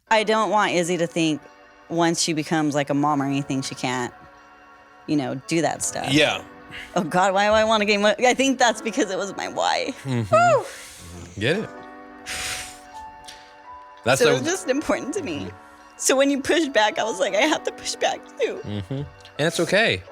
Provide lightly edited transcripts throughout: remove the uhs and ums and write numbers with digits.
I don't want Izzy to think once she becomes like a mom or anything, she can't, do that stuff. Yeah. Oh God, why do I want to gain weight? I think that's because it was my why. Mm-hmm. Get it? So it was just important to me. So when you pushed back, I was like, I have to push back too. Mm-hmm. And it's okay.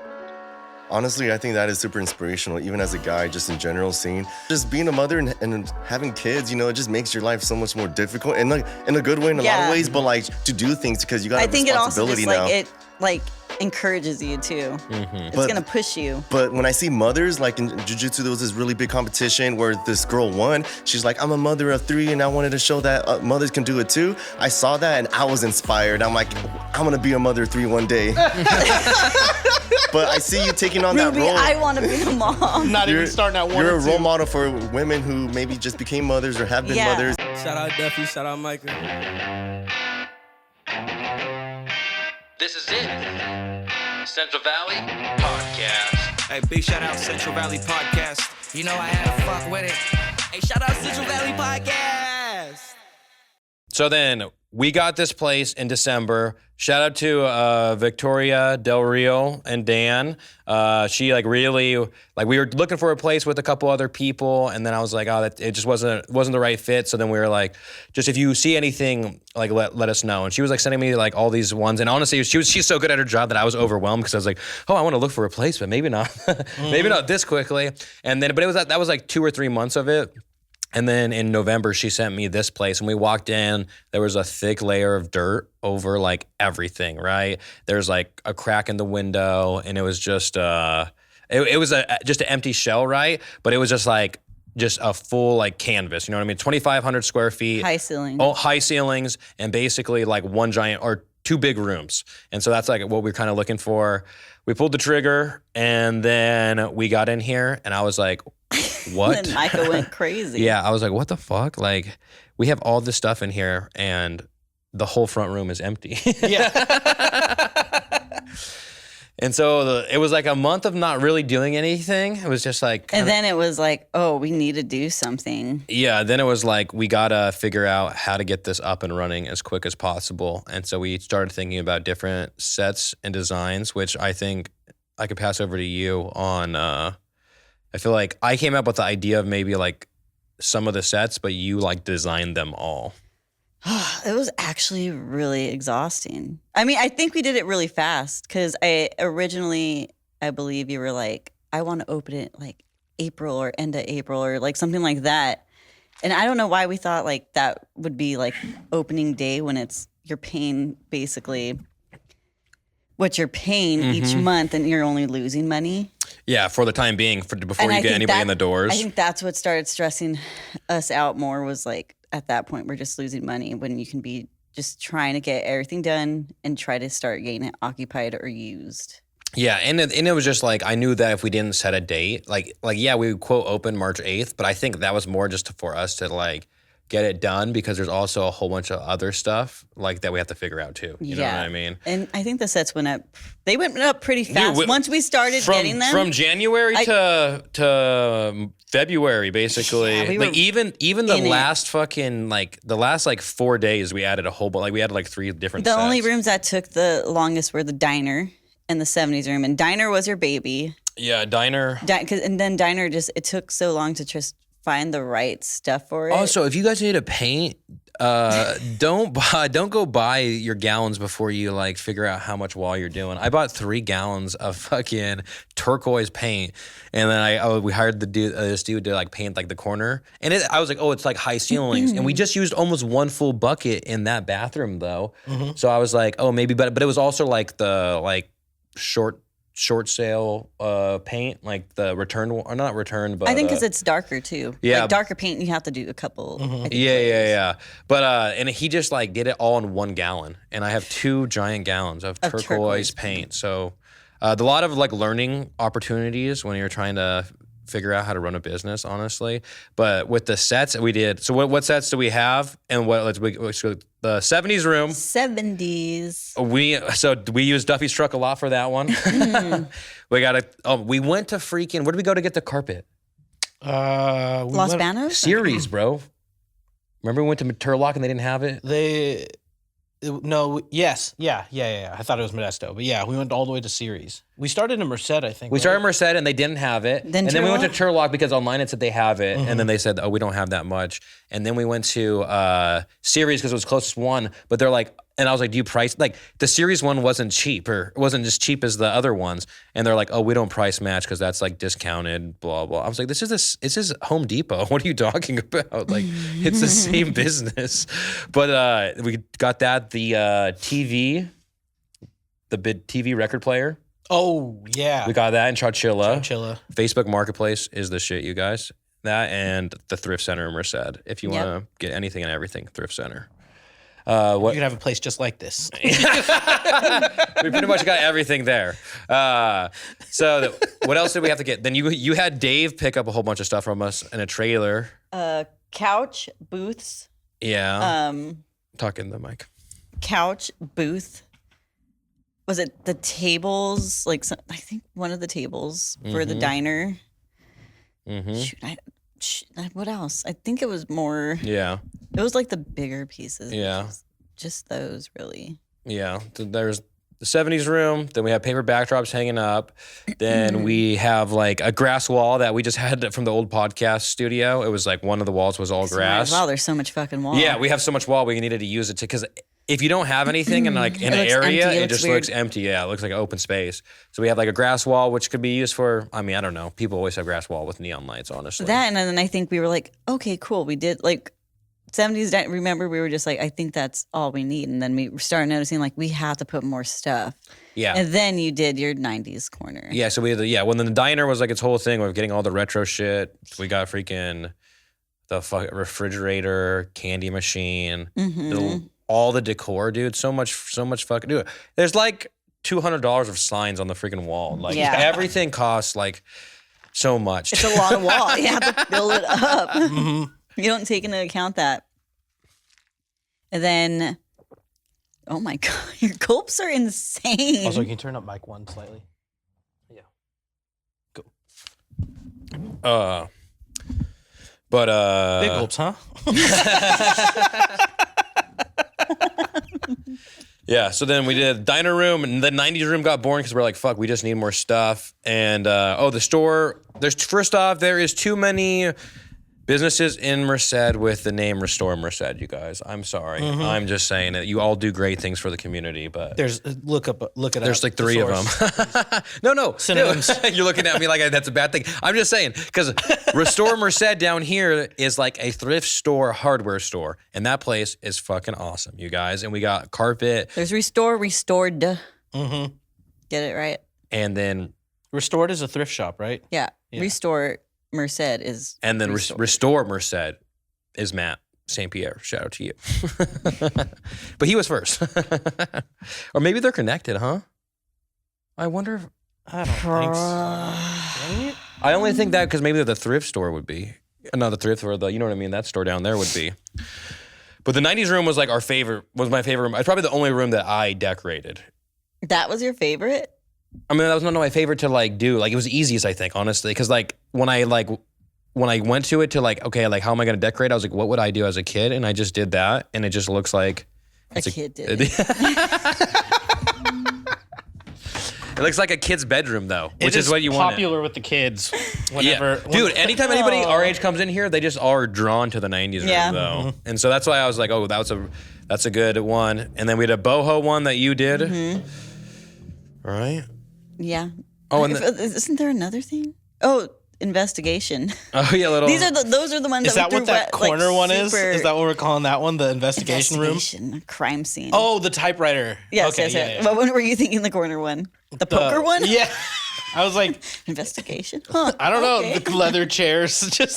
Honestly, I think that is super inspirational, even as a guy, just in general, seeing just being a mother and having kids, it just makes your life so much more difficult, and like in a good way in a lot of ways, but like to do things because you got a responsibility now. I think it also just like encourages you too. Mm-hmm. It's gonna push you. But when I see mothers, like in jiu-jitsu, there was this really big competition where this girl won. She's like, I'm a mother of 3 and I wanted to show that mothers can do it too. I saw that and I was inspired. I'm like, I'm gonna be a mother of 3 one day. But I see you taking on that role. I want to be a mom. Not even starting at 1 You're or a 2. role model for women who maybe just became mothers or have been mothers. Shout out Duffy, shout out Micah. This is it. Central Valley Podcast. Hey, big shout out Central Valley Podcast. You know I had to fuck with it. Hey, shout out Central Valley Podcast. So then we got this place in December. Shout out to Victoria Del Rio and Dan. She really we were looking for a place with a couple other people, and then I was like, it just wasn't the right fit. So then we were like, just if you see anything, like let us know. And she was like sending me like all these ones, and honestly, she's so good at her job that I was overwhelmed because I was like, I want to look for a place, but maybe not, maybe not this quickly. And then, but it was that was like 2 or 3 months of it. And then in November, she sent me this place, and we walked in. There was a thick layer of dirt over like everything, right? There's like a crack in the window, and it was just it was just an empty shell, right? But it was just a full like canvas, you know what I mean? 2,500 square feet. High ceilings. Oh, high ceilings, and basically like one giant or 2 big rooms. And so that's like what we're kind of looking for. We pulled the trigger, and then we got in here, and I was like, what? And then Micah went crazy. Yeah, I was like, what the fuck? Like, we have all this stuff in here, and the whole front room is empty. Yeah. And so it was like a month of not really doing anything. It was just like... And then it was like, oh, we need to do something. Yeah, then it was like, we got to figure out how to get this up and running as quick as possible. And so we started thinking about different sets and designs, which I think I could pass over to you on... I feel like I came up with the idea of maybe like some of the sets, but you like designed them all. It was actually really exhausting. I mean, I think we did it really fast because I believe you were like, I want to open it like April or end of April or like something like that. And I don't know why we thought like that would be like opening day when you're paying basically what you're paying each month and you're only losing money. Yeah, for the time being, before you get anybody in the doors. I think that's what started stressing us out more was like at that point we're just losing money when you can be just trying to get everything done and try to start getting it occupied or used. Yeah, and it was just like I knew that if we didn't set a date, like yeah, we would quote open March 8th, but I think that was more just for us to like get it done because there's also a whole bunch of other stuff like that we have to figure out too. You know what I mean? And I think the sets went up. They went up pretty fast once we started getting them. From January to February, basically. Yeah, we like were even the last fucking the last 4 days we added a whole bunch. Like we added 3 different sets. The only rooms that took the longest were the diner and the 70s room. And diner was your baby. Yeah, diner. And then diner it took so long to just find the right stuff for it. Also, if you guys need to paint, don't go buy your gallons before you like figure out how much wall you're doing. I bought 3 gallons of fucking turquoise paint, and then we hired this dude to like paint like the corner. And I was like, oh, it's like high ceilings, and we just used almost 1 full bucket in that bathroom though. Mm-hmm. So I was like, oh, maybe, but it was also like the short sale paint, like the return, or not return, but I think because it's darker too. Yeah, like darker paint, you have to do a couple. Mm-hmm. Yeah. But and he just like did it all in 1 gallon, and I have 2 giant gallons of turquoise paint. So a lot of like learning opportunities when you're trying to figure out how to run a business, honestly. But with the sets we did, so what sets do we have, and the 70s room. 70s. We used Duffy's truck a lot for that one. We went to freaking, where did we go to get the carpet? Los Banos? Series, bro. Remember we went to Turlock and they didn't have it? Yes. Yeah. I thought it was Modesto. But yeah, we went all the way to Ceres. We started in Merced, I think. We started Merced and they didn't have it. Then we went to Turlock? Turlock because online it said they have it. And then they said, oh, we don't have that much. And then we went to Ceres because it was closest one. But they're like, and I was like, do you price? Like the Ceres one wasn't cheap or it wasn't as cheap as the other ones. And they're like, oh, we don't price match because that's like discounted, blah, blah. I was like, this is Home Depot. What are you talking about? Like it's the same business. But we got that, the TV, the big TV record player. Oh, yeah. We got that in Chowchilla. Chowchilla. Facebook Marketplace is the shit, you guys. That and the Thrift Center in Merced. If you want to get anything and everything, Thrift Center. You could have a place just like this. We pretty much got everything there. So what else did we have to get? Then you had Dave pick up a whole bunch of stuff from us in a trailer. Couch, booths. Yeah. Talk in the mic. Couch, booth. Was it the tables? Like I think one of the tables for the diner. Shoot, what else? I think it was more. Yeah. It was like the bigger pieces. Yeah. Just those, really. Yeah. There's the 70s room. Then we have paper backdrops hanging up. Then we have like a grass wall that we just had from the old podcast studio. It was like one of the walls was all grass. Wow, there's so much fucking wall. Yeah, we have so much wall we needed to use it to, because if you don't have anything in like in an looks area, empty, it just looks empty. Yeah, it looks like an open space. So we have like a grass wall, which could be used for, I mean, I don't know. People always have grass wall with neon lights, honestly. That, and then I think we were like, okay, cool. We did like 70s. Remember, we were just like, I think that's all we need. And then we started noticing like we have to put more stuff. Yeah. And then you did your 90s corner. Yeah, so we had when the diner was like its whole thing of getting all the retro shit. We got freaking the refrigerator, candy machine, all the decor, dude. So much fucking dude. There's like $200 of signs on the freaking wall. Like everything costs like so much. It's a lot of wall. You have to build it up. You don't take into account that. And then, oh my God, your gulps are insane. Also, can you turn up mic one slightly? Yeah. Go. Big gulps, huh? Yeah, so then we did diner room, and the 90s room got boring because we're like, fuck, we just need more stuff. And, the store, first off, there is too many businesses in Merced with the name Restore Merced, you guys. I'm sorry. I'm just saying that you all do great things for the community, but There's look it there's up. like 3 of them. No. Synonyms. You're looking at me like that's a bad thing. I'm just saying, because Restore Merced down here is like a thrift store, hardware store, and that place is fucking awesome, you guys. And we got carpet. There's restored. Get it right? And then Restored is a thrift shop, right? Yeah. Restore Merced is. And then Restore Merced is Matt St. Pierre. Shout out to you. But he was first. Or maybe they're connected, huh? I wonder if... I don't think so. I only think that because maybe the thrift store would be. No, the thrift store, you know what I mean? That store down there would be. But the 90s room was like my favorite room. It's probably the only room that I decorated. That was your favorite? I mean, that was not my favorite to like do. Like it was the easiest, I think, honestly, because like when I went to it to like, okay, like how am I going to decorate? I was like, what would I do as a kid? And I just did that, and it just looks like A kid did it. It looks like a kid's bedroom, though, which It is what you want. Popular with the kids. Whenever, Dude, anytime anybody our age comes in here, they just are drawn to the 90s room, though. And so that's why I was like, oh, that's a good one. And then we had a boho one that you did. All right. Yeah. Oh, and isn't there another thing? Oh, investigation. Oh yeah, little. Those are the ones. Is that what that corner one is? super- Is that what we're calling that one? The investigation room? Crime scene. Oh, the typewriter. yes, okay, yes. What one were you thinking? The corner one, the poker one. Yeah. I was like, Investigation. Huh, I don't know. okay. The leather chairs. Just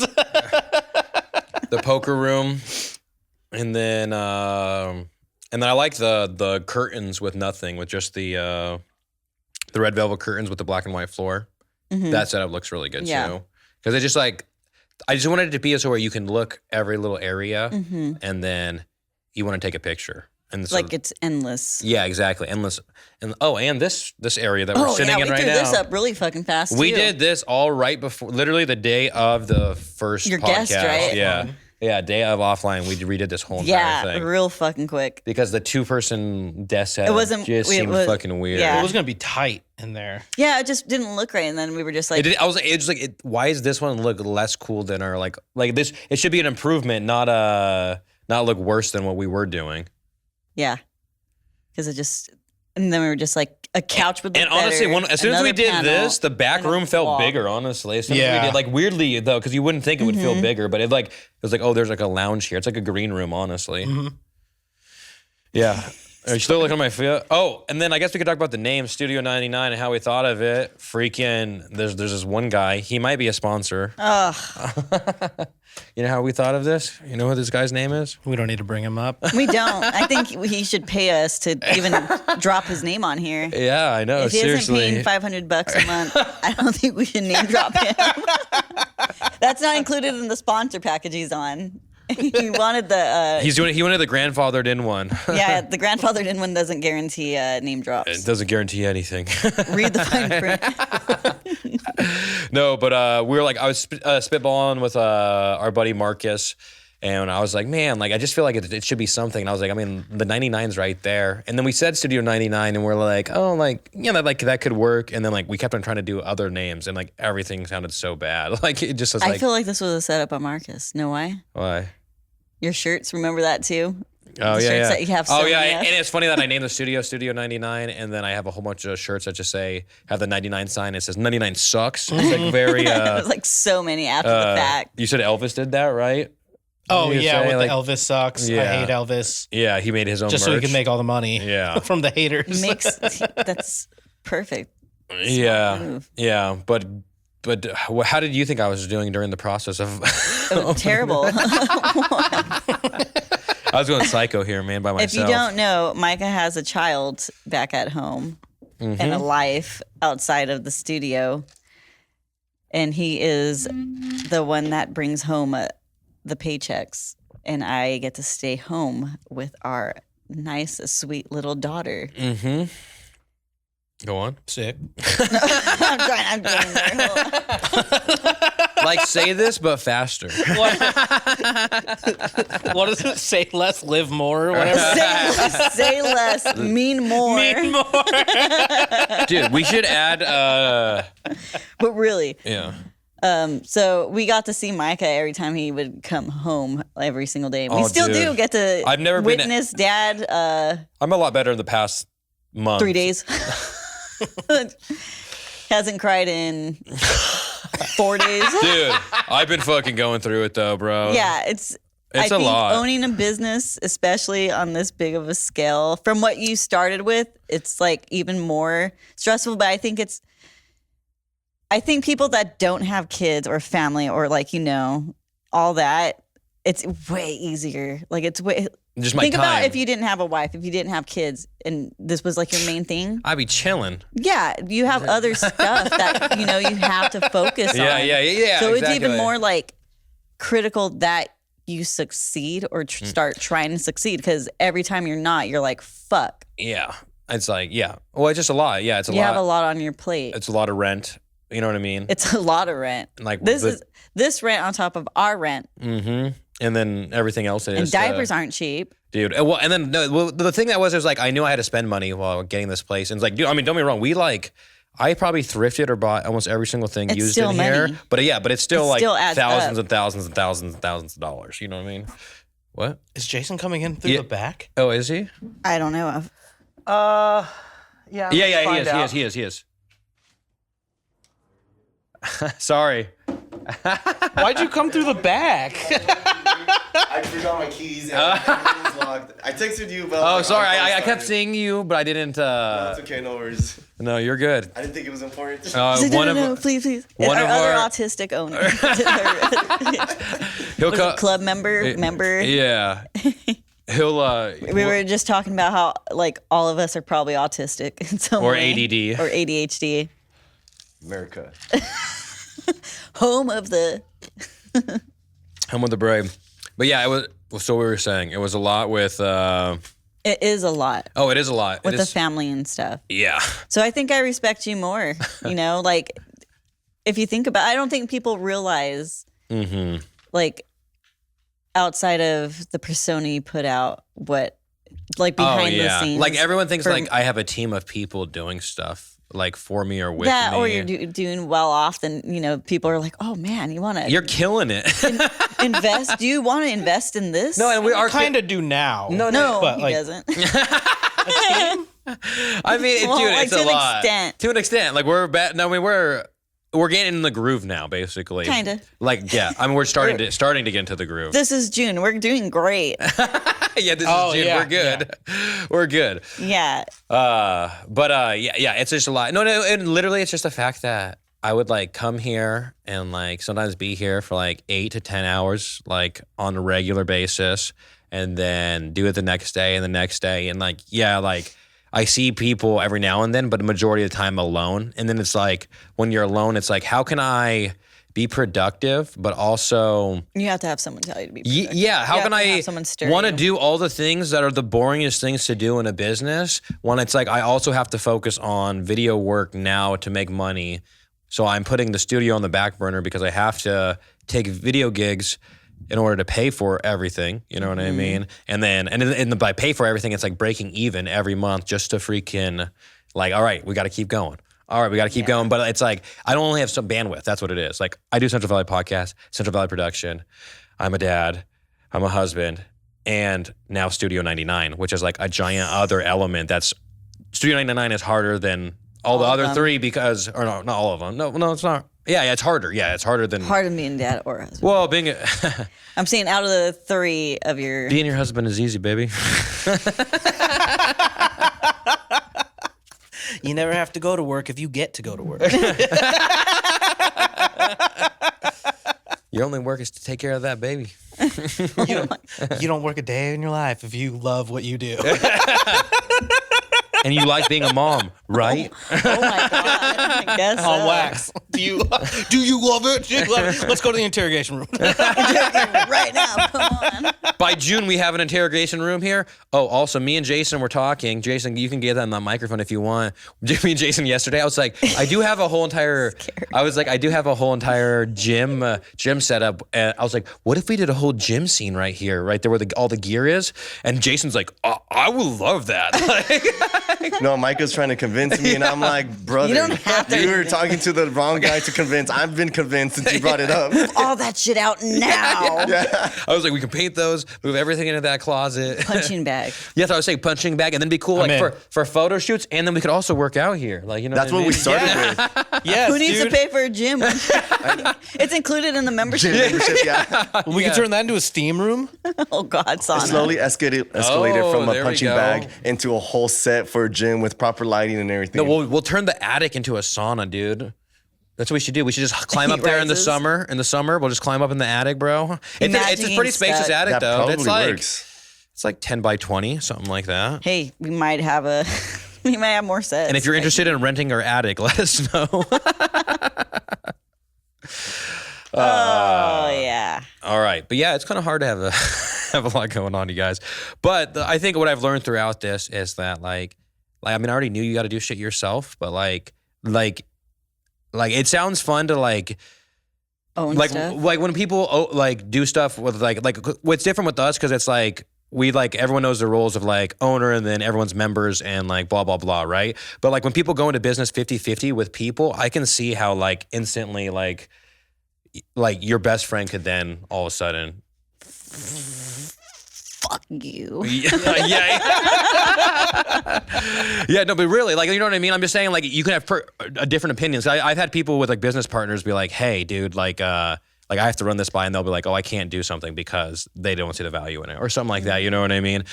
The poker room, and then I like the curtains with nothing, with just the red velvet curtains with the black and white floor. That setup looks really good too, because it just like I just wanted it to be so where you can look every little area, and then you want to take a picture, and so, Like it's endless. yeah, exactly, endless, and this area that we're sitting in right we now. threw this up really fucking fast. We too. did this all right before, literally the day of the first Your podcast. guest, right? Yeah. Yeah, day of offline, we redid this whole entire Yeah, thing. real fucking quick. Because the 2-person desk set just seemed fucking weird. yeah. It was gonna be tight in there. Yeah, it just didn't look right, and then we were just like, Why does this one look less cool than our like this? It should be an improvement, not look worse than what we were doing. yeah, because it just, and then we were just like a couch would look And honestly, better, as soon as we another did panel, this, the back and a room felt wall. bigger. Honestly, as soon as Yeah. we did, like weirdly though, because you wouldn't think it would feel bigger, but it was like, oh, there's like a lounge here. It's like a green room, honestly. Yeah. Are you still looking at my feel? Oh, and then I guess we could talk about the name Studio 99 and how we thought of it. Freaking, there's this one guy. He might be a sponsor. Ugh. You know how we thought of this? You know who this guy's name is? We don't need to bring him up. We don't. I think he should pay us to even drop his name on here. Yeah, I know. If he isn't seriously. paying $500 a month, I don't think we should name drop him. That's not included in the sponsor package he's on. He wanted the He wanted the grandfathered in one. yeah, the grandfathered in one doesn't guarantee name drops. It doesn't guarantee anything. Read the fine print. No, but we were like, I was spitballing with our buddy Marcus, and I was like, man, like I just feel like it should be something. And I was like, I mean, the 99's right there. And then we said Studio 99, and we're like, oh, like yeah, that could work. And then like we kept on trying to do other names, and like everything sounded so bad. Like it just was I like, feel like this was a setup on Marcus. Know why? why? Your shirts, remember that too? Oh The yeah, shirts yeah. that you have so oh yeah, many of. and it's funny that I named the Studio 99, and then I have a whole bunch of shirts that just have the 99 sign. It says 99 sucks. It's like very. It was like so many after the fact. You said Elvis did that, right? Oh You yeah, say, with like- the Elvis sucks. Yeah. I hate Elvis. Yeah, he made his own Just merch. so he can make all the money. Yeah. from the haters. That's perfect. Yeah, move. yeah, but how did you think I was doing during the process of? It was terrible. I was going psycho here, man, by If myself. you don't know, Micah has a child back at home and a life outside of the studio. And he is the one that brings home the paychecks. And I get to stay home with our nice, sweet little daughter. Go on. Sick. I'm getting there. Hold on. Like say this, but faster. What does it say? Less, live more, or whatever. Say less, mean more. Mean more. Dude, we should add. But really, Yeah. so we got to see Micah every time he would come home every single day. We Oh, still dude. do get to I've never been- witness Dad I'm a lot better in the past month. 3 days. Hasn't cried in 4 days. Dude, I've been fucking going through it though, bro. Yeah, it's It's I a think lot. owning a business, especially on this big of a scale, from what you started with, it's like even more stressful. But I think people that don't have kids or family or like, all that, it's way easier. Like it's way. Just my Think time. about if you didn't have a wife, if you didn't have kids, and this was like your main thing. I'd be chilling. Yeah, you have other stuff that you have to focus on. Yeah. So it's exactly. even more like critical that you succeed or start trying to succeed, because every time you're not, you're like, fuck. Yeah. It's like, yeah. Well, it's just a lot. Yeah, it's a You lot. have a lot on your plate. It's a lot of rent. You know what I mean? It's a lot of rent. Like This rent on top of our rent, and then everything else is. and diapers aren't cheap. Dude, well, and then the thing that was like, I knew I had to spend money while getting this place. And it's like, dude, I mean, don't get me wrong. I probably thrifted or bought almost every single thing It's used still in here. money. But yeah, but it's still It like still adds thousands up. and thousands and thousands and thousands of dollars. You know what I mean? What? Is Jason coming in through Yeah. the back? Oh, is he? I don't know. Yeah. Yeah, he is. Sorry. Why'd you come through the back? I forgot my keys and everything was locked. I texted you, but Oh, sorry. I kept seeing you, but I didn't. That's okay, no worries. No, you're good. I didn't think it was important. He's like, no, please. one Our of other our- autistic owner, He'll come. club member. Yeah. He'll. We were just talking about how like all of us are probly autistic in some Or way. ADD. or ADHD. America. Home of the. I'm with the brave. But yeah, it was. So we were saying it was a lot with. It is a lot Oh, it is a lot. with It the is- family and stuff. Yeah. So I think I respect you more. Like if you think about, I don't think people realize like outside of the persona you put out, what like behind the scenes? Like everyone thinks like I have a team of people doing stuff like for me or with that, me. or you're doing well off, then people are like, oh man, you're killing it. invest. Do you want to invest in this? No, and we are kind of do now. No, but he like, doesn't. I mean, dude, like it's a lot. Extent. To an extent, like we're getting in the groove now, basically. Kinda. Like, yeah. I mean, we're starting to get into the groove. This is June. We're doing great. Yeah, this is June. Yeah, we're good. Yeah. We're good. Yeah. Yeah, it's just a lot. No, and literally it's just the fact that I would like come here and like sometimes be here for like 8 to 10 hours, like on a regular basis, and then do it the next day and the next day. And like, yeah, like I see people every now and then, but the majority of the time alone. And then it's like when you're alone, it's like, how can I be productive, but also you have to have someone tell you to be productive. Yeah, how can I want to you. do all the things that are the boringest things to do in a business when it's like I also have to focus on video work now to make money. So I'm putting the studio on the back burner because I have to take video gigs in order to pay for everything, you know what I mean? And then by pay for everything, it's like breaking even every month just to freaking like, all right, we got to keep going. All right, we got to keep going. But it's like, I don't only have some bandwidth. That's what it is. Like, I do Central Valley Podcast, Central Valley Production. I'm a dad. I'm a husband. And now Studio 99, which is like a giant other element. Studio 99 is harder than all the other three because, or no, not all of them. No, it's not. Yeah, it's harder. Yeah, it's harder than. Harder than being dad or husband. Well, I'm saying out of the three of your. Being your husband is easy, baby. You never have to go to work if you get to go to work. Your only work is to take care of that baby. You don't work a day in your life if you love what you do. And you like being a mom, right? Oh my God. I guess On so. wax. Do you love it? Do you love it? Let's go to the interrogation room. Right now, come on. By June, we have an interrogation room here. Oh, also, me and Jason were talking. Jason, you can get that on the microphone if you want. Me and Jason yesterday, I was like, I do have a whole entire gym setup. And I was like, what if we did a whole gym scene right here, right there where all the gear is? And Jason's like, I would love that. No, Micah's trying to convince me, and I'm like, brother, You don't have to you were convince. talking to the wrong guy to convince. I've been convinced since you brought it up. All that shit out now. I was like, we can paint those, move everything into that closet. Punching bag. Yes, I was saying punching bag, and then be cool like for photo shoots, and then we could also work out here. Like, you know, That's what we started with. Yes, Who needs dude. to pay for a gym? It's included in the membership. Gym membership, yeah. We can turn that into a steam room. Oh God, It sauna. slowly escalated from there a we punching go. bag into a whole set for a gym with proper lighting and everything. No, we'll turn the attic into a sauna, dude. That's what we should do. We should just climb up Heat there in the rises. summer. In the summer, we'll just climb up in the attic, bro. It's a pretty spacious Imagine attic, that though. probably It's like works. it's like 10 by 20, something like that. Hey, we might have more sets. And if you're interested in renting our attic, let us know. Oh yeah. All right, but yeah, it's kind of hard to have a lot going on, you guys. But I think what I've learned throughout this is that like I mean, I already knew you got to do shit yourself, but like it sounds fun to like Stuff. like when people like do stuff with like what's different with us because it's like we like everyone knows the roles of like owner and then everyone's members and like blah blah blah, right? But like when people go into business 50-50 with people, I can see how like instantly like your best friend could then all of a sudden Fuck you. yeah. Yeah, no, but really, like, you know what I mean? I'm just saying, like, you can have different opinions. I've had people with like business partners be like, hey, dude, like I have to run this by, and they'll be like, oh, I can't do something because they don't see the value in it or something like that. You know what I mean?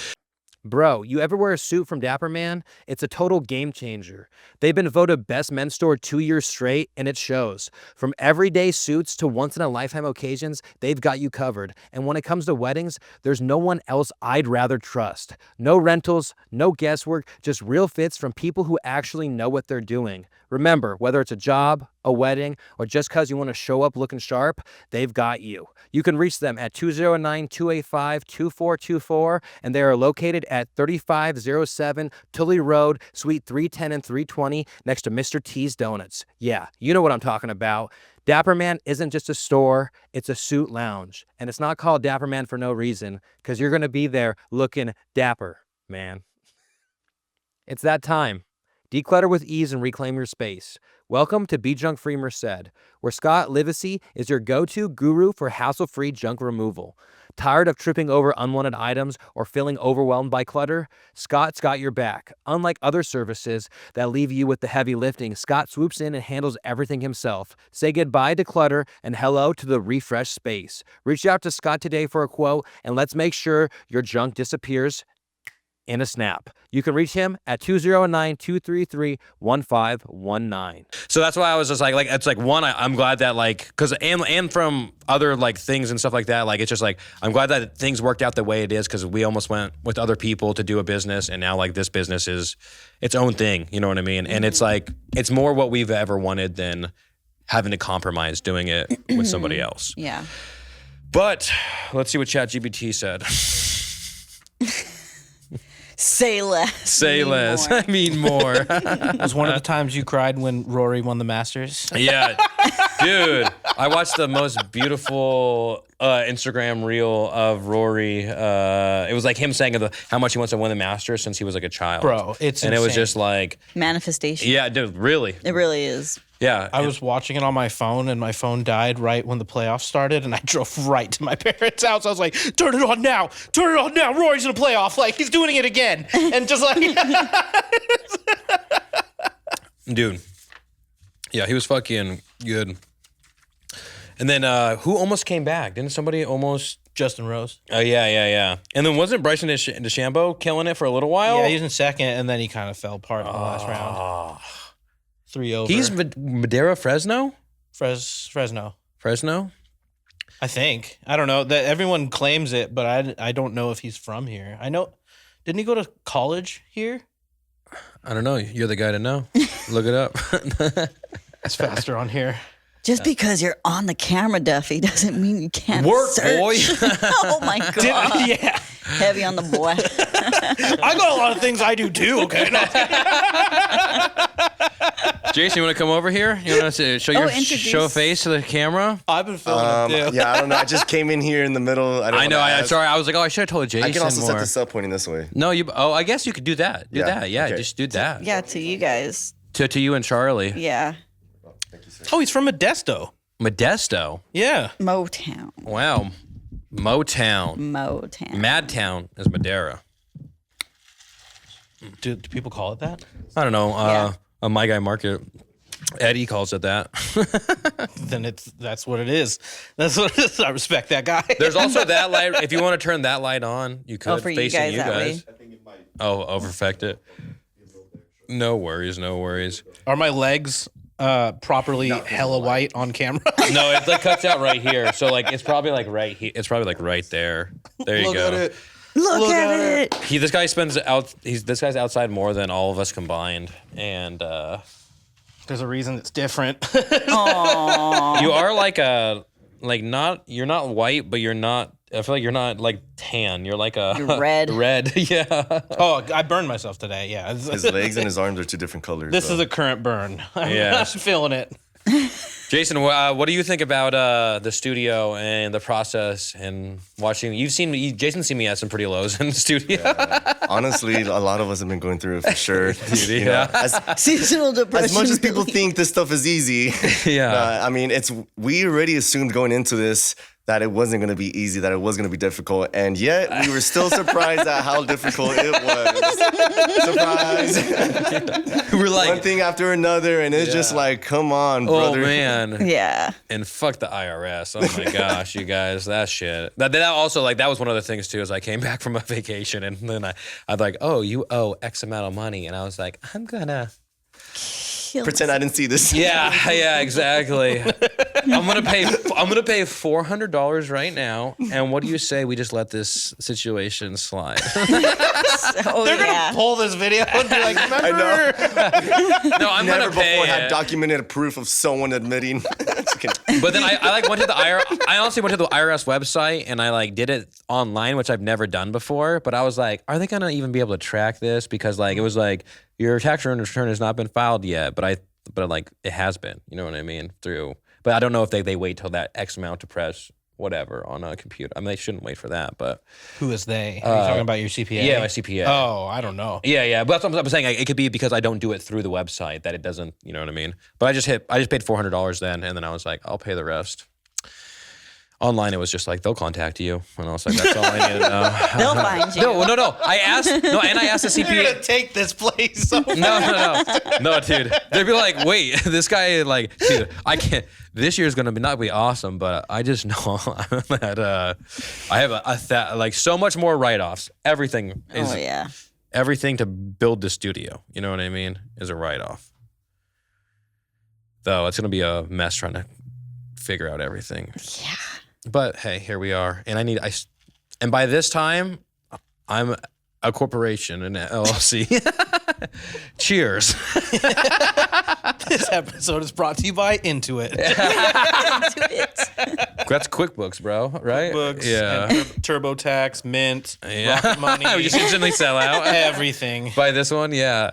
Bro, you ever wear a suit from Dapper Man? It's a total game changer. They've been voted best men's store 2 years straight, and it shows. From everyday suits to once-in-a-lifetime occasions, they've got you covered. And when it comes to weddings, there's no one else I'd rather trust. No rentals, no guesswork, just real fits from people who actually know what they're doing. Remember, whether it's a job, a wedding, or just because you want to show up looking sharp, they've got you. You can reach them at 209-285-2424, and they are located at 3507 Tully Road, Suite 310 and 320, next to Mr. T's Donuts. Yeah, you know what I'm talking about. Dapper Man isn't just a store, it's a suit lounge. And it's not called Dapper Man for no reason, because you're going to be there looking dapper, man. It's that time. Declutter with ease and reclaim your space. Welcome to Be Junk Free Merced, where Scott Livesay is your go-to guru for hassle-free junk removal. Tired of tripping over unwanted items or feeling overwhelmed by clutter? Scott's got your back. Unlike other services that leave you with the heavy lifting, Scott swoops in and handles everything himself. Say goodbye to clutter and hello to the refreshed space. Reach out to Scott today for a quote, and let's make sure your junk disappears in a snap. You can reach him at 209-233-1519. So that's why I was just like it's like one, I'm glad that like, because and from other like things and stuff like that, like it's just like I'm glad that things worked out the way it is, because we almost went with other people to do a business, and now like this business is its own thing, you know what I mean? And it's like it's more what we've ever wanted than having to compromise doing it with somebody else. Yeah. But let's see what ChatGPT said. Say less. Say mean less. more. I mean more. It was one of the times you cried when Rory won the Masters. Yeah, dude. I watched the most beautiful Instagram reel of Rory. It was like him saying how much he wants to win the Masters since he was like a child. Bro, it's and it was insane. just like Manifestation. yeah, dude. Really. It really is. Yeah. I was watching it on my phone, and my phone died right when the playoffs started, and I drove right to my parents' house. I was like, turn it on now. Turn it on now. Rory's in a playoff. Like, he's doing it again. And just like... Dude. Yeah, he was fucking good. And then who almost came back? Didn't somebody almost... Justin Rose. Oh, yeah. And then wasn't Bryson DeChambeau killing it for a little while? Yeah, he was in second, and then he kind of fell apart in the last round. 3 over. He's Madera Fresno? Fresno. Fresno? I think. I don't know. That everyone claims it, but I don't know if he's from here. I know. Didn't he go to college here? I don't know. You're the guy to know. Look it up. It's faster on here. Just because you're on the camera, Duffy, doesn't mean you can't Work, search. boy. Oh my god. Yeah. Heavy on the boy. I got a lot of things I do too, okay? No. Jason, you want to come over here? You want to show introduce- face to the camera? I've been filming it too. Yeah, I don't know. I just came in here in the middle. I know. Sorry. I was like, I should have told Jason I can also more. set this up pointing this way. No, you. Oh, I guess you could do that. Do Yeah, that. Yeah, okay. just do that. Yeah, to you guys. To you and Charlie. Yeah. Oh, he's from Modesto. Modesto. Yeah. Motown. Wow. Motown. Motown. Madtown is Madera. Do people call it that? I don't know. Yeah. A My Guy Market. Eddie calls it that. Then that's what it is. That's what it is. I respect that guy. There's also that light. If you want to turn that light on, you could. for you facing guys you that guys. way. Oh, perfect it. No worries. Are my legs properly hella white on camera? No, it like cuts out right here. So like it's probably like right here. It's probably like right there. There you Look go. at it. Look at it. This guy's outside more than all of us combined, and There's a reason it's different. Aww. you are you're not white, but you're not. I feel like you're not like tan. You're like a You're red. Red, yeah. Oh, I burned myself today. Yeah. His legs and his arms are two different colors. This though. is a current burn. Yeah. I'm feeling it. Jason, what do you think about the studio and the process and watching? Jason's seen me at some pretty lows in the studio. Honestly, a lot of us have been going through it for sure. You know, Yeah. Seasonal depression. as much as people really. think this stuff is easy, Yeah. I mean, we already assumed going into this that it wasn't going to be easy, that it was going to be difficult, and yet we were still surprised at how difficult it was. Surprise! We're like, one thing after another, and it's just like, come on, oh brother. man. Yeah. And fuck the IRS. Oh my gosh, you guys, that shit. That also like that was one of the things too. Is I came back from a vacation and then I'd like, oh, you owe X amount of money, and I was like, I'm gonna Pretend I didn't see this. yeah, exactly. I'm gonna pay $400 right now, and what do you say we just let this situation slide? Oh, They're yeah. gonna pull this video and be like, remember? I know. No, I'm Never gonna pay before it. had documented proof of someone admitting. But then I like went to the IRS. I honestly went to the IRS website and I like did it online, which I've never done before. But I was like, are they gonna even be able to track this? Because like it was like your tax return has not been filed yet, but like it has been. You know what I mean? Through But I don't know if they wait till that X amount to press whatever on a computer. I mean, they shouldn't wait for that, but. Who is they? Are you talking about your CPA? Yeah, my CPA. Oh, I don't know. Yeah. But that's what I'm saying. Like, it could be because I don't do it through the website that it doesn't, you know what I mean? But I just paid $400 then, and then I was like, I'll pay the rest. Online, it was just like, they'll contact you. And I was like, that's all I need to know. They'll find you. No. I asked the CPA. You're going to take this place so No, dude. They'd be like, wait, this guy, like, dude, I can't. This year's going to not be awesome, but I just know that I have like so much more write-offs. Everything is. Oh, yeah. Everything to build the studio, you know what I mean, is a write-off. Though it's going to be a mess trying to figure out everything. Yeah. But hey, here we are. And and by this time, I'm a corporation, an LLC. Cheers. This episode is brought to you by Intuit. That's QuickBooks, bro, right? QuickBooks, Yeah. and TurboTax, Mint, Yeah. Rocket Money. We just instantly sell out. Everything. By this one, yeah.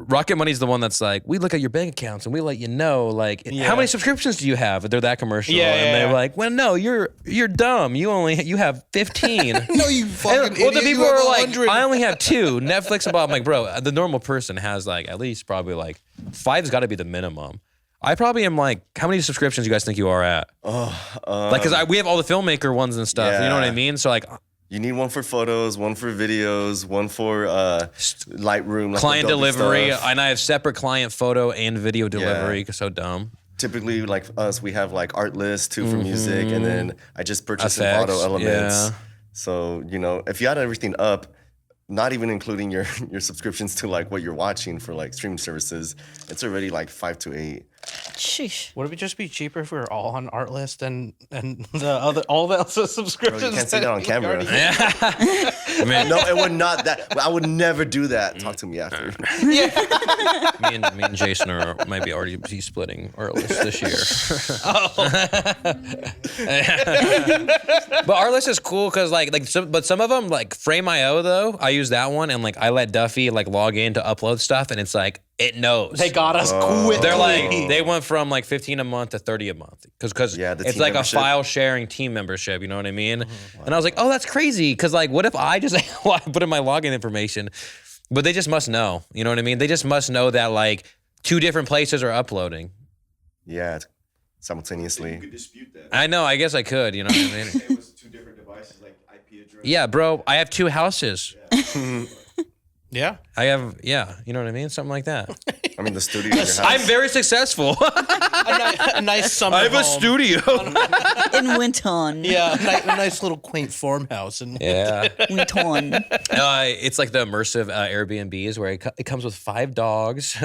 Rocket Money's the one that's like, we look at your bank accounts and we let you know, like, how many subscriptions do you have? They're that commercial. Yeah, and they're yeah. like, well, no, you're dumb. You have 15. No, you fucking idiot. Well, the people You have are like, 100. I only have 2. Netflix and Bob. I'm like, bro, the normal person has like at least probably like 5's got to be the minimum. I probably am like, how many subscriptions do you guys think you are at? Like, because we have all the filmmaker ones and stuff. You know what I mean? So like, you need one for photos, one for videos, one for Lightroom, like client Adobe delivery, stuff. and I have separate client photo and video delivery. So dumb. Typically, like us, we have like art lists too for music, and then I just purchased some Effects, auto elements. yeah. So if you add everything up, not even including your subscriptions to like what you're watching for like streaming services, it's already like 5 to 8. Sheesh. Would it just be cheaper if we were all on Artlist and all the other subscriptions? Bro, you can't say that on camera. I mean, No, it would not. I would never do that. Talk to me after. me and Jason might be already splitting our list this year. But our list is cool because but some of them like Frame.io though. I use that one and like I let Duffy like log in to upload stuff and it's like it knows. They got us quick. They're like they went from like 15 a month to 30 a month because it's team like membership. a file sharing team membership. You know what I mean? And I was like, oh, that's crazy. Because like, what if I just put in my login information? But they just must know. You know what I mean? They just must know that like 2 different places are uploading. Yeah, simultaneously. You could dispute that. I know. I guess I could. You know what I mean? It was 2 different devices, like IP address. Yeah, bro. I have 2 houses. Yeah. I have, you know what I mean? Something like that. I mean, the studio. in your house. I'm very successful. A nice summer I have a home. studio. In Winton. Yeah, a nice little quaint farmhouse. Yeah. Winton. It's like the immersive Airbnbs where it comes with 5 dogs.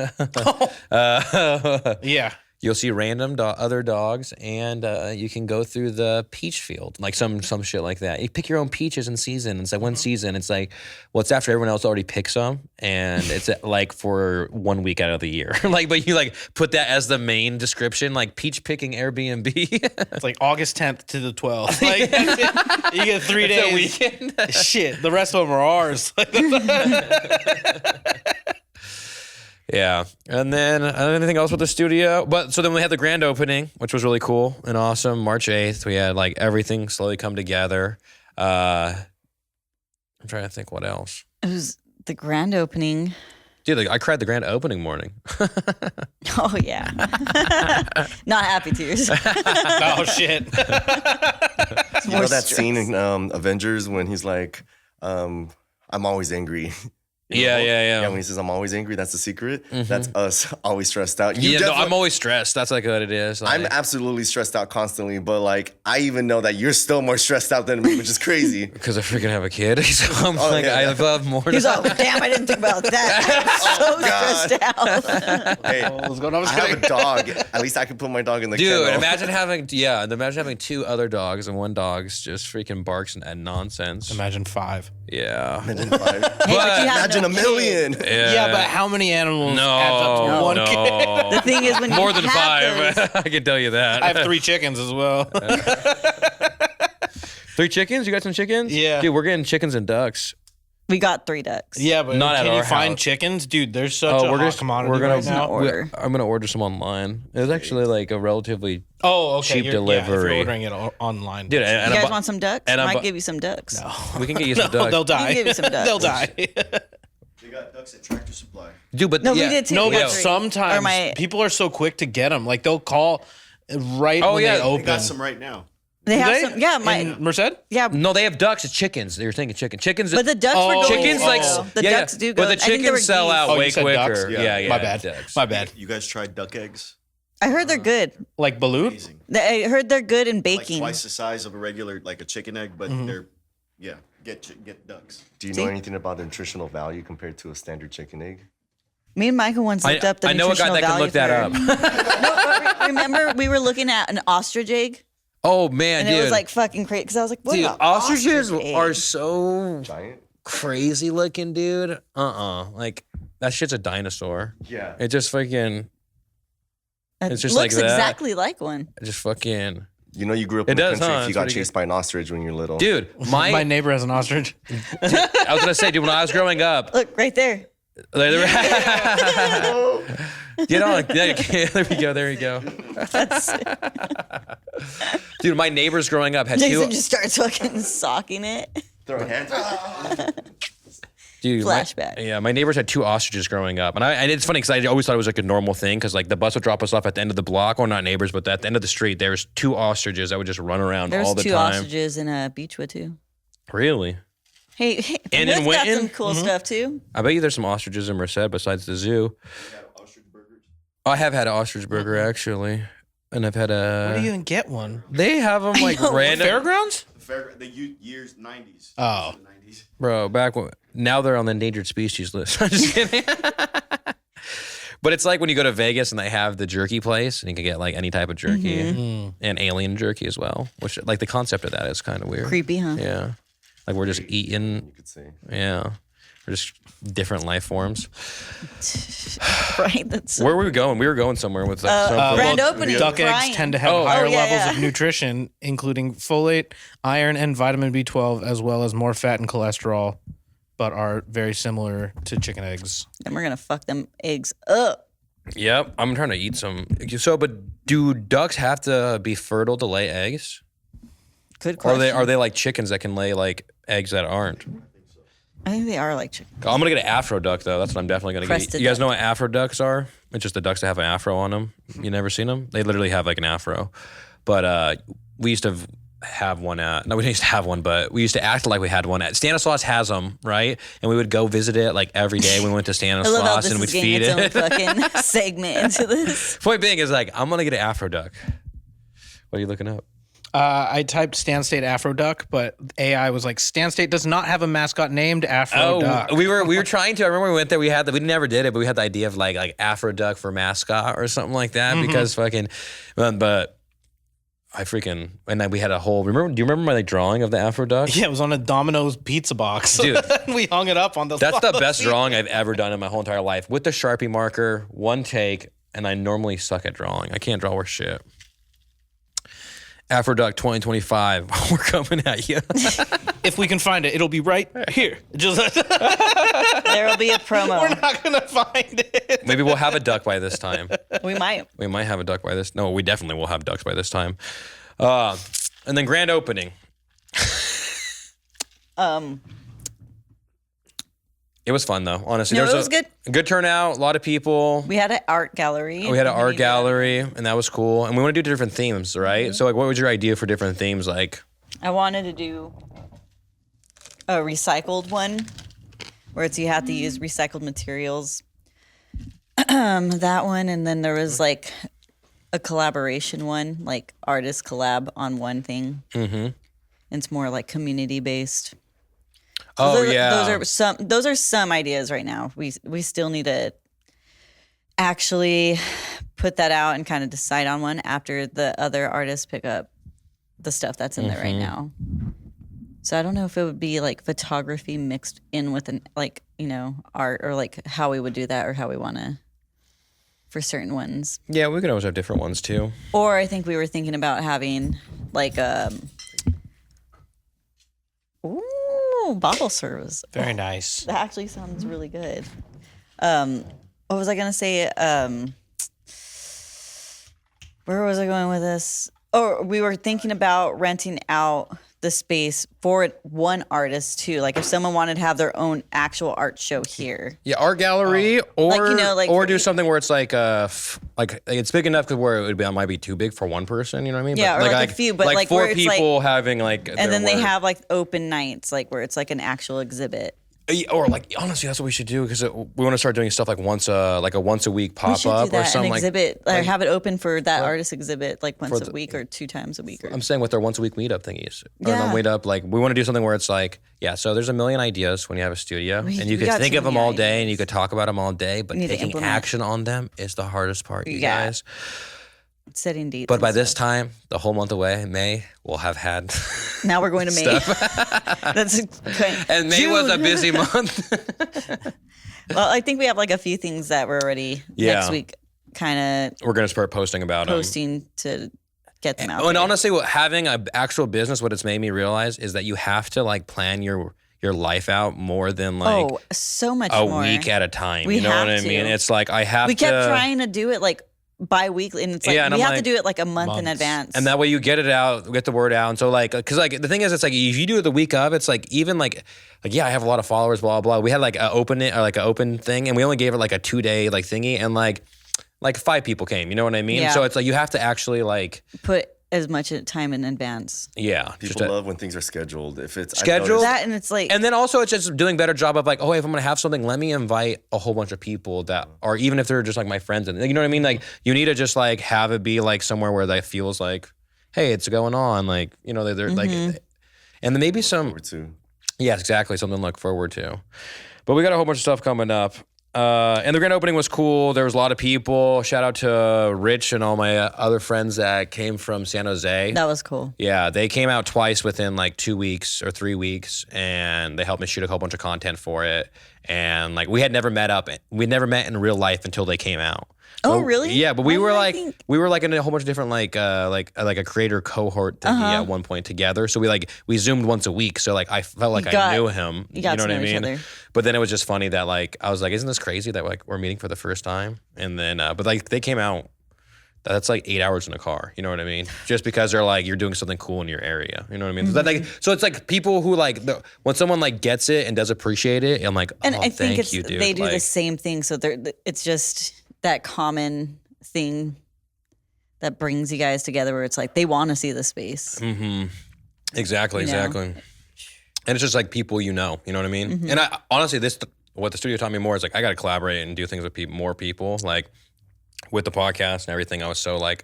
Yeah. You'll see random other dogs, and you can go through the peach field, like some shit like that. You pick your own peaches in season. It's like one season. It's like, well, it's after everyone else already picked some, and it's like for 1 week out of the year. Like, but you like put that as the main description, like peach picking Airbnb. It's like August 10th to the 12th. Like, that's it. You get 3 days. a weekend. Shit, the rest of them are ours. Yeah. And then anything else with the studio? But so then we had the grand opening, which was really cool and awesome. March 8th, we had like everything slowly come together. I'm trying to think what else. It was the grand opening. Dude, like, I cried the grand opening morning. Oh, yeah. Not happy tears. Oh, shit. You know that scene in Avengers when he's like, I'm always angry. Yeah. When he says, I'm always angry, that's the secret. That's us always stressed out. I'm always stressed. That's like what it is. Like, I'm absolutely stressed out constantly, but like, I even know that you're still more stressed out than me, which is crazy. because I freaking have a kid. So I'm like, yeah. I love more. He's like, damn, I didn't think about that. I'm so stressed out. Hey, What's going on? I have a dog. At least I can put my dog in the Dude, kennel. imagine having 2 other dogs and one dog's just freaking barks and nonsense. Imagine 5. Yeah. Imagine 5. Hey, but you have Imagine no a million. Yeah, but how many animals adds up to one kid? No. The thing is, when More you than have 5. those- I can tell you that. I have 3 chickens as well. 3 chickens? You got some chickens? Yeah. Dude, we're getting chickens and ducks. We got 3 ducks. Yeah, but Not at can our you find house. chickens? Dude, there's such a hot commodity right now. I'm gonna order some online. It's actually like a relatively Oh, okay. cheap Yeah, if delivery. you're ordering it online. dude. You And guys want some ducks? and I I'm might bu- give you some ducks. No. we can get you some ducks. They'll die. give you some ducks. They'll die. They got ducks at Tractor Supply. Dude, but No, yeah. we did too. No, We got but 3. sometimes Or my- people are so quick to get them. Like they'll call right Oh, when yeah, they they They open. got some right now. They have they? some. Yeah, In Merced? yeah. No, they have ducks. It's chickens. You're thinking chicken. Chickens. But the ducks were going. chickens slow. like the yeah, ducks do go. But the I think they were chickens sell geese. out Oh, you way said quicker. ducks? Yeah. My bad. Ducks. My bad. You guys tried duck eggs? I heard they're good. Like balut? Amazing. I heard they're good in Like baking. twice the size of a regular, like a chicken egg, but they're, get ducks. Do you know anything about the nutritional value compared to a standard chicken egg? Me and Michael once looked up the I know a guy nutritional that can value look that for- up. No, but remember we were looking at an ostrich egg, Oh man, and dude. it was like fucking crazy. Because I was like, "What dude, about ostriches ostrich are egg? so Giant? crazy looking, dude. Like that shit's a dinosaur. Yeah. It just fucking. It It's just looks like that. exactly like one." Just fucking. You know you grew up It in the does, country huh? if you It's got pretty chased by an ostrich when you were little. Dude, My neighbor has an ostrich. I was gonna say, dude, when I was growing up, Look right there. you know, like, there we go. That's Dude, my neighbors growing up had Jason two. just starts fucking socking it. Throwing hands. Dude, Flashback. my neighbors had 2 ostriches growing up, and it's funny because I always thought it was like a normal thing because like the bus would drop us off at the end of the block, or not neighbors, but at the end of the street, there's 2 ostriches that would just run around There's all the 2 time. ostriches in Beechwood too. Really? Hey, And in Plymouth's got Winton? some cool stuff too. I bet you there's some ostriches in Merced besides the zoo. Ostrich burgers. I have had an ostrich burger actually, and I've had a. Where do you even get one? They have them like random. Fairgrounds? The years 90s. Oh. The 90s. Bro, back when now they're on the endangered species list. I'm just kidding. But it's like when you go to Vegas and they have the jerky place, and you can get like any type of jerky and alien jerky as well. Which like the concept of that is kind of weird. Creepy, huh? Yeah, like we're just eating. You could say. Yeah, we're just different life forms. Right. That's Where were we going? We were going somewhere with grand opening. Duck crying. eggs tend to have Oh. higher Oh, yeah, levels yeah. of nutrition, including folate, iron, and vitamin B12, as well as more fat and cholesterol, but are very similar to chicken eggs. And we're gonna fuck them eggs up. Yep, I'm trying to eat some. So, but do ducks have to be fertile to lay eggs? Good Or question. are they like chickens that can lay like eggs that aren't? I think they are like chicken. I'm gonna get an afro duck though. That's what I'm definitely gonna get. Crested You guys duck. know what afro ducks are? It's just the ducks that have an afro on them. You never seen them? They literally have like an afro. But we used to have one at. No, we didn't used to have one, but we used to act like we had one at. Stanislaus has them, right? And we would go visit it like every day. We went to I love how Stanislaus this and we'd is getting feed its own it. fucking segment into this. Point being is like I'm gonna get an afro duck. What are you looking up? I typed Stan State Afro Duck, but AI was like, Stan State does not have a mascot named Afro Duck. we were trying to. I remember we went there. We never did it, but we had the idea of like Afro Duck for mascot or something like that because fucking. But I freaking and then we had a whole. Do you remember my like drawing of the Afro Duck? Yeah, it was on a Domino's pizza box. Dude. We hung it up on the. That's the on the best seat. drawing I've ever done in my whole entire life with the Sharpie marker, one take, and I normally suck at drawing. I can't draw worth shit. Afro Duck 2025, we're coming at you. If we can find it, it'll be right here. Just There will be a promo. we're not gonna find it. Maybe we'll have a duck by this time. We might. We might have a duck by this. No, we definitely will have ducks by this time. And then grand opening. It was fun though, honestly. No, There it was good. A good turnout, a lot of people. We had an art gallery. We had an art gallery, and that was cool. And we want to do different themes, right? So, like, what was your idea for different themes? Like, I wanted to do a recycled one where it's you have to use recycled materials. That one, and then there was like a collaboration one, like artist collab on one thing. Mm-hmm. It's more like community based. Those are some ideas right now. We still need to actually put that out and kind of decide on one after the other artists pick up the stuff that's in there right now. So I don't know if it would be like photography mixed in with an like, you know, art or like how we would do that or how we want to for certain ones. Yeah, we could always have different ones too. Or I think we were thinking about having like Oh, bottle service. Very nice. That actually sounds really good. What was I gonna say? Where was I going with this? Oh, we were thinking about renting out the space for one artist too. Like if someone wanted to have their own actual art show here. Yeah, art gallery, or do for- something where it's like it's big enough where it might be too big for one person. You know what I mean? Yeah, but or like a few, but like four where it's people having like. And then they work. have like open nights, like where it's like an actual exhibit. Or like honestly, that's what we should do because we want to start doing stuff like once a week pop We should up do or that, something an exhibit, or like have it open for that artist exhibit like once the- a week or 2 times a week. Or I'm saying with their once a week meetup thingies. Or Yeah. no, meetup, like we want to do something where it's like, so there's a million ideas when you have a studio and you we could got think too of them many all day and ideas. you could talk about them all day, but Need to taking implement. action on them is the hardest part, you Yeah. guys. setting dates. But and by this stuff. time, the whole month away, May, we'll have had. Now we're going to May. That's And May was a June. busy month. Well, I think we have like a few things that we're already next week kind of We're going to start posting about them. posting to get them out. And there. honestly, having an actual business, what it's made me realize is that you have to like plan your life out more than like so much a more. week at a time. We You know what have I mean? to. It's like I have We to. kept trying to do it like bi-weekly, and it's like Yeah, and we I'm have to like, do it like a month in months. advance. And that way you get it out, get the word out. And so like, cause like the thing is, it's like if you do it the week of, it's like even like yeah, I have a lot of followers, blah blah. We had like an open thing, and we only gave it like a 2-day like thingy, and like 5 people came. You know what I mean? Yeah. So it's like you have to actually like put as much time in advance. People love when things are scheduled. If it's I've Scheduled? noticed- That and it's like And then also it's just doing a better job of like, oh, if I'm gonna have something, let me invite a whole bunch of people that are even if they're just like my friends and you know what I mean? Like you need to just like have it be like somewhere where that feels like, hey, it's going on. Like, you know, they're like and then maybe some Or two. yes, exactly, something to look forward to. But we got a whole bunch of stuff coming up. And the grand opening was cool. There was a lot of people. Shout out to Rich and all my other friends that came from San Jose. that was cool. Yeah, they came out twice within like 2 weeks or 3 weeks, and they helped me shoot a whole bunch of content for it. And like we had never met up. We never met in real life until they came out. Oh, But- really? Yeah, but we Why were did I like think- we were like in a whole bunch of different like a creator cohort thingy at one point together. So we zoomed once a week. So like I felt like I knew him. you got know to what I know each mean? other. But then it was just funny that like I was like, isn't this crazy that like we're meeting for the first time? And then but like they came out. That's like 8 hours in a car. You know what I mean? Just because they're like you're doing something cool in your area. You know what I mean? So it's like people who like when someone like gets it and does appreciate it. I'm like, And oh, I think thank you, dude. they do like, the same thing. So it's just that common thing that brings you guys together where it's like they want to see the space. Exactly, you know? exactly. And it's just like people you know what I mean? Mm-hmm. And I honestly, what the studio taught me more is like I got to collaborate and do things with more people. Like with the podcast and everything, I was so like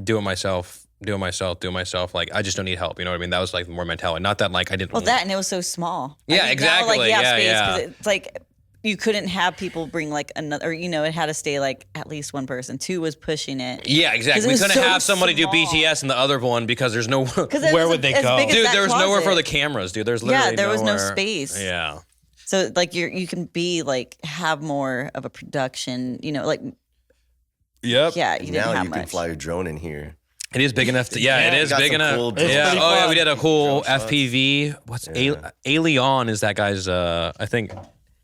do it myself. Like I just don't need help. You know what I mean? That was like more mentality. Not that like I didn't. Well, that and it was so small. I Yeah, think exactly. Now, like, you have Yeah, space yeah. it's like you couldn't have people bring like another, or it had to stay like at least one person. 2 was pushing it. Yeah, 'Cause exactly. it We was couldn't so have somebody small. do BTS in the other one because there's no. 'Cause it Where was would they as go? big as Dude, that there was nowhere for closet. the cameras, dude. There's literally there was no nowhere. space. Yeah. So like you can be like have more of a production. Like Yep. yeah, you didn't Now have you can much. fly a drone in here. It is big enough to. Yeah, it You is got big some enough. cool It's Yeah. pretty Oh yeah, fun. we did a cool Drone shots. FPV. What's Aleon is that guy's? I think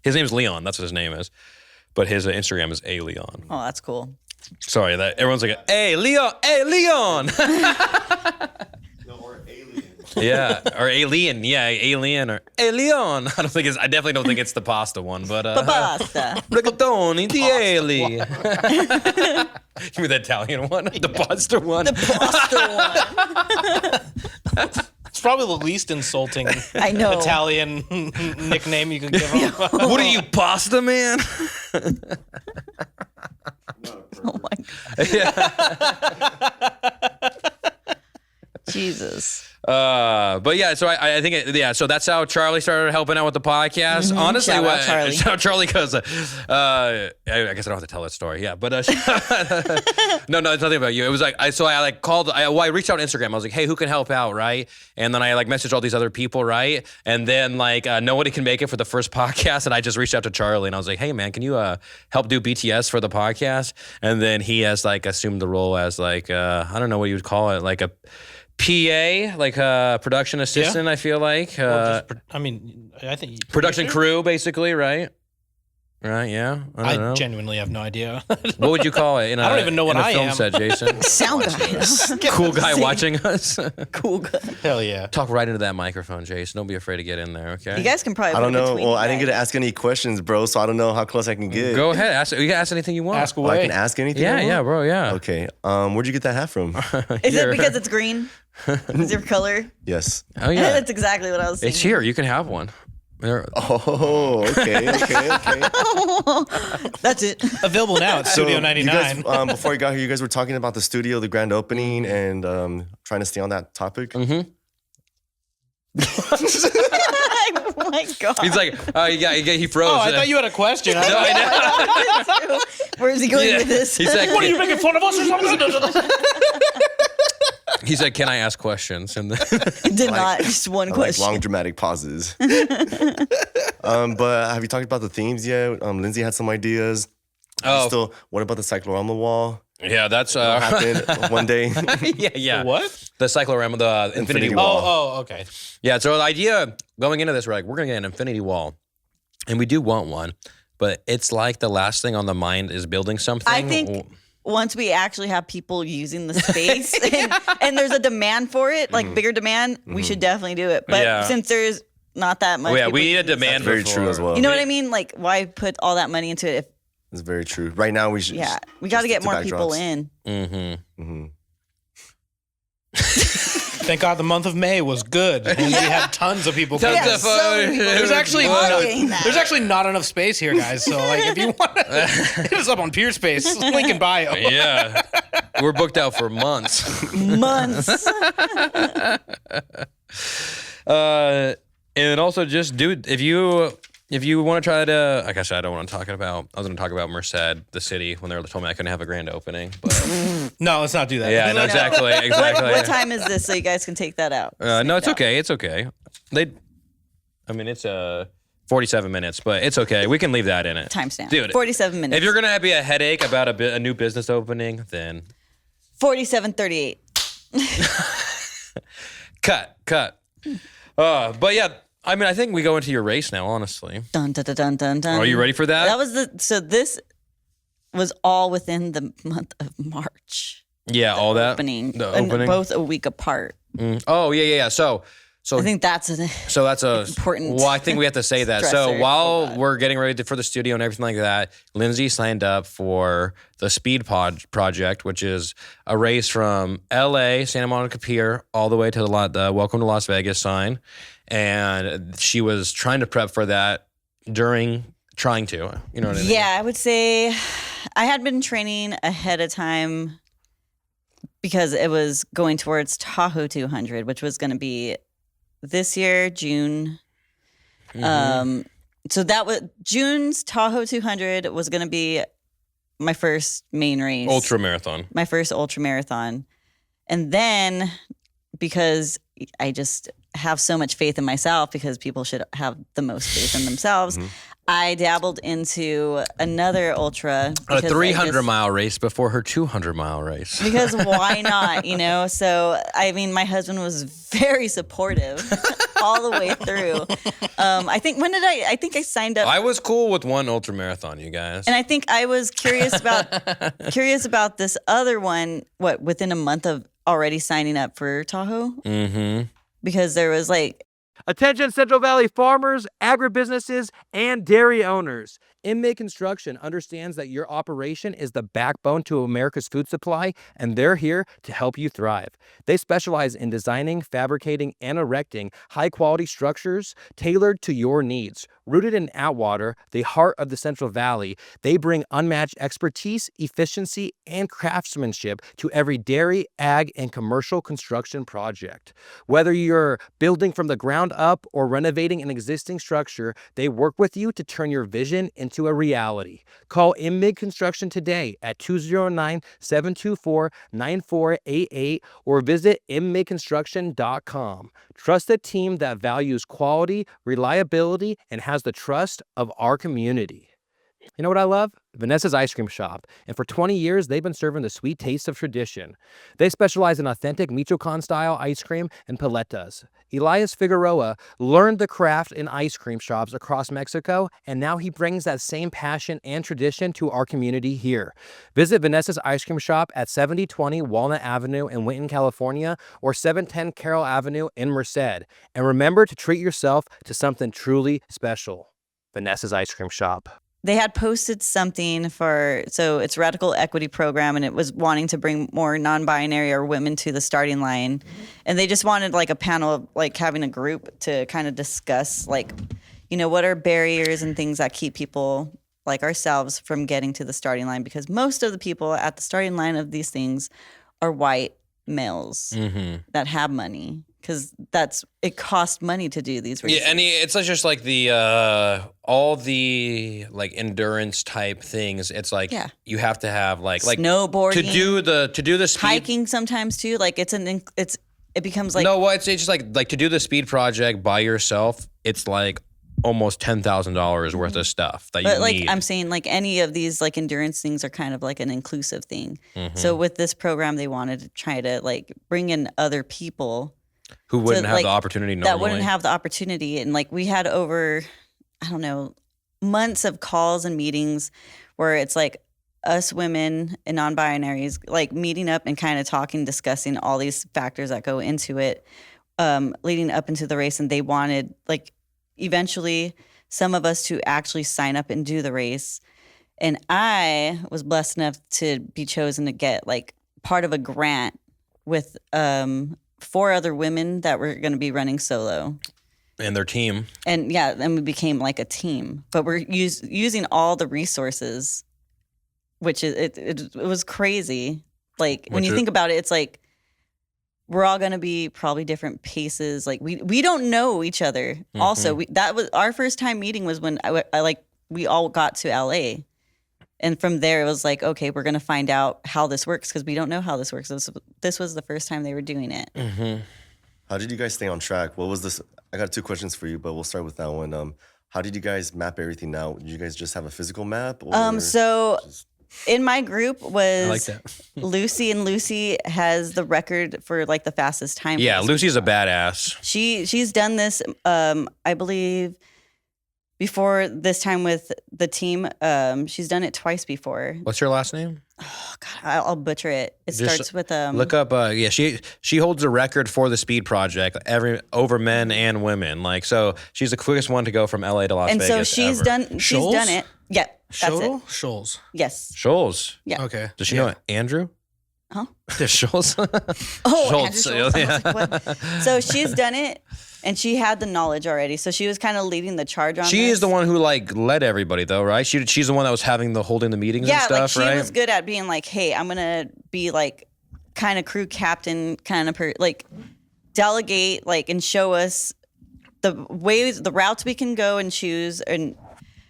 his name's Leon. That's what his name is. But his Instagram is Aleon. Oh, that's cool. Sorry, that everyone's like, "Hey, Leon! Hey, Leon!" No, or alien. Yeah, or Alien. Yeah, Alien or Leon. I definitely don't think it's the pasta one, but Basta. Rigatoni di Ali. Give me the Italian one, the pasta one. It's probably the least insulting I know. Italian nickname you could give him. What are you, pasta man? Oh my god. Jesus. But yeah, so I think so that's how Charlie started helping out with the podcast. Honestly, Shout out Charlie. shout out Charlie because I guess I don't have to tell that story. Yeah, but no, it's nothing about you. It was like I reached out on Instagram. I was like, hey, who can help out, right? And then I like messaged all these other people, right? And then like nobody can make it for the first podcast, and I just reached out to Charlie and I was like, hey man, can you help do BTS for the podcast? And then he has like assumed the role as like I don't know what you would call it, like a PA, like production assistant, I feel like. I think production crew, basically, right? Right, yeah. I don't know. Genuinely have no idea. What would you call it? I don't even know what I film am. set, Jason. Sound guys. Cool guy watching us. Cool guy. Hell yeah. Talk right into that microphone, Jason. Don't be afraid to get in there, okay? You guys can probably. I don't put it know. between Well, you I didn't get to guys. ask any questions, bro, so I don't know how close I can get. Go ahead. You can ask anything you want. Ask Oh, away. I can ask anything? Yeah, I want? yeah, bro, yeah. Okay. Where'd you get that hat from? Is Here. it because it's green? Is your color? Yes. Oh, yeah. That's exactly what I was saying. It's here. You can have one. There. Oh, okay. That's it. Available now at Studio You 99. guys, before you got here, you guys were talking about the studio, the grand opening, and trying to stay on that topic. Mm-hmm. Oh my god. He's like, he froze. I thought you had a question. No, I know. Where is he going Yeah. with this? He's like, What are you making fun of us or something? He said, "Can I ask questions?" And Did not. Just one I like question. long dramatic pauses. But have you talked about the themes yet? Lindsay had some ideas. oh, What about the cyclorama wall? yeah, that's What happened one day? yeah. What? The cyclorama, the infinity Infinity wall. wall. Oh, okay. Yeah, so the idea going into this, we're like, we're gonna get an infinity wall, and we do want one, but it's like the last thing on the mind is building something. I think once we actually have people using the space and there's a demand for it, like bigger demand, we should definitely do it. But Yeah. since there's not that much, Oh, yeah, people we need a using the demand. Very for true as well. You know what I mean? Like, why put all that money into it? If, It's very true. Right now, we should. yeah, we got to get more people in. Mm-hmm. Thank God the month of May was good. And we had tons of people Tons coming. of so many people There's actually enjoying that. there's actually not enough space here, guys. So like, if you want to hit us up on Peer Space, link in bio. Yeah, we're booked out for months. months. And also just, dude, if you want to try to, like I said, I was going to talk about Merced, the city, when they told me I couldn't have a grand opening. But No, let's not do that. yeah, no, exactly. What time is this so you guys can take that out? No, it's okay. It's okay. It's 47 minutes, but it's okay. We can leave that in it. Timestamp. Dude, 47 minutes. if you're going to be a headache about a new business opening, then 47:38. cut. But yeah, I think we go into your race now, honestly. Dun, dun, dun, dun, dun, dun. Are you ready for that? That was this was all within the month of March. Yeah, all that. Opening. The And opening. both a week apart. Oh, yeah. So I think that's So that's a important Well, I think we have to say that. So stressor. while we're getting ready for the studio and everything like that, Lindsay signed up for the Speed Pod project, which is a race from LA, Santa Monica Pier, all the way to the Welcome to Las Vegas sign, and she was trying to prep for that you know what I mean? Yeah, I would say I had been training ahead of time because it was going towards Tahoe 200, which was going to be this year, June. So that was June's Tahoe 200 was going to be my first main race. Ultramarathon. My first ultramarathon. And then because I just have so much faith in myself, because people should have the most faith in themselves, I dabbled into another ultra. A because 300-mile race before her 200-mile race. Because why not, So, my husband was very supportive all the way through. I think I signed up. I was cool with one ultramarathon, you guys. And I think I was curious about this other one, within a month of already signing up for Tahoe? Mm-hmm. Because there was Attention Central Valley farmers, agribusinesses, and dairy owners. M-Mig Construction understands that your operation is the backbone to America's food supply, and they're here to help you thrive. They specialize in designing, fabricating, and erecting high-quality structures tailored to your needs. Rooted in Atwater, the heart of the Central Valley, they bring unmatched expertise, efficiency, and craftsmanship to every dairy, ag, and commercial construction project. Whether you're building from the ground up or renovating an existing structure, they work with you to turn your vision into a reality. Call M-Mig Construction today at 209-724-9488 or visit mmigconstruction.com. Trust a team that values quality, reliability, and has the trust of our community. You know what I love? Vanessa's Ice Cream Shop. And for 20 years, they've been serving the sweet taste of tradition. They specialize in authentic Michoacan-style ice cream and paletas. Elias Figueroa learned the craft in ice cream shops across Mexico, and now he brings that same passion and tradition to our community here. Visit Vanessa's Ice Cream Shop at 7020 Walnut Avenue in Winton, California, or 710 Carroll Avenue in Merced. And remember to treat yourself to something truly special. Vanessa's Ice Cream Shop. They had posted something so it's Radical Equity Program, and it was wanting to bring more non-binary or women to the starting line. And they just wanted like a panel, like having a group to kind of discuss like, what are barriers and things that keep people like ourselves from getting to the starting line, because most of the people at the starting line of these things are white males that have money. Because it costs money to do these races. Yeah, and it's just like the all the like endurance type things. It's like you have to have like snowboarding to do the speed, hiking sometimes too. Like it becomes like it's just like to do the speed project by yourself. It's like almost $10,000 worth of stuff that you need. I'm saying, like any of these like endurance things are kind of like an inclusive thing. So with this program, they wanted to try to like bring in other people who wouldn't have the opportunity normally. That wouldn't have the opportunity. And like we had over, I don't know, months of calls and meetings where it's like us women and non-binaries like meeting up and kind of talking, discussing all these factors that go into it, leading up into the race. And they wanted like eventually some of us to actually sign up and do the race. And I was blessed enough to be chosen to get like part of a grant with 4 other women that were going to be running solo. And their team. And we became like a team. But we're using all the resources, which is it was crazy. Like when you think about it, it's like we're all going to be probably different paces. Like we don't know each other. Also, that was our first time meeting was when we all got to LA. And from there, it was like, okay, we're going to find out how this works because we don't know how this works. This was the first time they were doing it. How did you guys stay on track? What was this? I got 2 questions for you, but we'll start with that one. How did you guys map everything out? Did you guys just have a physical map? Or in my group was I like that. Lucy, and Lucy has the record for like the fastest time. Yeah, Lucy's a badass. She's done this, I believe, before this time with the team. She's done it twice before. What's her last name? Oh God, I'll butcher it. It starts with look up. She holds a record for the speed project over men and women. Like so, she's the quickest one to go from LA to Las Vegas. And so she's done it. Yeah, that's it. Shoals. Yes. Shoals. Yeah. Okay. Does she know Andrew? Huh? There's Shoals. Schultz. Andrew Schultz. I was like, what? So she's done it, and she had the knowledge already. So she was kind of leading the charge on. She is the one who like led everybody, though, right? She's the one that was holding the meetings and stuff, like right? she was good at being like, hey, I'm gonna be like kind of crew captain, kind of like delegate, like, and show us the ways, the routes we can go and choose, and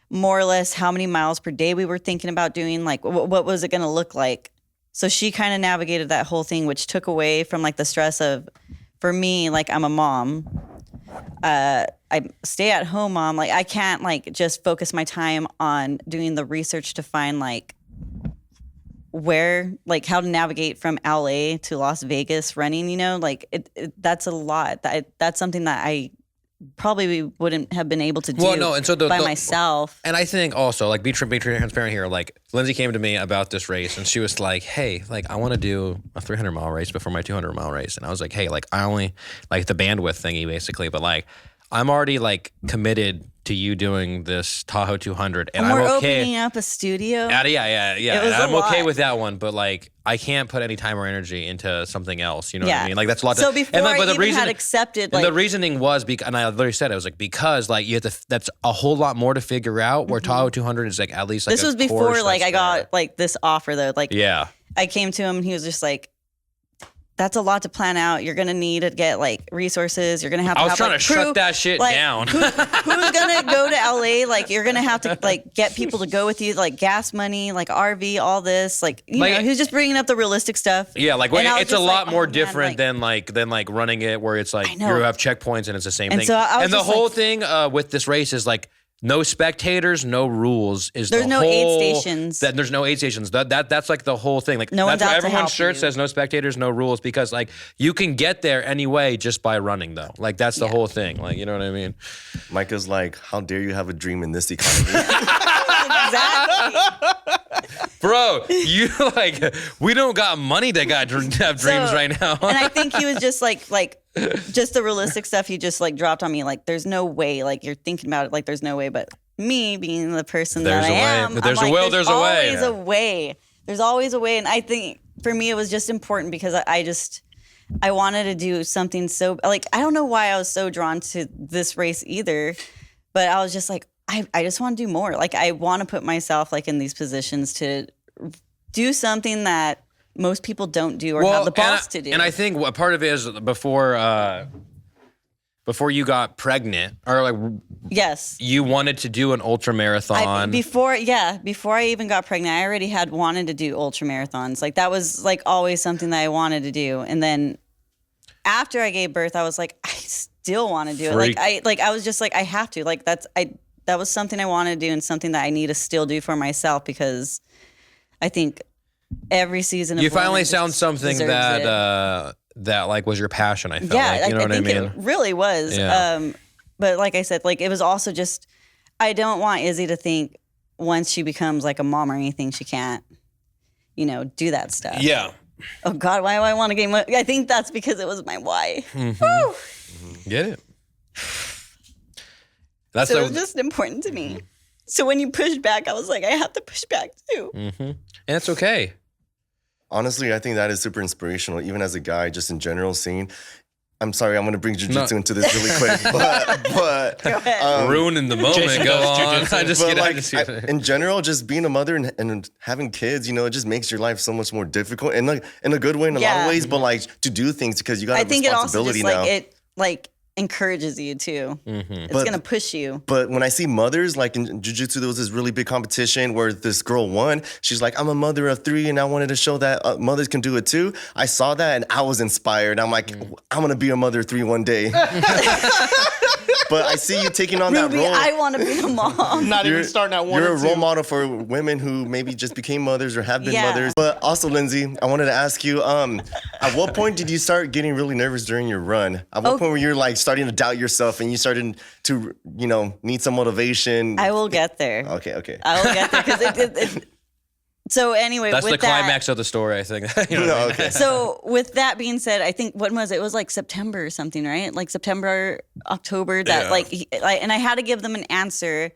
more or less how many miles per day we were thinking about doing. Like, what was it gonna look like? So she kind of navigated that whole thing, which took away from like the stress of, for me, like I'm a mom. I stay at home mom. Like I can't like just focus my time on doing the research to find like where, like how to navigate from LA to Las Vegas running, like that's a lot. That's something that I probably wouldn't have been able to do by myself. And I think also, like, be transparent here. Like, Lindsay came to me about this race, and she was like, hey, like, I want to do a 300-mile race before my 200-mile race. And I was like, hey, like, I only, like, the bandwidth thingy, basically. But, like, I'm already, like, committed to you doing this Tahoe 200. And we're I'm okay. opening up a studio. Yeah. And I'm okay with that one. But, like, I can't put any time or energy into something else. You know what I mean? Like, that's a lot. So before I even had accepted, and the reasoning was, and I literally said it, was like, because, like, you have to, that's a whole lot more to figure out, where Tahoe 200 is, like, at least, like, this was before, like, I got, like, this offer, though. Like, yeah. I came to him, and he was just like, that's a lot to plan out. You're going to need to get, like, resources. You're going to have to have, trying like, to crew. shut that shit down. Who's going to go to LA? Like, you're going to have to, like, get people to go with you, like, gas money, like, RV, all this. Like, you know, he was just bringing up the realistic stuff. Yeah, like, it's a lot more different than running it where it's, like, you have checkpoints and it's the same thing. So and the whole thing with this race is, like, no spectators, no rules is There's the no whole, aid stations. There's no aid stations. That's like the whole thing. Like No one's that's why out to everyone's help shirt you. says no spectators, no rules, because like you can get there anyway just by running though. Like that's the whole thing. Like, you know what I mean? Micah's like, how dare you have a dream in this economy? Exactly. Bro, you like, we don't got money that got have dreams right now. And I think he was just like just the realistic stuff he just like dropped on me. Like, there's no way. Like, you're thinking about it like there's no way. But me being the person There's that a I way. am, If there's I'm a like, will, there's a way. always a way. There's always a way. And I think for me, it was just important because I wanted to do something so, like, I don't know why I was so drawn to this race either, but I was just like, I just want to do more. Like, I want to put myself like in these positions to do something that most people don't do or have the balls to do. And I think what part of it is before you got pregnant, or like, yes, you wanted to do an ultra marathon. Before I even got pregnant, I already had wanted to do ultra marathons. Like, that was like always something that I wanted to do. And then after I gave birth, I was like, I still want to do it. I was just like, I have to. Like, that was something I wanted to do and something that I need to still do for myself, because I think every season of you finally women found just something deserves that it. that like was your passion. I felt Yeah, like, you know I what I think mean? it really was. Yeah. But like I said, like, it was also just, I don't want Izzy to think once she becomes like a mom or anything, she can't, do that stuff. Yeah. Oh God, why do I want to gain weight? I think that's because it was my why. Get it? That's So it was just important to me. So when you pushed back, I was like, I have to push back too. and it's okay. Honestly, I think that is super inspirational, even as a guy, just in general seeing. I'm sorry, I'm going to bring jiu-jitsu into this really quick, but Go ahead. Ruining the moment. Jason Go does on. jiu-jitsu. I just but get like, in general, just being a mother and having kids, it just makes your life so much more difficult, and like in a good way in a lot of ways. But like to do things because you got a I think it also responsibility just now. it like encourages you too. It's gonna push you. But when I see mothers, like in jiu-jitsu, there was this really big competition where this girl won. She's like, I'm a mother of 3, and I wanted to show that mothers can do it too. I saw that, and I was inspired. I'm like, I'm going to be a mother of 3 one day. But I see you taking on Ruby, that role. I want to be a mom. Not even starting at 1 You're or a 2. role model for women who maybe just became mothers or have been Yeah. mothers. But also, Lindsey, I wanted to ask you, at what point did you start getting really nervous during your run? At what point were you like starting to doubt yourself and you started to, need some motivation? I will get there. Okay. I will get there because So anyway, That's with the climax of the story, I think. You know what I mean? Okay. So with that being said, I think what was it? It was like September or something, right? Like September, October. That and I had to give them an answer,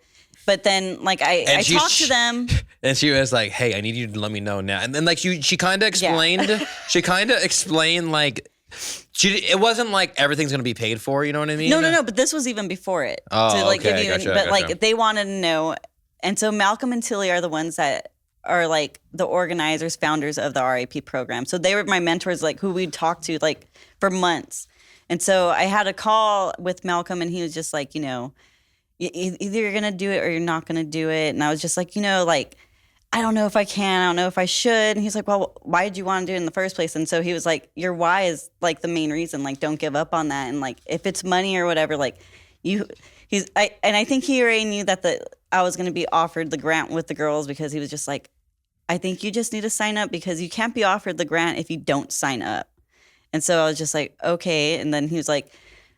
but then like I talked to them. And she was like, "Hey, I need you to let me know now." And then like she kind of explained. She kind of explained like. It wasn't like everything's gonna be paid for, you know what I mean? No. But this was even before it. Oh, to like okay, give you, gotcha, but gotcha. like they wanted to know, and so Malcolm and Tilly are the ones that are like the organizers, founders of the RAP program. So they were my mentors, like who we'd talk to like for months. And so I had a call with Malcolm, and he was just like, either you're gonna do it or you're not gonna do it. And I was just like, like, I don't know if I can, I don't know if I should. And he's like, well, why did you want to do it in the first place? And so he was like, your why is like the main reason. Like, don't give up on that. And like, if it's money or whatever, like I think he already knew that I was going to be offered the grant with the girls, because he was just like, I think you just need to sign up, because you can't be offered the grant if you don't sign up. And so I was just like, okay. And then he was like,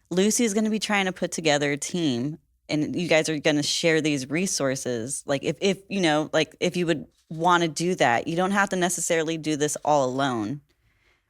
Lucy's going to be trying to put together a team, and you guys are going to share these resources. Like if you would want to do that, you don't have to necessarily do this all alone,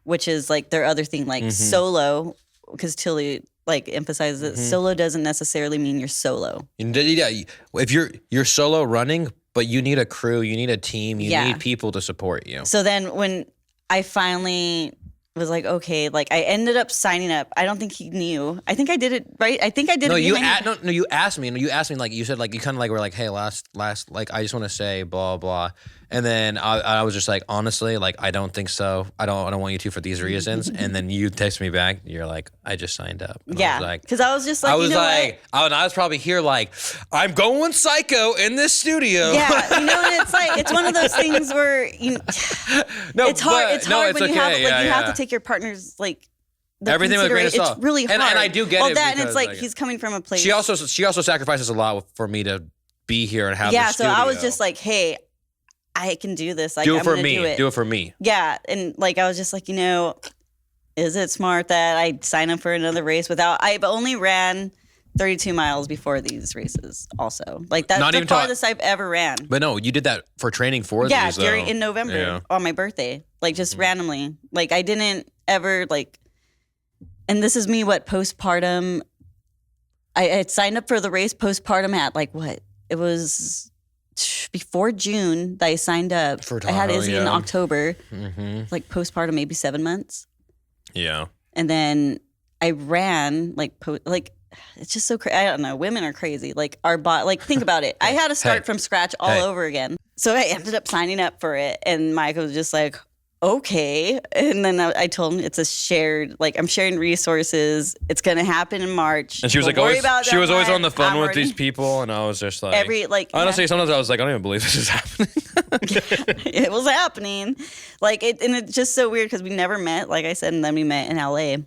which is like their other thing, like solo, because Tilly like emphasizes that solo doesn't necessarily mean you're solo. Yeah, if you're solo running, but you need a crew, you need a team, you need people to support you. So then when I finally was like, okay, like I ended up signing up. I don't think he knew. I think I did it right. I think I did No, it. you asked me. You asked me like you said like you kind of like were like, hey, last like I just want to say blah blah, and then I was just like, honestly, like I don't think so. I don't want you to for these reasons. And then you text me back. You're like, I just signed up. And Yeah, because I was just like, I was what? I was probably here like, I'm going psycho in this studio. Yeah, and it's like it's one of those things where No, it's hard. It's hard when you have okay. like Yeah, you have yeah. to take your partner's like everything was a grain of salt. It's really hard. And I do get well, it. That, and it's because, like he's coming from a place. She also sacrifices a lot for me to be here and have. Yeah, the so studio. I was just like, hey, I can do this. Like, do it I'm for gonna me. Do it for me. Yeah, and like I was just like, is it smart that I sign up for another race without? I've only ran 32 miles before these races. Also, like that's Not the even farthest I've ever ran. But no, you did that for training for Yeah, these. Though. in November on my birthday, like just randomly. Like I didn't ever like. And this is me. What postpartum? I had signed up for the race postpartum at like what? It was before June that I signed up. For I had Tahoe, Izzy in October. Like postpartum, maybe 7 months. Yeah. And then I ran like it's just so crazy. I don't know. Women are crazy. Like our body. Like think about it. I had to start from scratch all over again. So I ended up signing up for it, and Michael was just like, okay. And then I told him it's a shared. Like I'm sharing resources. It's gonna happen in March. And she was Don't like, worry always, about she was that always part. on the phone I'm with already- these people, and I was just like, honestly, yeah. sometimes I was like, I don't even believe this is happening. It was happening. Like and it's just so weird because we never met, like I said, and then we met in LA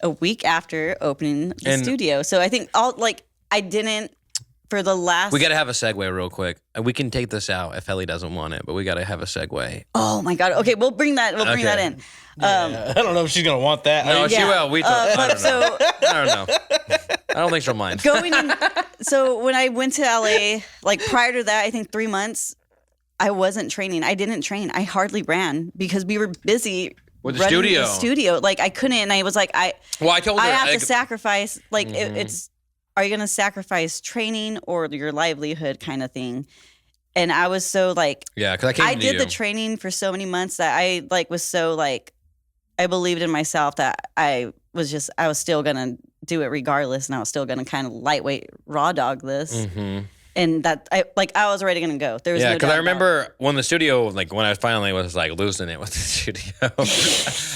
a week after opening the studio. So I think I didn't for the last. We got to have a segue real quick. And we can take this out if Ellie doesn't want it, but we got to have a segue. Oh my God. Okay, we'll bring that. We'll bring that in. I don't know if she's gonna want that. No, she will. I don't know. So I don't know. I don't think she'll mind. going in. So when I went to LA, like prior to that, I think 3 months, I wasn't training. I didn't train. I hardly ran because we were busy. With the running studio. The studio. Like I couldn't, and I was like, I told her. I have to sacrifice. Like it's, are you going to sacrifice training or your livelihood kind of thing? And I was so like, yeah, because I did the training for so many months that I like was so like, I believed in myself that I was still going to do it regardless. And I was still going to kind of lightweight raw dog this. And that I was already going to go. There was no because doubt I remember when the studio, like when I finally was like losing it with the studio.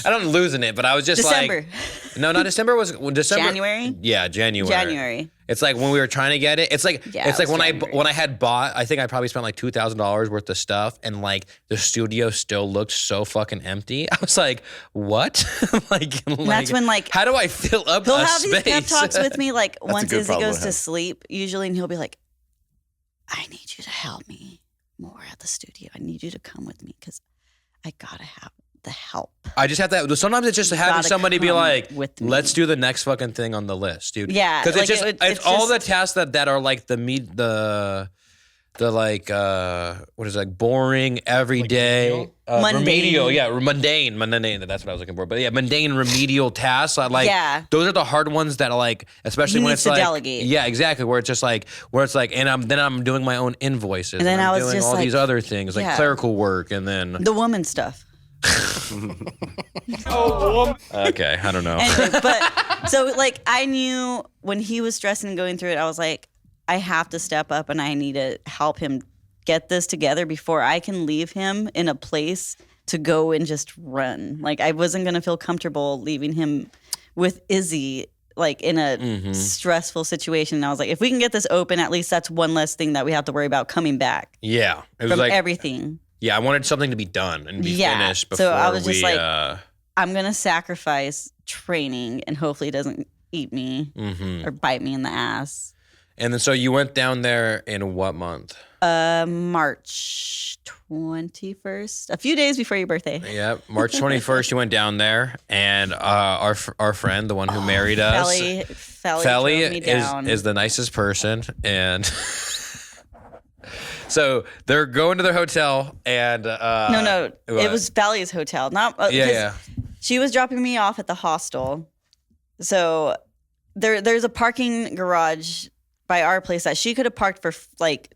I don't losing it, but I was just December. like, no, not December. Was December? January? Yeah, January. January. It's like when we were trying to get it. It's like Yeah, it's it like was when I had bought. I think I probably spent like $2,000 worth of stuff, and like the studio still looked so fucking empty. I was like, what? like that's when like how do I fill up he'll a have space? these pep talks with me like a once good Izzy problem goes to to have. sleep usually, and he'll be like, I need you to help me more at the studio. I need you to come with me because I gotta have the help. I just have that. Sometimes it's just having gotta somebody be come like, with me. let's do the next fucking thing on the list, dude. Yeah, because like, it's all the tasks that are like the like what is it, like boring everyday Mundane. remedial, yeah, mundane. That's what I was looking for. But yeah, mundane remedial tasks. Like Yeah. those are the hard ones that are like, especially He when needs it's to like delegate. Yeah, exactly. Where it's like, and I'm doing my own invoices, And then I'm I was doing just all like, these other things like yeah. clerical work, and then The woman stuff. okay, I don't know. Anyway, but so like I knew when he was stressing and going through it, I was like, I have to step up and I need to help him get this together before I can leave him in a place to go and just run. Like I wasn't gonna feel comfortable leaving him with Izzy like in a stressful situation. And I was like, if we can get this open, at least that's one less thing that we have to worry about coming back Yeah, it was from like everything. Yeah, I wanted something to be done and be Yeah, finished before so I was we. just like, I'm gonna sacrifice training and hopefully it doesn't eat me or bite me in the ass. and then so you went down there in what month? March 21st, a few days before your birthday. Yep, March 21st. You went down there, and our friend, the one who married us, Felly drove me down. is the nicest person, and so they're going to their hotel, and No, what? it was Felly's hotel. Not Yeah, 'cause yeah. She was dropping me off at the hostel, so there's a parking garage by our place that she could have parked for like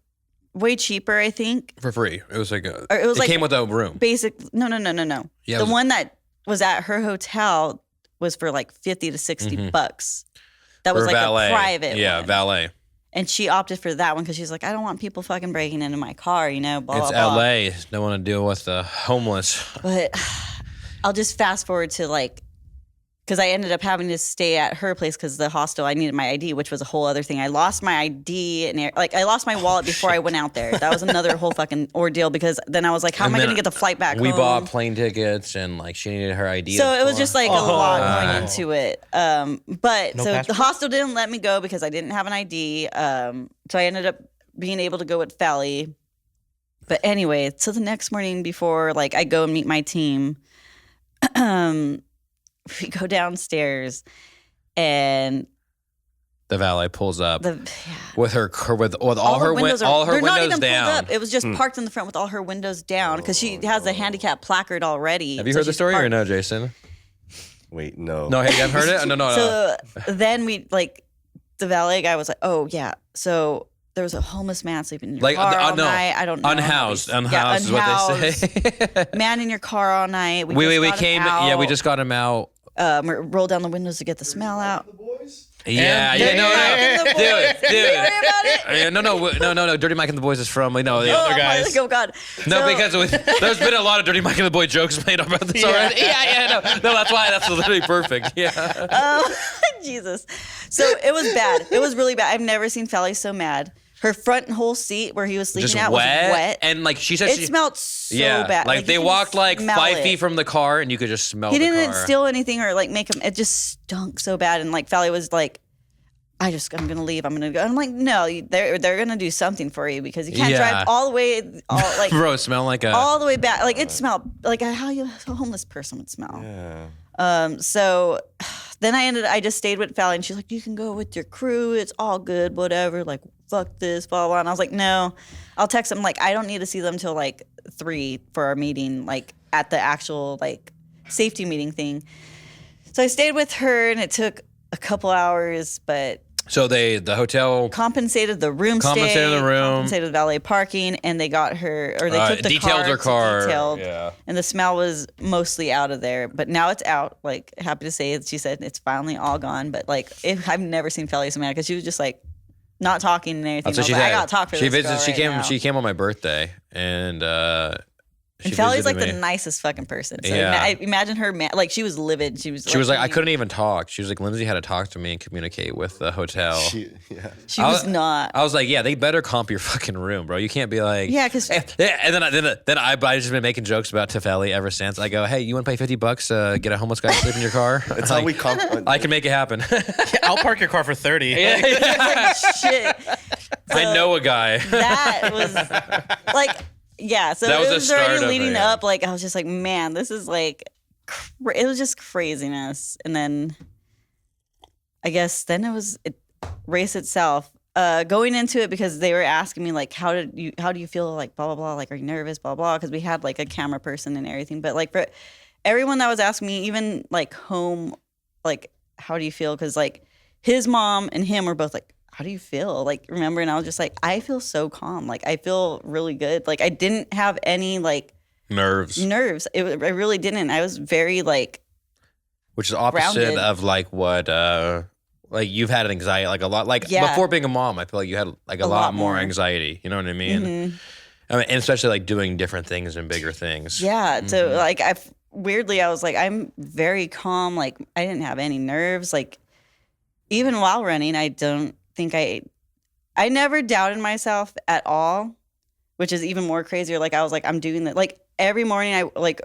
way cheaper, I think. for free. It was like Or it was like came with a room. Basic. No. Yeah, it The was- one that was at her hotel was for like 50 to 60 bucks. That for was like valet. a private Yeah, one. valet. And she opted for that one because she's like, I don't want people fucking breaking into my car, blah, It's blah, blah. LA. Don't want to deal with the homeless. But I'll just fast forward to like because I ended up having to stay at her place because the hostel, I needed my ID, which was a whole other thing. I lost my ID and I lost my wallet before I went out there. That was another whole fucking ordeal because then I was like, how am I going to get the flight back We home? bought plane tickets and like she needed her ID. So it was just like a lot going into it. But so the hostel didn't let me go because I didn't have an ID. So I ended up being able to go with Fally. But anyway, so the next morning before like I go and meet my team, we go downstairs and the valet pulls up with all her windows they're not even down. pulled up. It was just parked in the front with all her windows down because she has a handicap placard already. Have you heard the story or no, Jason? Wait, no. No, hey, you haven't heard it? No. So then we the valet guy was like, oh yeah, so there was a homeless man sleeping in your car all night. I don't know. Unhoused is what they say. Man in your car all night. We just got him out. Roll down the windows to get the smell out. Dude. No. Dirty Mike and the Boys is from the other guys. Oh God. No, because there's been a lot of Dirty Mike and the Boy jokes made about this already. No, that's why. That's literally perfect. Yeah. Jesus. So it was bad. It was really bad. I've never seen Fally so mad. Her front whole seat where he was sleeping was wet. And like she said, it smelled so bad. Like they walked like 5 feet from the car and you could just smell the car. He didn't steal anything or like make him, it just stunk so bad. And like Fally was like, I'm going to leave. I'm going to go. And I'm like, no, they're going to do something for you because you can't drive all the way, bro, it smelled like all the way back. Like it smelled like how a homeless person would smell. Yeah. So then I just stayed with Fally and she's like, you can go with your crew. It's all good, whatever. Like, fuck this, blah, blah. And I was like, no, I'll text them. Like, I don't need to see them till like 3 for our meeting, like at the actual like safety meeting thing. So I stayed with her and it took a couple hours, but so the hotel compensated the room compensated the valet parking, and they got her, or they took the detailed her car. Detailed, and the smell was mostly out of there. But now it's out. Like, happy to say, she said it's finally all gone. But like, I've never seen Fally so mad because she was just like not talking and anything. I got to talk for this girl She came on my birthday, and Fally's like the nicest fucking person. So imagine her, like she was livid. She was like, I couldn't even talk. She was like, Lindsay had to talk to me and communicate with the hotel. She was not. I was like, yeah, they better comp your fucking room, bro. You can't be like, because and then I've just been making jokes about Tefeli ever since. I go, hey, you want to pay $50 to get a homeless guy to sleep in your car? That's how we comp. I can make it happen. I'll park your car for 30. Shit. So I know a guy. That was like. Yeah, so that it was already leading up. Like, I was just like, man, this is like, it was just craziness. And then I guess then it was race itself. Going into it because they were asking me like, how do you feel, like blah blah blah, like are you nervous, blah blah, because we had like a camera person and everything. But like for everyone that was asking me, even like home, like how do you feel? Because like his mom and him were both like, how do you feel? Like, remember? And I was just like, I feel so calm. Like, I feel really good. Like, I didn't have any, like... Nerves. I really didn't. I was very, like... Which is opposite grounded. Of, like, what... like, you've had anxiety, like, a lot. Like, before being a mom, I feel like you had, like, a lot more anxiety. You know what I mean? Mm-hmm. I mean, and especially, like, doing different things and bigger things. Yeah. Mm-hmm. So, like, weirdly, I was like, I'm very calm. Like, I didn't have any nerves. Like, even while running, I don't... think I never doubted myself at all, which is even more crazier. Like I was like, I'm doing that. Like every morning, I like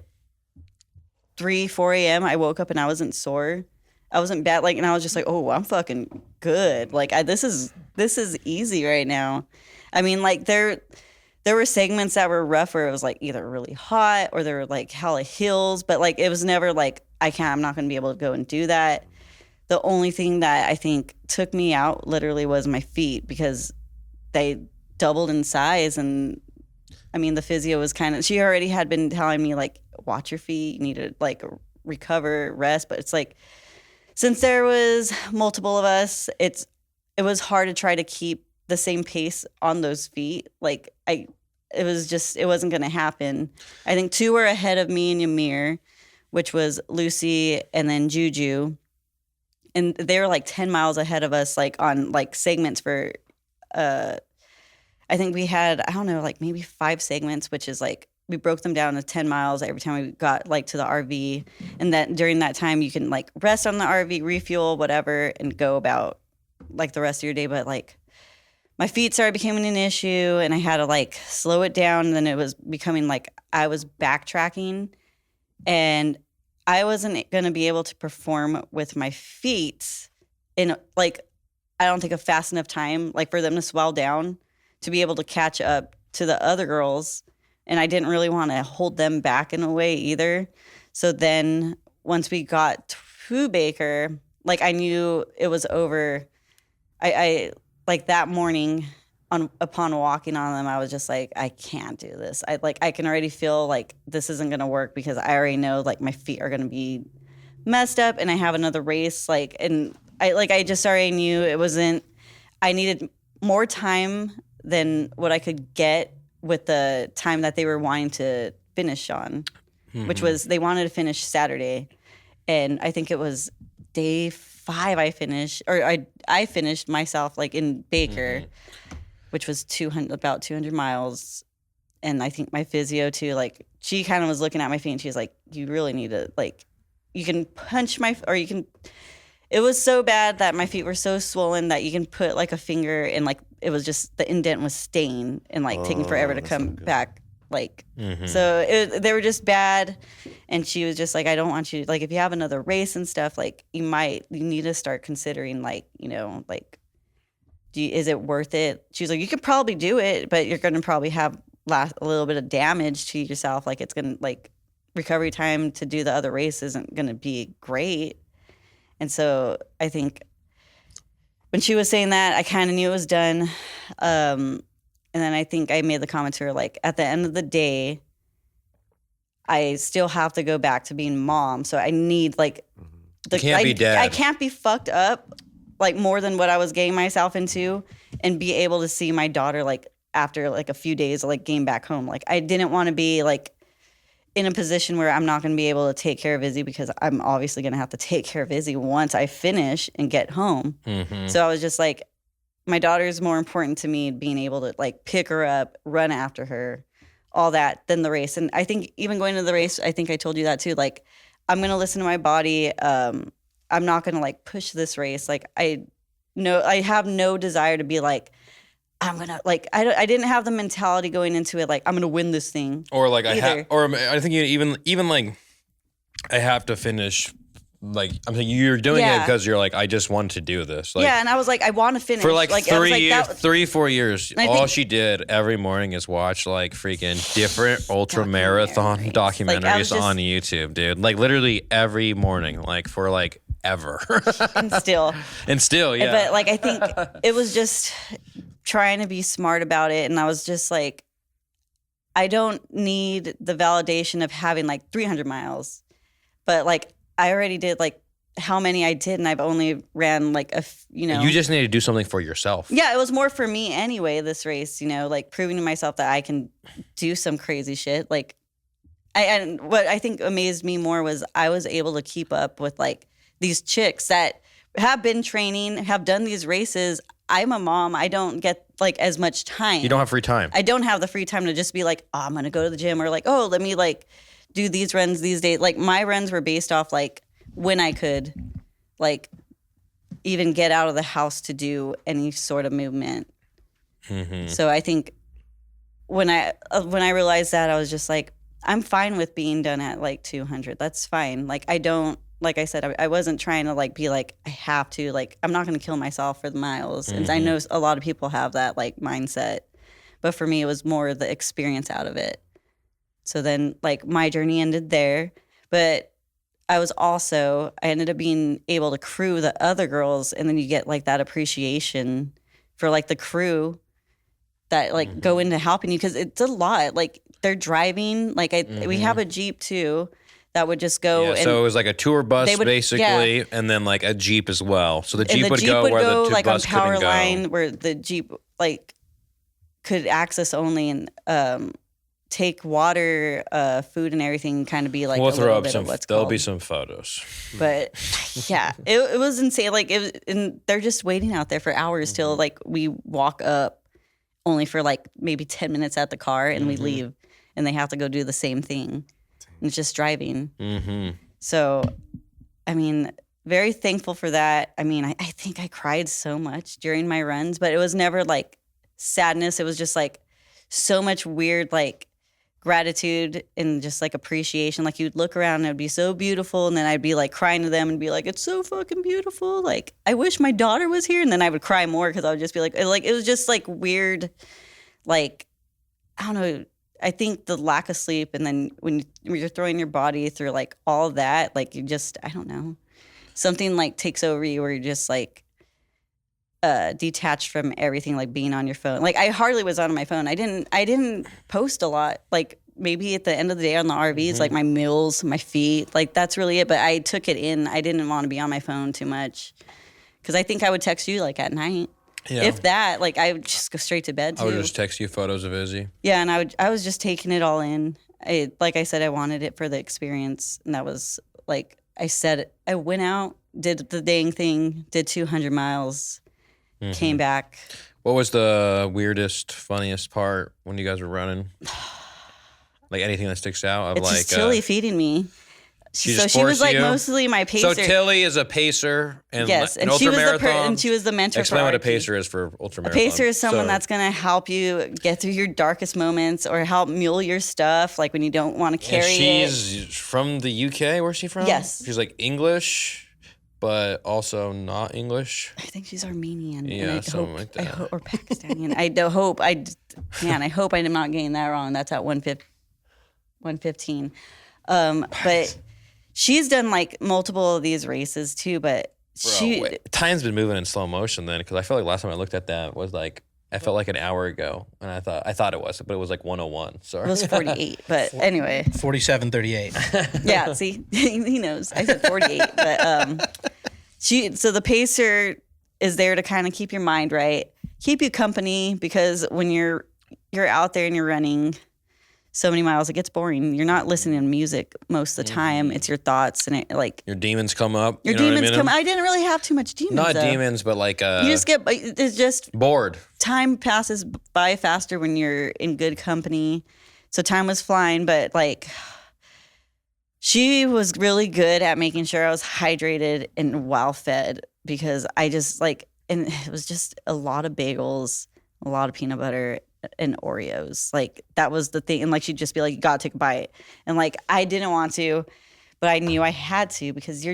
3-4 a.m. I woke up and I wasn't sore. I wasn't bad. Like, and I was just like, oh, I'm fucking good. Like this is easy right now. I mean, like there were segments that were rough where it was like either really hot or there were like hella hills, but like it was never like I'm not going to be able to go and do that. The only thing that I think took me out literally was my feet because they doubled in size. And I mean, the physio was she already had been telling me like, watch your feet, you need to like recover, rest. But it's like, since there was multiple of us, it was hard to try to keep the same pace on those feet. Like it wasn't going to happen. I think 2 were ahead of me and Ymir, which was Lucy and then Juju. And they were like 10 miles ahead of us, like on like segments for, I think we had, I don't know, like maybe 5 segments, which is like we broke them down to 10 miles every time we got like to the RV. And that during that time you can like rest on the RV, refuel, whatever, and go about like the rest of your day. But like my feet started becoming an issue and I had to like slow it down. And then it was becoming like I was backtracking and I wasn't going to be able to perform with my feet in like, I don't think a fast enough time, like for them to swell down to be able to catch up to the other girls. And I didn't really want to hold them back in a way either. So then once we got to Baker, like I knew it was over. I like that morning upon walking on them, I was just like, I can't do this. I can already feel like this isn't going to work because I already know like my feet are going to be messed up and I have another race. Like, and I just already knew it wasn't, I needed more time than what I could get with the time that they were wanting to finish on, which was they wanted to finish Saturday. And I think it was day 5 I finished, or I finished myself like in Baker, which was about 200 miles. And I think my physio too, like she kind of was looking at my feet and she was like, you really need to like, you can punch it was so bad that my feet were so swollen that you can put like a finger and like it was just the indent was staying and like taking forever to come back. Like, so they were just bad. And she was just like, I don't want you, like, if you have another race and stuff, like you need to start considering like, you know, like, is it worth it? She was like, you could probably do it, but you're going to probably have a little bit of damage to yourself. Like it's going to like recovery time to do the other race isn't going to be great. And so I think when she was saying that, I kind of knew it was done. And then I think I made the comment to her, like, at the end of the day, I still have to go back to being mom. So I need, like, you can't be dad. I can't be fucked up, like, more than what I was getting myself into and be able to see my daughter, like, after, like, a few days, like, getting back home. Like, I didn't want to be, like, in a position where I'm not going to be able to take care of Izzy because I'm obviously going to have to take care of Izzy once I finish and get home. So I was just like, my daughter is more important to me, being able to like pick her up, run after her, all that, than the race. And I think even going to the race, I think I told you that too. Like, I'm going to listen to my body. I'm not going to like push this race. Like I have no desire to be like, I'm going to like, I didn't have the mentality going into it. Like I'm going to win this thing. Or like I think even like I have to finish. Like I'm saying, you're doing it because you're like, I just want to do this. Like, and I was like, I want to finish for like, like 4 years. All she did every morning is watch like freaking different ultramarathon documentaries on YouTube, dude. Like literally every morning, like for like ever. and still, yeah. But like I think it was just trying to be smart about it, and I was just like, I don't need the validation of having like 300 miles, but like. I already did like how many I did, and I've only ran like You just need to do something for yourself. Yeah, it was more for me anyway. This race, like proving to myself that I can do some crazy shit. Like, and what I think amazed me more was I was able to keep up with like these chicks that have been training, have done these races. I'm a mom. I don't get like as much time. You don't have free time. I don't have the free time to just be like, oh, I'm gonna go to the gym, or like, oh, let me like. Do these runs these days. Like my runs were based off like when I could like even get out of the house to do any sort of movement. So I think when I realized that, I was just like, I'm fine with being done at like 200. That's fine. Like I don't, like I said, I wasn't trying to like be like, I have to, like, I'm not going to kill myself for the miles. And I know a lot of people have that like mindset, but for me, it was more the experience out of it. So then, like, my journey ended there. But I ended up being able to crew the other girls. And then you get, like, that appreciation for, like, the crew that, like, go into helping you. Because it's a lot. Like, they're driving. Like, we have a Jeep, too, that would just go. Yeah, so it was like a tour bus, basically, and then, like, a Jeep as well. So the Jeep would go where the like, bus on power couldn't line, go. where the Jeep, like, could access only and take water, food, and everything, kind of be like we'll a throw little up bit some. of what's There'll called. be some photos. But yeah, it was insane. Like and they're just waiting out there for hours till like we walk up, only for like maybe 10 minutes at the car, and we leave. and they have to go do the same thing. And it's just driving. Mm-hmm. So, I mean, very thankful for that. I mean, I think I cried so much during my runs, but it was never like sadness. It was just like so much weird, like gratitude and just like appreciation. Like you'd look around and it'd be so beautiful. And then I'd be like crying to them and be like, it's so fucking beautiful. Like, I wish my daughter was here. And then I would cry more because I would just be like, it was just like weird, like, I don't know. I think the lack of sleep. And then when you're throwing your body through like all of that, like you just, I don't know, something like takes over you where you're just like, detached from everything, like being on your phone. Like I hardly was on my phone. I didn't post a lot. Like maybe at the end of the day on the RVs, like my meals, my feet, like that's really it. But I took it in. I didn't want to be on my phone too much because I think I would text you like at night. Yeah. If that, like I would just go straight to bed too. I would just text you photos of Izzy. Yeah, and I was just taking it all in. Like I said, I wanted it for the experience, and that was like I said. I went out, did the dang thing, did 200 miles. Came back. What was the weirdest, funniest part when you guys were running? Like anything that sticks out? It's just Tilly feeding me. She was like mostly my pacer. So Tilly is a pacer in yes, and she was Ultramarathon. She was the mentor. Explain for what RP. a pacer is for Ultramarathon. A pacer is someone that's going to help you get through your darkest moments or help mule your stuff, like when you don't want to carry it. She's from the UK. Where's she from? Yes. She's like English, but also not English. I think she's Armenian. Yeah, something like that. Or Pakistani. I hope I did not getting that wrong. That's at 115. But she's done like multiple of these races too. But time's been moving in slow motion then, because I felt like last time I looked at that was like I felt like an hour ago, and I thought it was, but it was like 101. Sorry, it was 48. But anyway, 47:38. Yeah, see, he knows. I said 48, but so the pacer is there to kind of keep your mind right, keep you company, because when you're out there and you're running so many miles, it gets boring. You're not listening to music most of the time. It's your thoughts and it, like your demons come up. Your demons come. I didn't really have too much demons. Not though. Demons, but like you just get. It's just bored. Time passes by faster when you're in good company. So time was flying, but like she was really good at making sure I was hydrated and well fed, because I just like, and it was just a lot of bagels, a lot of peanut butter, and Oreos. Like that was the thing. And like she'd just be like, you gotta take a bite. And like I didn't want to, but I knew I had to, because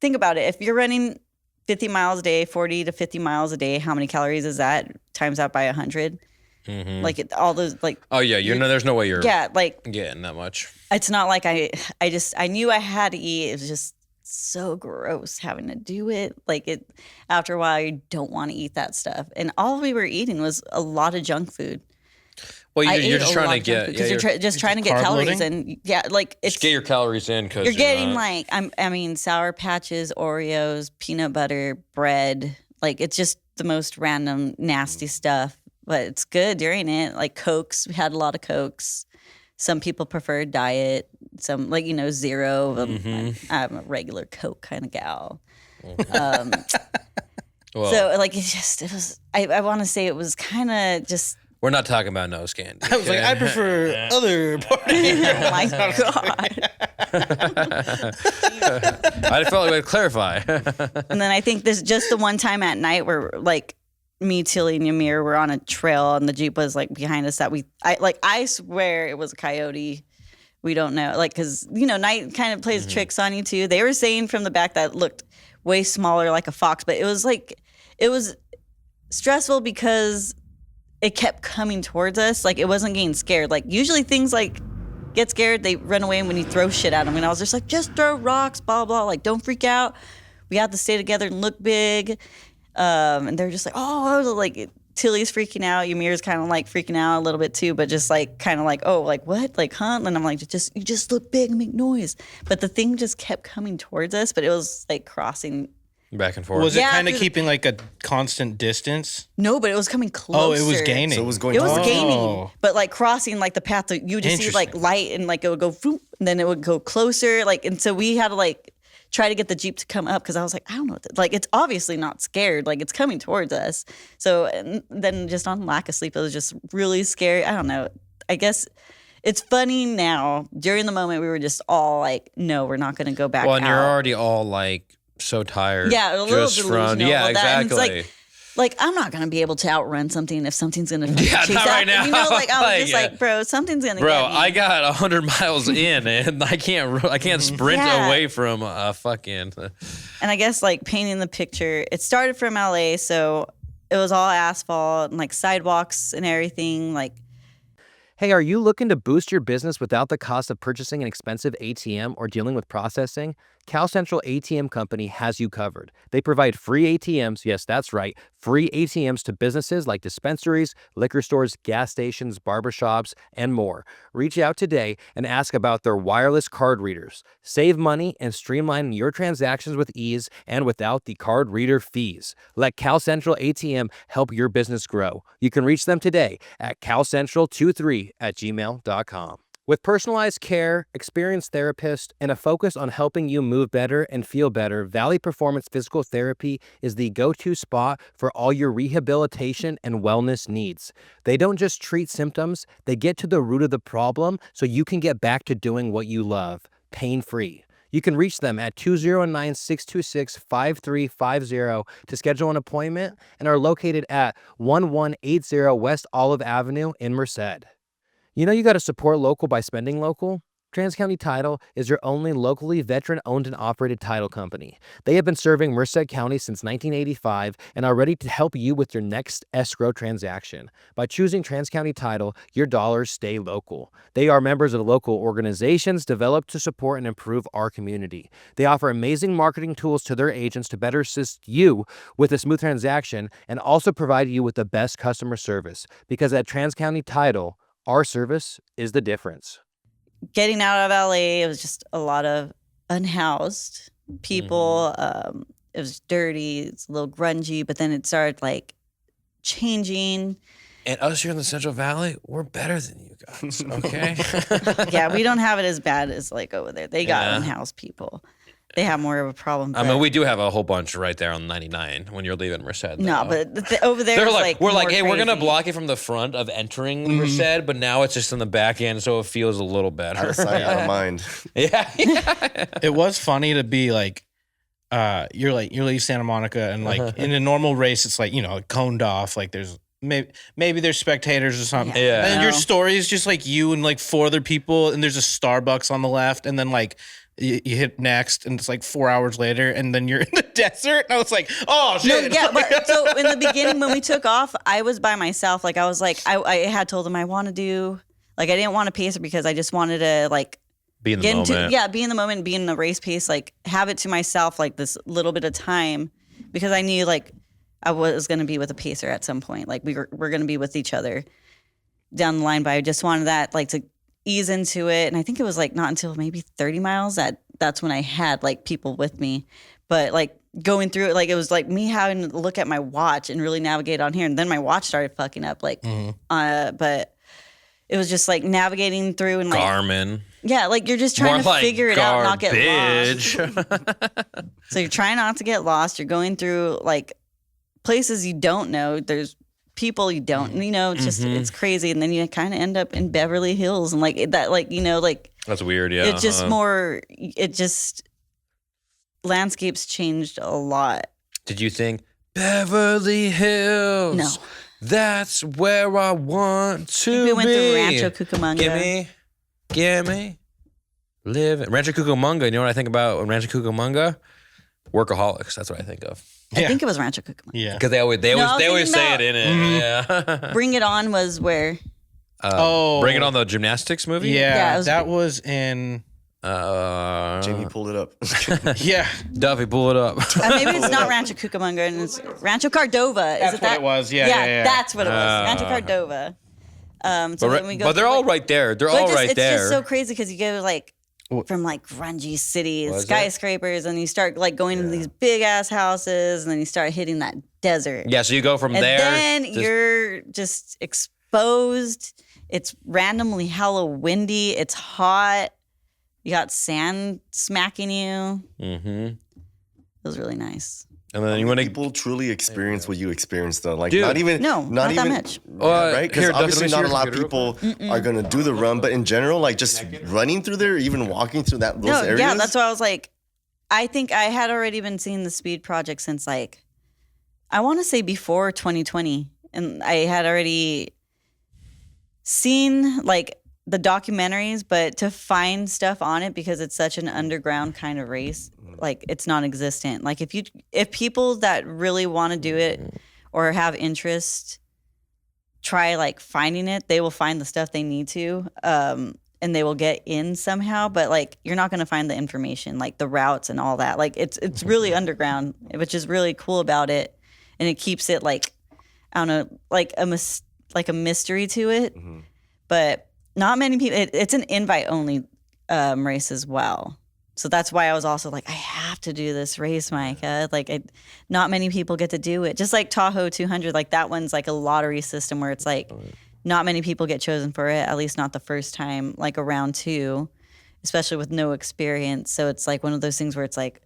think about it. If you're running 50 miles a day, 40 to 50 miles a day, how many calories is that? Times that by 100. Mm-hmm. Like all those like. Oh yeah, there's no way you're like getting that much. It's not like I knew I had to eat. It was just so gross having to do it. Like it, after a while, you don't want to eat that stuff. And all we were eating was a lot of junk food. Well, you're just trying to get because you're just trying to get calories in. Yeah, like it's just get your calories in, because you're getting like I mean Sour Patches, Oreos, peanut butter, bread. Like it's just the most random nasty stuff, but it's good during it. Like Cokes, we had a lot of Cokes. Some people prefer diet. Some like zero. I'm a regular Coke kind of gal. Well, so like it was. I want to say it was kind of just. We're not talking about nose candy. I was like, I prefer other parties. Oh my God. I felt like we'd clarify. And then I think there's just the one time at night where like me, Tilly, and Ymir were on a trail and the Jeep was like behind us that I swear it was a coyote. We don't know. Like, cause night kind of plays tricks on you too. They were saying from the back that it looked way smaller like a fox, but it was stressful because it kept coming towards us. Like it wasn't getting scared. Like usually things like get scared, they run away when you throw shit at them. And I was just like, just throw rocks, blah, blah. Like don't freak out. We have to stay together and look big. And they're just like, oh, like Tilly's freaking out. Ymir's kind of like freaking out a little bit too, but just like kind of like, oh, like what? Like, huh? And I'm like, you just look big and make noise. But the thing just kept coming towards us, but it was like crossing back and forth. Was it kind of keeping like a constant distance? No, but it was coming closer. Oh, it was gaining. So it was going. It was gaining, but like crossing like the path that you would just see like light and like it would go, and then it would go closer. Like, and so we had to like try to get the Jeep to come up, because I was like, I don't know, like it's obviously not scared. Like it's coming towards us. So and then just on lack of sleep, it was just really scary. I don't know. I guess It's funny now. During the moment, we were just all like, no, we're not going to go back Well, and you're out. already all like so tired. Yeah, a little just delusional from yeah, about that. And exactly. it's like I'm not going to be able to outrun something if something's going to Yeah, chase not after. right now. You know, like I was Like, just yeah. like, bro, something's going to Bro, get me. I got 100 miles in, and I can't sprint Yeah. away from a fucking. And I guess like painting the picture, it started from LA, so it was all asphalt and like sidewalks and everything. Like, Hey, are you looking to boost your business without the cost of purchasing an expensive ATM or dealing with processing? Cal Central ATM Company has you covered. They provide free ATMs, yes, that's right, free ATMs to businesses like dispensaries, liquor stores, gas stations, barbershops, and more. Reach out today and ask about their wireless card readers. Save money and streamline your transactions with ease and without the card reader fees. Let Cal Central ATM help your business grow. You can reach them today at calcentral23@gmail.com. With personalized care, experienced therapists, and a focus on helping you move better and feel better, Valley Performance Physical Therapy is the go-to spot for all your rehabilitation and wellness needs. They don't just treat symptoms, they get to the root of the problem so you can get back to doing what you love, pain-free. You can reach them at 209-626-5350 to schedule an appointment and are located at 1180 West Olive Avenue in Merced. You know you got to support local by spending local? Trans-County Title is your only locally veteran-owned and operated title company. They have been serving Merced County since 1985 and are ready to help you with your next escrow transaction. By choosing Trans-County Title, your dollars stay local. They are members of local organizations developed to support and improve our community. They offer amazing marketing tools to their agents to better assist you with a smooth transaction and also provide you with the best customer service. Because at Trans-County Title, our service is the difference. getting out of LA, it was just a lot of unhoused people. It was dirty, it's a little grungy, but then it started like changing. And us here in the Central Valley, we're better than you guys, okay? Yeah, we don't have it as bad as like over there. They got Yeah. unhoused people. They have more of a problem. I mean, we do have a whole bunch right there on 99 when you're leaving Merced. No, though. but over there, They're it's like, we're like, more hey, we're gonna crazy. block it from the front of entering Merced, but now it's just in the back end, so it feels a little better. Out of sight, out of mind. Yeah. It was funny to be like, you're leaving Santa Monica, and like in a normal race, it's like, you know, coned off. Like there's maybe there's spectators or something. Yeah. And No. your story is just like you and like 4 other people, and there's a Starbucks on the left, and then like you hit next, and it's like 4 hours later, and then you're in the desert. And I was like, oh No, shit. yeah, but so in the beginning when we took off, I was by myself. Like I was like, I had told him I want to do, like I didn't want to pace it because I just wanted to like Be in the get moment. into, be in the moment, be in the race pace, like have it to myself, like this little bit of time, because I knew like I was going to be with a pacer at some point. Like we're going to be with each other down the line, but I just wanted that like to ease into it. And I think it was like not until maybe 30 miles that's when I had like people with me. But like going through it, like it was like me having to look at my watch and really navigate on here. And then my watch started fucking up. Like, but it was just like navigating through and like, Garmin. yeah, like you're just trying More to like figure it out, not get lost. garbage. So you're trying not to get lost. You're going through like places you don't know. There's people you don't, you know, it's just, it's crazy. And then you kind of end up in Beverly Hills and like that, like, you know, like That's weird, yeah. it's just more, it just, landscapes changed a lot. Did you think Beverly Hills? No. That's where I want to We went be. through Rancho Cucamonga. Gimme. Live Rancho Cucamonga. You know what I think about when Rancho Cucamonga? Workaholics. That's what I think of. I think it was Rancho Cucamonga. Yeah. Because they always I was always say thinking it in it. Yeah. Bring It On was where, Bring It On, the gymnastics movie. Yeah, it was- that was in. Jamie, pull it up. Yeah, Duffy, pull it up. maybe it's not Rancho Cucamonga and it's Rancho Cordova. That's Is it what that? it was. Yeah. That's what it was. Rancho Cordova. So when we go but they're through, all like, right there. They're But all right it's there. just so crazy because you go like from like grungy cities, Was it? skyscrapers, and you start like going into these big ass houses, and then you start hitting that desert. Yeah, so you go from And there. then just- you're just exposed. It's randomly hella windy. It's hot. You got sand smacking you. Mhm. It was really nice. And then you want to people truly experience what you experienced though. Like Dude. not even not even that much. right? Because here, obviously let me not see a lot of your people computer are gonna do the run, but in general, like just running through there, even walking through those areas. Yeah, that's why I was like, I think I had already been seeing the speed project since like, I want to say before 2020. And I had already seen like the documentaries, but to find stuff on it because it's such an underground kind of race, like it's non-existent. Like if people that really want to do it or have interest try like finding it, they will find the stuff they need to. And they will get in somehow, but like you're not going to find the information, like the routes and all that. Like it's really underground, which is really cool about it, and it keeps it like, I don't know, like a mystery to it. But not many people. It's an invite only race as well, so that's why I was also like, I have to do this race, Micah. Like not many people get to do it. Just like Tahoe 200, like that one's like a lottery system where it's like. Not many people get chosen for it, at least not the first time, like around 2, especially with no experience. So it's like one of those things where it's like,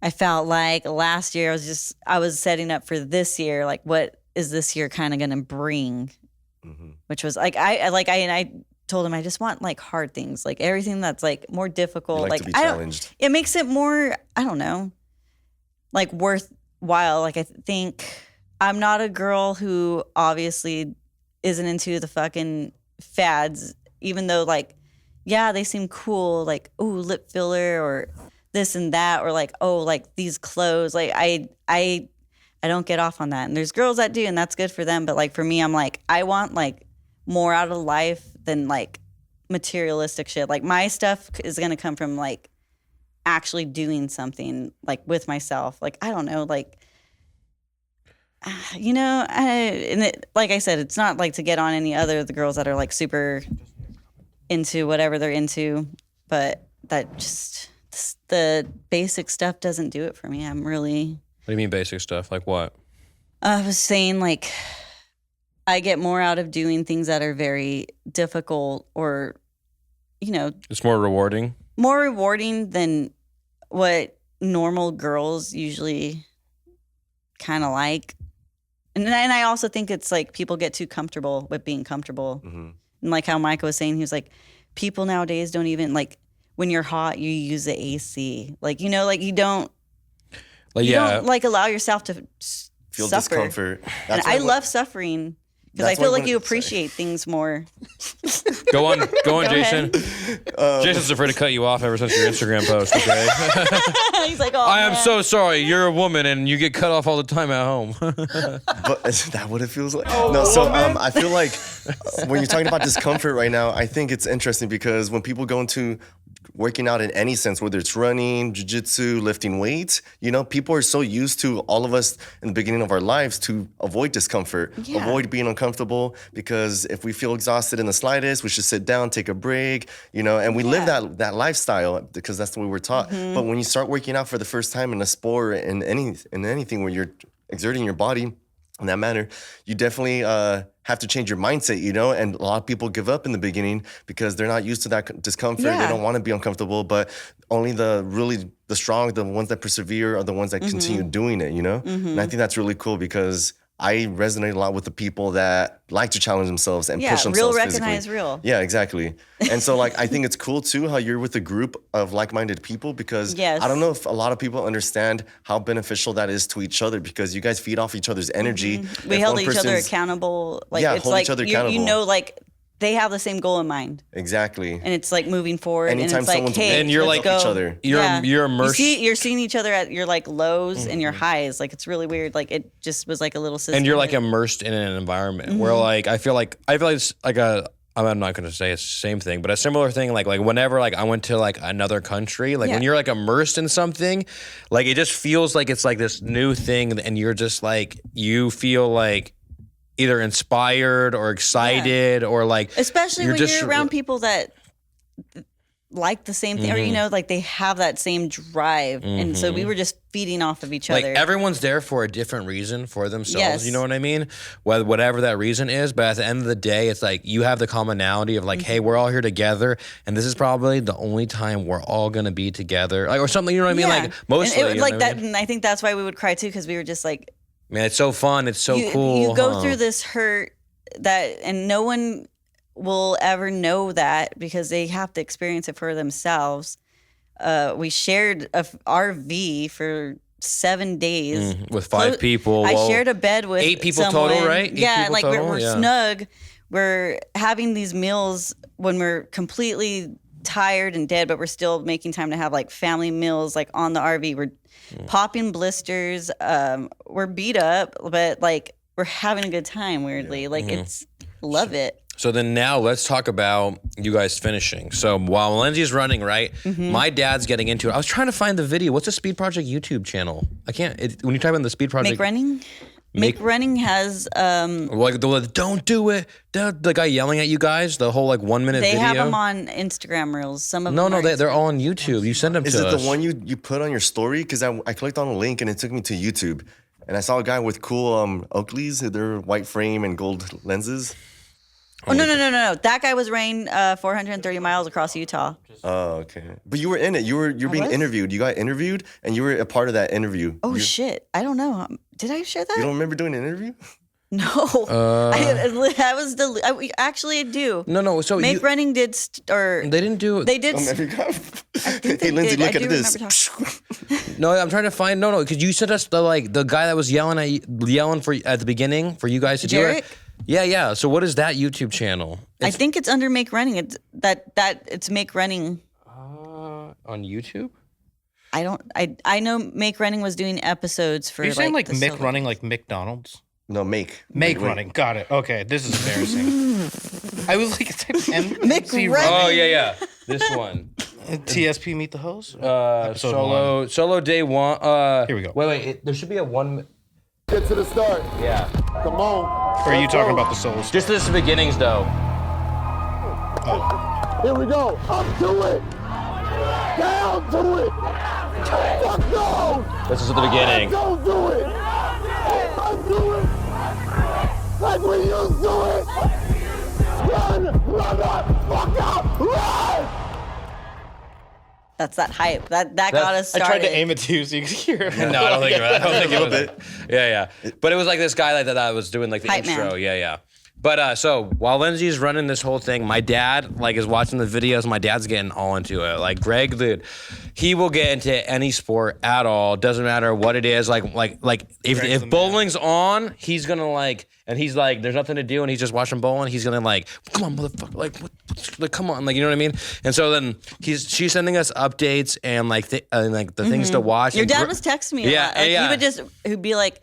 I felt like last year I was setting up for this year, like what is this year kind of going to bring? Which was like, I told him I just want like hard things, like everything that's like more difficult. Like to be challenged. It makes it more, I don't know, like worthwhile. Like I think I'm not a girl who obviously isn't into the fucking fads, even though like, yeah, they seem cool, like, oh, lip filler or this and that, or like, oh, like these clothes. Like I don't get off on that. And there's girls that do, and that's good for them. But like for me, I'm like, I want like more out of life than like materialistic shit. Like my stuff is gonna come from like actually doing something like with myself. Like I don't know, like you know, like I said, it's not like to get on any other of the girls that are like super into whatever they're into, but that just the basic stuff doesn't do it for me. I'm really. What do you mean basic stuff? Like what? I was saying like I get more out of doing things that are very difficult or, you know. It's more rewarding? More rewarding than what normal girls usually kind of like. And I also think it's like people get too comfortable with being comfortable. And like how Micah was saying, he was like, people nowadays don't even like, when you're hot, you use the AC. Like, you know, like you don't, like, you don't like allow yourself to Feel suffer. discomfort. And I love suffering because I feel like you appreciate things more. Go on, Jason. ahead. Jason's afraid to cut you off ever since your Instagram post, okay? He's like, oh, I am man. so sorry. You're a woman and you get cut off all the time at home. But is that what it feels like? No, so I feel like when you're talking about discomfort right now, I think it's interesting because when people go into working out in any sense, whether it's running, jiu-jitsu, lifting weights, you know, people are so used to, all of us in the beginning of our lives, to avoid discomfort, avoid being uncomfortable, because if we feel exhausted in the slightest, we should sit down, take a break, you know, and we live that lifestyle because that's the way we're taught. But when you start working out for the first time in a sport, in anything where you're exerting your body in that manner, you definitely have to change your mindset, you know? And a lot of people give up in the beginning because they're not used to that discomfort. They don't want to be uncomfortable, but only the strong, the ones that persevere are the ones that continue doing it, you know? And I think that's really cool because I resonate a lot with the people that like to challenge themselves and push themselves real physically. recognize real. Yeah, exactly. And so like, I think it's cool too how you're with a group of like-minded people because I don't know if a lot of people understand how beneficial that is to each other because you guys feed off each other's energy. We held each other accountable. Like it's hold like each other accountable. You know, like they have the same goal in mind. Exactly. And it's like moving forward. Anytime and it's like, someone's hey, and you're let's like go. each other. You're immersed. You're seeing each other at your like lows and your highs. Like it's really weird. Like it just was like a little system. And you're like immersed in an environment where like I feel like it's like I'm not going to say it's the same thing, but a similar thing. Like whenever like I went to like another country, like when you're like immersed in something, like it just feels like it's like this new thing, and you're just like you feel like either inspired or excited or like especially when you're around people that like the same thing, or you know, like they have that same drive, and so we were just feeding off of each other. Like everyone's there for a different reason for themselves. Yes. You know what I mean? Whatever that reason is, but at the end of the day, it's like you have the commonality of like, hey, we're all here together, and this is probably the only time we're all gonna be together, like or something. You know what I mean? Like mostly, and you know like what I that, mean? and I think that's why we would cry too, because we were just like, Man, it's so fun. It's so cool. You go through this hurt and no one will ever know that because they have to experience it for themselves. We shared a RV for 7 days with 5 people. I shared a bed with 8 people someone. total, right? 8 yeah, people like total? we're snug. We're having these meals when we're completely tired and dead, but we're still making time to have like family meals like on the RV. We're popping blisters. We're beat up, but like we're having a good time. Weirdly, like it's love it. So then now let's talk about you guys finishing. So while Lindsey's running, right, my dad's getting into it. I was trying to find the video. What's the Speed Project YouTube channel? I can't. When you type in the Speed Project, Make running has like the don't do it. The guy yelling at you guys. The whole like 1 minute they video. have them on Instagram Reels. Some of no, them they're all on YouTube. You send them Is to it us. the one you put on your story? Because I clicked on a link and it took me to YouTube, and I saw a guy with cool Oakleys. They're white frame and gold lenses. Oh no! That guy was running 430 miles across Utah. Oh, okay. But you were in it. You're being interviewed. You got interviewed, and you were a part of that interview. Oh shit! I don't know. Did I share that? You don't remember doing an interview? No. I actually do. No. So Make running did or they didn't do. They did. Hey Lindsey, look at this. No, I'm trying to find no, because you sent us the guy that was yelling for at the beginning for you guys to do it. Yeah. So what is that YouTube channel? I think it's under Make Running. It's it's Make Running. On YouTube? I know Make Running was doing episodes for. Are you saying like the Mick solo. running like McDonald's? No, make running. Got it. Okay, this is embarrassing. I was like, Mick running. Oh yeah. This one. TSP Meet the Host. Solo day 1. Here we go. Wait. There should be a 1. Get to the start. Yeah. Come on. Or are you talking about the solos? Just this beginnings though. Here we go. Up to it. Down to it. Fuck no. This is at the beginning. Don't do it. Undo it. Like we used to it. Run the fuck out. Run. That's that hype. That got us started. I tried to aim it to you so you could hear it. No, I don't think it was it. Yeah. But it was like this guy like that was doing like the Hype intro. man. Yeah. But so while Lindsey's running this whole thing, my dad like is watching the videos. My dad's getting all into it. Like Greg, dude, he will get into any sport at all. Doesn't matter what it is. Like if bowling's on, he's gonna like, and he's like, there's nothing to do, and he's just watching bowling. He's gonna like, come on, motherfucker, like come on, like you know what I mean. And so then she's sending us updates and like the things to watch. Your and dad was texting me. Yeah, a lot. Like, yeah. He'd be like,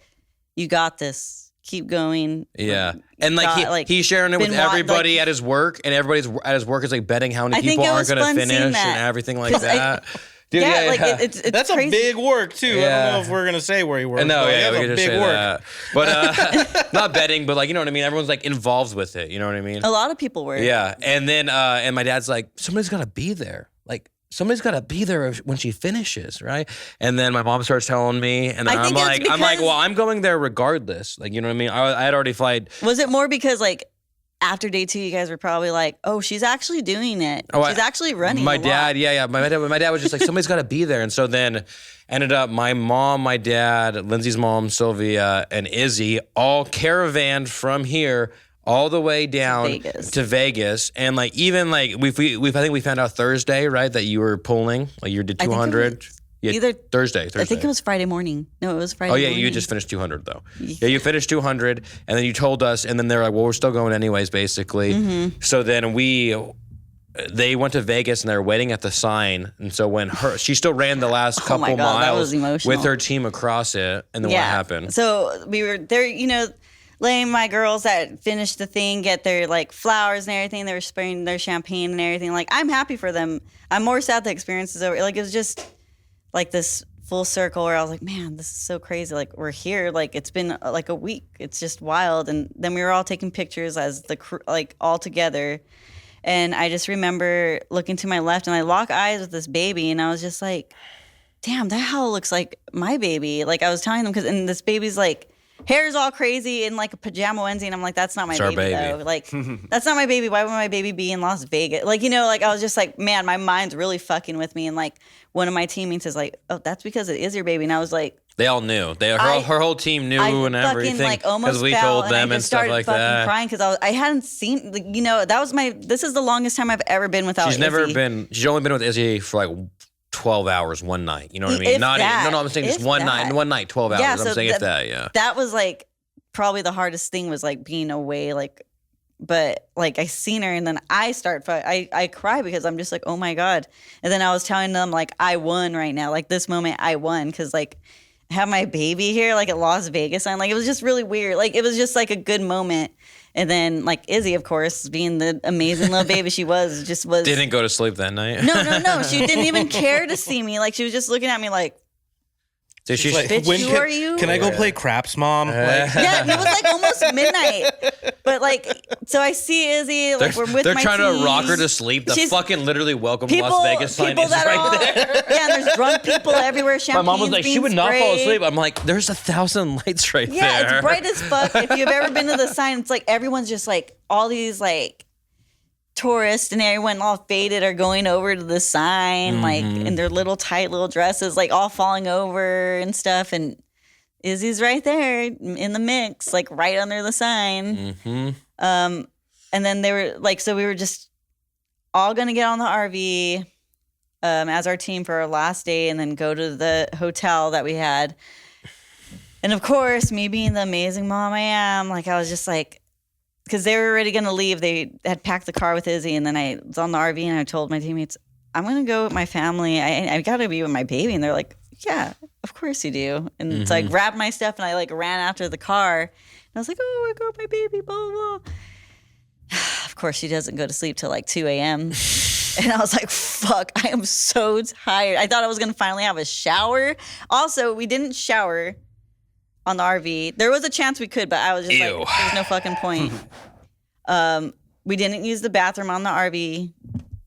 "You got this. Keep going." Yeah, and like he's sharing it with everybody at his work, and everybody's at his work is like betting how many people aren't going to finish and everything like that. Dude, it's that's crazy. a big work too. Yeah. I don't know if we're gonna say where he works. No, but we can just big say work. that. But not betting, but like you know what I mean. Everyone's like involved with it. You know what I mean? A lot of people were. Yeah, and then and my dad's like, somebody's got to be there. Like somebody's got to be there when she finishes, right? And then my mom starts telling me, and then I'm like, well, I'm going there regardless. Like you know what I mean? I had already flight. Was it more because like after day 2, you guys were probably like, "Oh, she's actually doing it. She's actually running." My dad, yeah. My dad was just like, somebody's got to be there, and so then ended up my mom, my dad, Lindsey's mom, Sylvia, and Izzy all caravanned from here all the way down to Vegas, and like even like I think we found out Thursday, right, that you were pulling, like you did 200. Either Thursday. I think it was Friday morning. No, it was Friday. Oh yeah, morning. you just finished 200 though. Yeah, you finished 200, and then you told us, and then they're like, well, we're still going anyways, basically. So then they went to Vegas and they're waiting at the sign, and so when she still ran the last couple miles with her team across it, and then what happened? So we were there, letting my girls that finished the thing get their like flowers and everything. They were spraying their champagne and everything. Like I'm happy for them. I'm more sad the experience is over. Like it was just like this full circle where I was like, man, this is so crazy. Like we're here. Like it's been like a week. It's just wild. And then we were all taking pictures as the crew, like all together. And I just remember looking to my left and I lock eyes with this baby and I was just like, damn, that hell looks like my baby. Like I was telling them and this baby's like, hair's all crazy and like a pajama onesie. And I'm like, that's not my baby, though. Like, that's not my baby. Why would my baby be in Las Vegas? Like, you know, like I was just like, man, my mind's really fucking with me. And like one of my teammates is like, oh, that's because it is your baby. And I was like, they all knew. Her whole team knew and everything. Like almost we fell, told them I and stuff like that. Crying because I hadn't seen, like, you know, that was this is the longest time I've ever been without She's only been with Izzy for like 12 hours one night. You know what I mean? I'm saying just one night, 12 hours. I'm saying That was like probably the hardest thing was like being away, like, but like I seen her and then I cry because I'm just like, oh my God. And then I was telling them like, I won right now. Like this moment I won because like I have my baby here like at Las Vegas. And like, it was just really weird. Like it was just like a good moment. And then like Izzy, of course, being the amazing little baby she was. Didn't go to sleep that night. No. She didn't even care to see me. Like she was just looking at me like, she's like, bitch, who are you? Can I go play craps, Mom? Yeah, it was like almost midnight. But like, so I see Izzy, like we're with my team. They're trying to rock her to sleep. The fucking literally welcome to Las Vegas sign is right there. Yeah, and there's drunk people everywhere. My mom was like, she would not fall asleep. I'm like, there's 1,000 lights right there. Yeah, it's bright as fuck. If you've ever been to the sign, it's like everyone's just like all these like tourists and everyone all faded are going over to the sign, like in their little tight little dresses, like all falling over and stuff. And Izzy's right there in the mix, like right under the sign. And then they were like, so we were just all going to get on the RV as our team for our last day and then go to the hotel that we had. And of course, me being the amazing mom I am, like I was just like, because they were already going to leave. They had packed the car with Izzy, and then I was on the RV, and I told my teammates, I'm going to go with my family. I got to be with my baby. And they're like, yeah, of course you do. And so I grabbed my stuff, and I like ran after the car. And I was like, oh, I got my baby, blah, blah, blah. Of course, she doesn't go to sleep till like 2 a.m. And I was like, fuck, I am so tired. I thought I was going to finally have a shower. Also, we didn't shower on the RV. There was a chance we could, but I was just like, there's no fucking point. We didn't use the bathroom on the RV.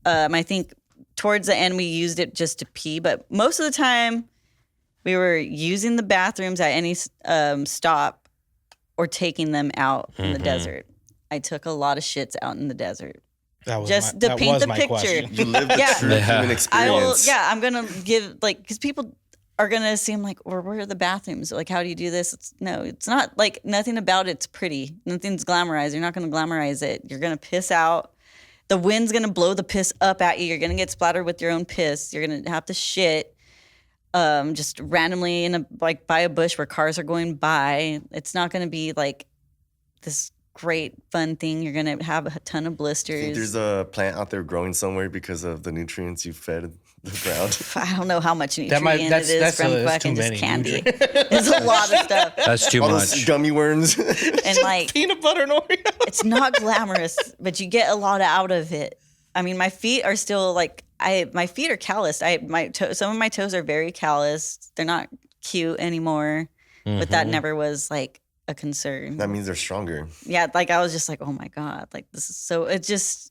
I think towards the end we used it just to pee, but most of the time we were using the bathrooms at any stop or taking them out in the desert. I took a lot of shits out in the desert. Just to paint the picture. Question. You lived the true human experience. I'm gonna give because people are going to assume like, or where are the bathrooms? Like, how do you do this? It's not like nothing about it's pretty. Nothing's glamorized. You're not going to glamorize it. You're going to piss out. The wind's going to blow the piss up at you. You're going to get splattered with your own piss. You're going to have to shit just randomly by a bush where cars are going by. It's not going to be like this great fun thing. You're going to have a ton of blisters. Think there's a plant out there growing somewhere because of the nutrients you fed the ground. I don't know how much nutrient it is from fucking just candy. It's a lot of stuff. That's too much. Those gummy worms. And like peanut butter and Oreo. It's not glamorous, but you get a lot out of it. I mean, my feet are still like my feet are calloused. Some of my toes are very calloused. They're not cute anymore, but that never was like a concern. That means they're stronger. Yeah, like I was just like, oh my God, like this is so. It just.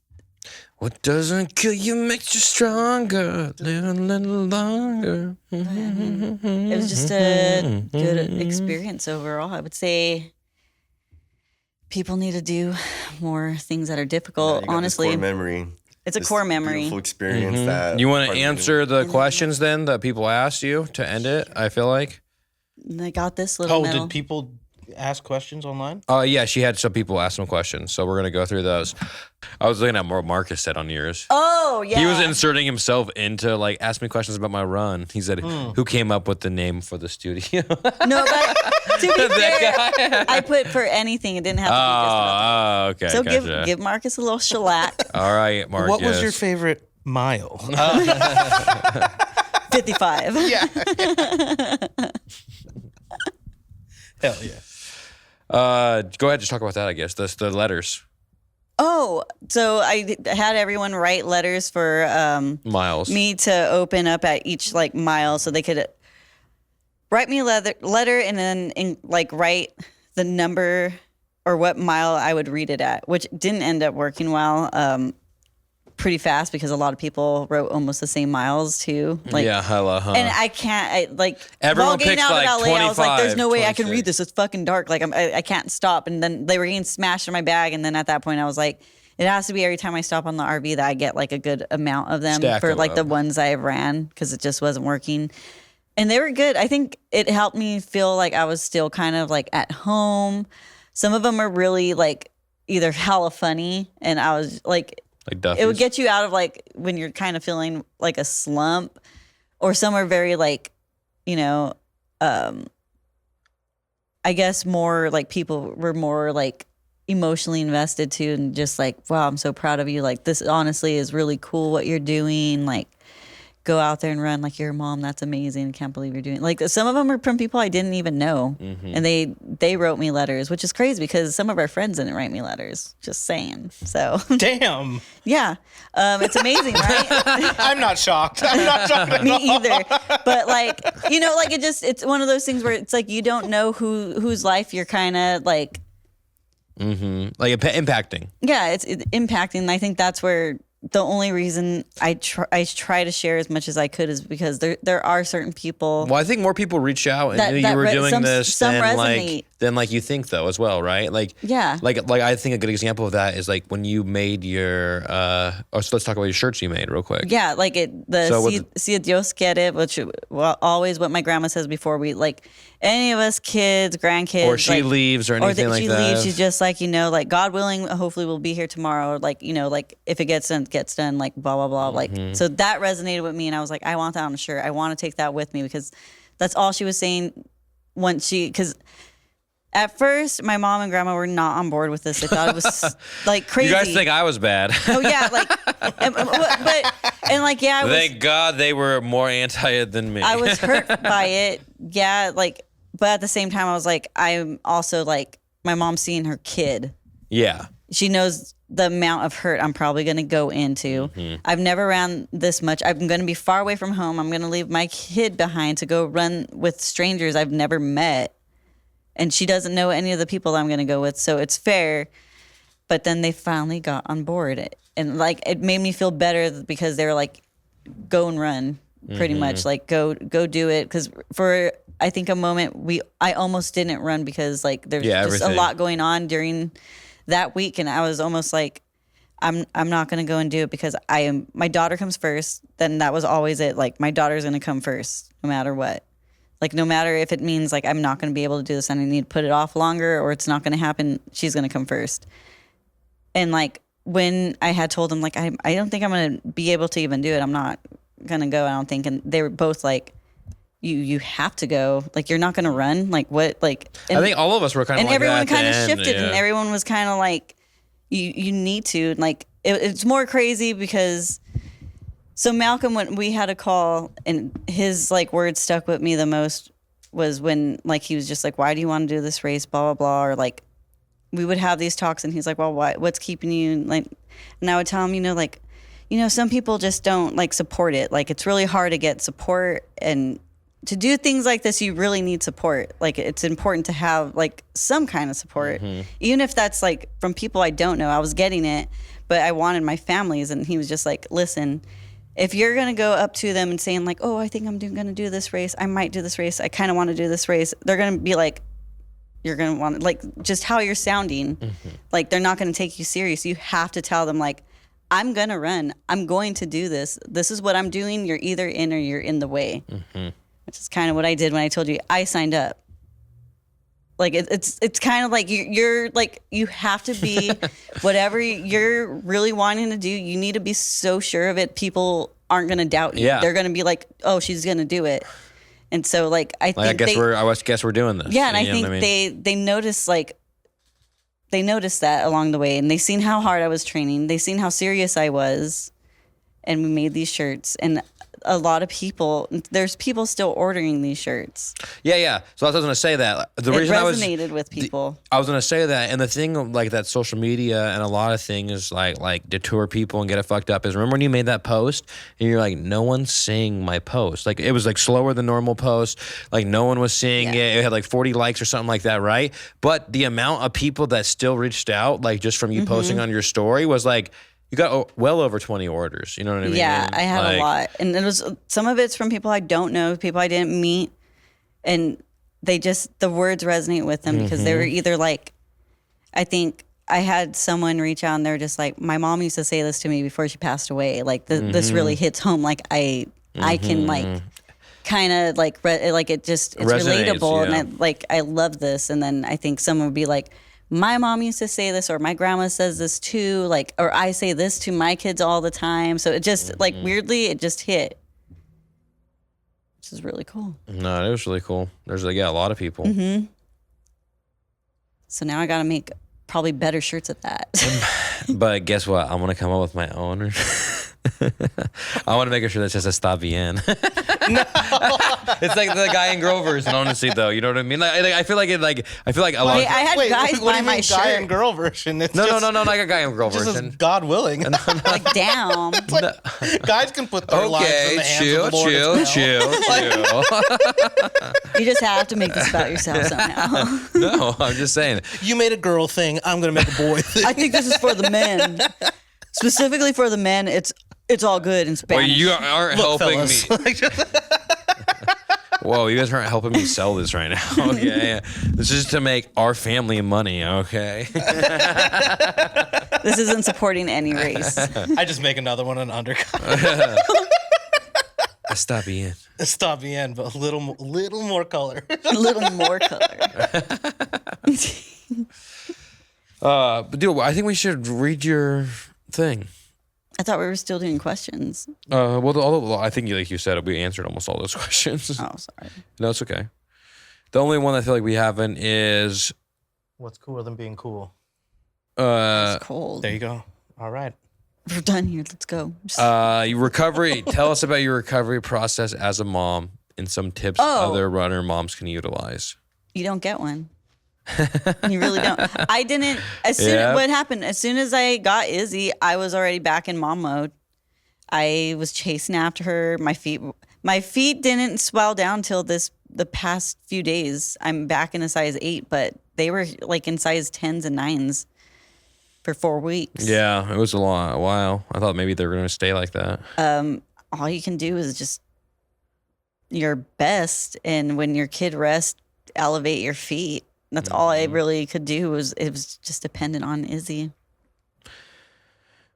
What doesn't kill you makes you stronger. Live a little longer. It was just a good experience overall. I would say people need to do more things that are difficult. Honestly, core memory. It's a core memory. Beautiful experience. That you want to answer the questions then that people asked you to end it? I feel like. I got this little. Did people ask questions online? Yeah, she had some people ask some questions, so we're gonna go through those. I was looking at what Marcus said on yours. Oh yeah, he was inserting himself into like ask me questions about my run. He said, "Who came up with the name for the studio?" No, but to be fair, I put for anything. It didn't have to be just about that. Okay. So gotcha. give Marcus a little shellac. All right, Marcus. What was your favorite mile? 55. Yeah. Hell yeah. Go ahead, just talk about that. I guess the letters. Oh, so I had everyone write letters for miles. Me to open up at each like mile, so they could write me a letter and then write the number or what mile I would read it at, which didn't end up working well. pretty fast because a lot of people wrote almost the same miles too. Like, yeah, hella, huh? And I can't, everyone while getting picks out like of LA, 25, I was like, there's no way I can 26. read this. It's fucking dark. Like, I can't stop. And then they were getting smashed in my bag. And then at that point, I was like, it has to be every time I stop on the RV that I get like a good amount of them Stack for them like up. the ones I ran because it just wasn't working. And they were good. I think it helped me feel like I was still kind of like at home. Some of them are really like either hella funny, and I was like Duffy's. it would get you out of like when you're kind of feeling like a slump, or some are very like, I guess more like people were more like emotionally invested too, and just like, wow, I'm so proud of you. Like, this honestly is really cool what you're doing. Like, go out there and run like your mom. That's amazing. I can't believe you're doing. Like, some of them are from people I didn't even know, and they wrote me letters, which is crazy because some of our friends didn't write me letters. Just saying. So Damn. yeah, it's amazing, right? I'm not shocked. I'm not shocked at Me all. either. But like, like it's one of those things where it's like you don't know whose life you're kind of like. Like impacting. Yeah, it's impacting. And I think that's where the only reason I try to share as much as I could is because there are certain people. Well, I think more people reach out and you were doing this than like you think though as well, right? Like yeah, like I think a good example of that is like when you made your. So let's talk about your shirts you made real quick. Yeah, like Si Dios quiere, which always what my grandma says before we like any of us kids, grandkids, or she leaves or anything like that. Or she leaves, she's just like like God willing, hopefully we'll be here tomorrow. Or like like if it gets done, like blah blah blah. Like so that resonated with me, and I was like, I want that on a shirt. I want to take that with me because that's all she was saying because. At first, my mom and grandma were not on board with this. They thought it was like crazy. You guys think I was bad? Oh yeah, like, Thank God they were more anti it than me. I was hurt by it. Yeah, like, but at the same time, I was like, I'm also like, my mom's seeing her kid. Yeah. She knows the amount of hurt I'm probably going to go into. I've never ran this much. I'm going to be far away from home. I'm going to leave my kid behind to go run with strangers I've never met. And she doesn't know any of the people I'm going to go with, so it's fair. But then they finally got on board. And, like, it made me feel better because they were like, go and run, pretty much. Like, go do it. Because for, I think, a moment, I almost didn't run because, like, there's just everything. a lot going on during that week. And I was almost like, I'm not going to go and do it because my daughter comes first. Then that was always it. Like, my daughter's going to come first, no matter what. Like, no matter if it means, like, I'm not going to be able to do this and I need to put it off longer or it's not going to happen, she's going to come first. And, like, when I had told them, like, I don't think I'm going to be able to even do it. I'm not going to go, I don't think. And they were both like, you have to go. Like, you're not going to run? Like, what? Like, I think all of us were kind of like that. And everyone kind of then, shifted yeah. and everyone was kind of like, you need to. And, like, it's more crazy because... So Malcolm, when we had a call, and his like words stuck with me the most was when like he was just like, "Why do you want to do this race?" Blah blah blah, or like we would have these talks, and he's like, "Well, what's keeping you?" Like, and I would tell him, some people just don't like support it. Like, it's really hard to get support, and to do things like this, you really need support. Like, it's important to have like some kind of support, even if that's like from people I don't know. I was getting it, but I wanted my families, and he was just like, "Listen. If you're going to go up to them and saying like, oh, I think I'm going to do this race. I might do this race. I kind of want to do this race. They're going to be like, you're going to want like just how you're sounding. Like, they're not going to take you serious. You have to tell them like, I'm going to run. I'm going to do this. This is what I'm doing. You're either in or you're in the way, which is kind of what I did when I told you I signed up. Like, it's kind of like you're like, you have to be whatever you're really wanting to do. You need to be so sure of it. People aren't going to doubt you. Yeah. They're going to be like, oh, she's going to do it. And so like, I guess we're doing this. Yeah. And I think they noticed that along the way, and they seen how hard I was training. They seen how serious I was, and we made these shirts. And a lot of there's people still ordering these shirts. Yeah. So I was going to say that. The reason resonated with people. I was going to say that. And the thing like that social media and a lot of things like detour people and get it fucked up is, remember when you made that post and you're like, no one's seeing my post. Like, it was like slower than normal post. Like, no one was seeing it. It had like 40 likes or something like that, right? But the amount of people that still reached out, like just from you posting on your story was like, You got well over 20 orders. You know what I mean? Yeah, I had Like, a lot. And it was some of it's from people I don't know, people I didn't meet. And the words resonate with them because they were either like, I think I had someone reach out and they're just like, my mom used to say this to me before she passed away. Like this really hits home. Like I can like kind of like, it's Resonates, relatable. yeah. And I love this. And then I think someone would be like, my mom used to say this, or my grandma says this too, like, or I say this to my kids all the time. So it just like weirdly, it just hit, which is really cool. No, it was really cool. There's a lot of people. So now I got to make probably better shirts at that. But guess what? I'm gonna come up with my own. I want to make a shirt that says "Está bien." No. It's like the guy in Grover's, and honestly, though, you know what I mean. Like, I feel like a lot. I had guys what buy do you my mean, shirt. guy and girl version? It's No, just, not a guy in Grover's. Just as God willing. Like down. Guys can put their lives in the hands of the Lord as well. chill. You just have to make this about yourself somehow. No, I'm just saying. You made a girl thing. I'm gonna make a boy thing. I think this is for the men. Specifically for the men, it's all good in Spanish. Well, you aren't Look, helping fellas. me. Whoa, you guys aren't helping me sell this right now. Okay, this is to make our family money. Okay. This isn't supporting any race. I just make another one an undercut. Está bien. Stop the end, but a little more color. A little more color. But dude, I think we should read your thing. I thought we were still doing questions. Well, I think like you said, we answered almost all those questions. Oh, sorry. No, it's okay. The only one I feel like we haven't is What's cooler than being cool? It's cold. There you go. All right. We're done here. Let's go. your recovery. Tell us about your recovery process as a mom and some tips other runner moms can utilize. You don't get one. You really don't. I didn't. What happened? As soon as I got Izzy, I was already back in mom mode. I was chasing after her. My feet didn't swell down till the past few days. I'm back in a size 8, but they were like in size 10s and 9s for 4 weeks. Yeah, it was a while. I thought maybe they were going to stay like that. All you can do is just your best, and when your kid rests, elevate your feet. That's all I really could do. It was just dependent on Izzy.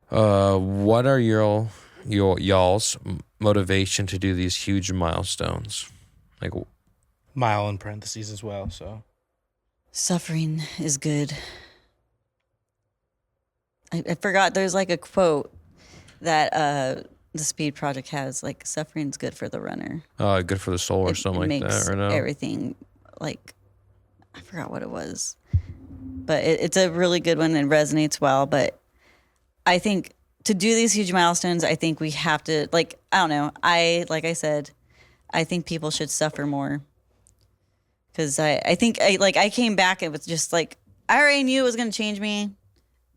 What are y'all's motivation to do these huge milestones? Like Mile in parentheses as well. So Suffering is good. I forgot. There's like a quote that the Speed Project has. Like, suffering's good for the runner. Good for the soul or something like that, or no? Everything like. I forgot what it was, but it's a really good one and resonates well. But I think to do these huge milestones, I think we have to, like, I don't know. Like I said, I think people should suffer more. Because I think I came back and it was just like, I already knew it was going to change me.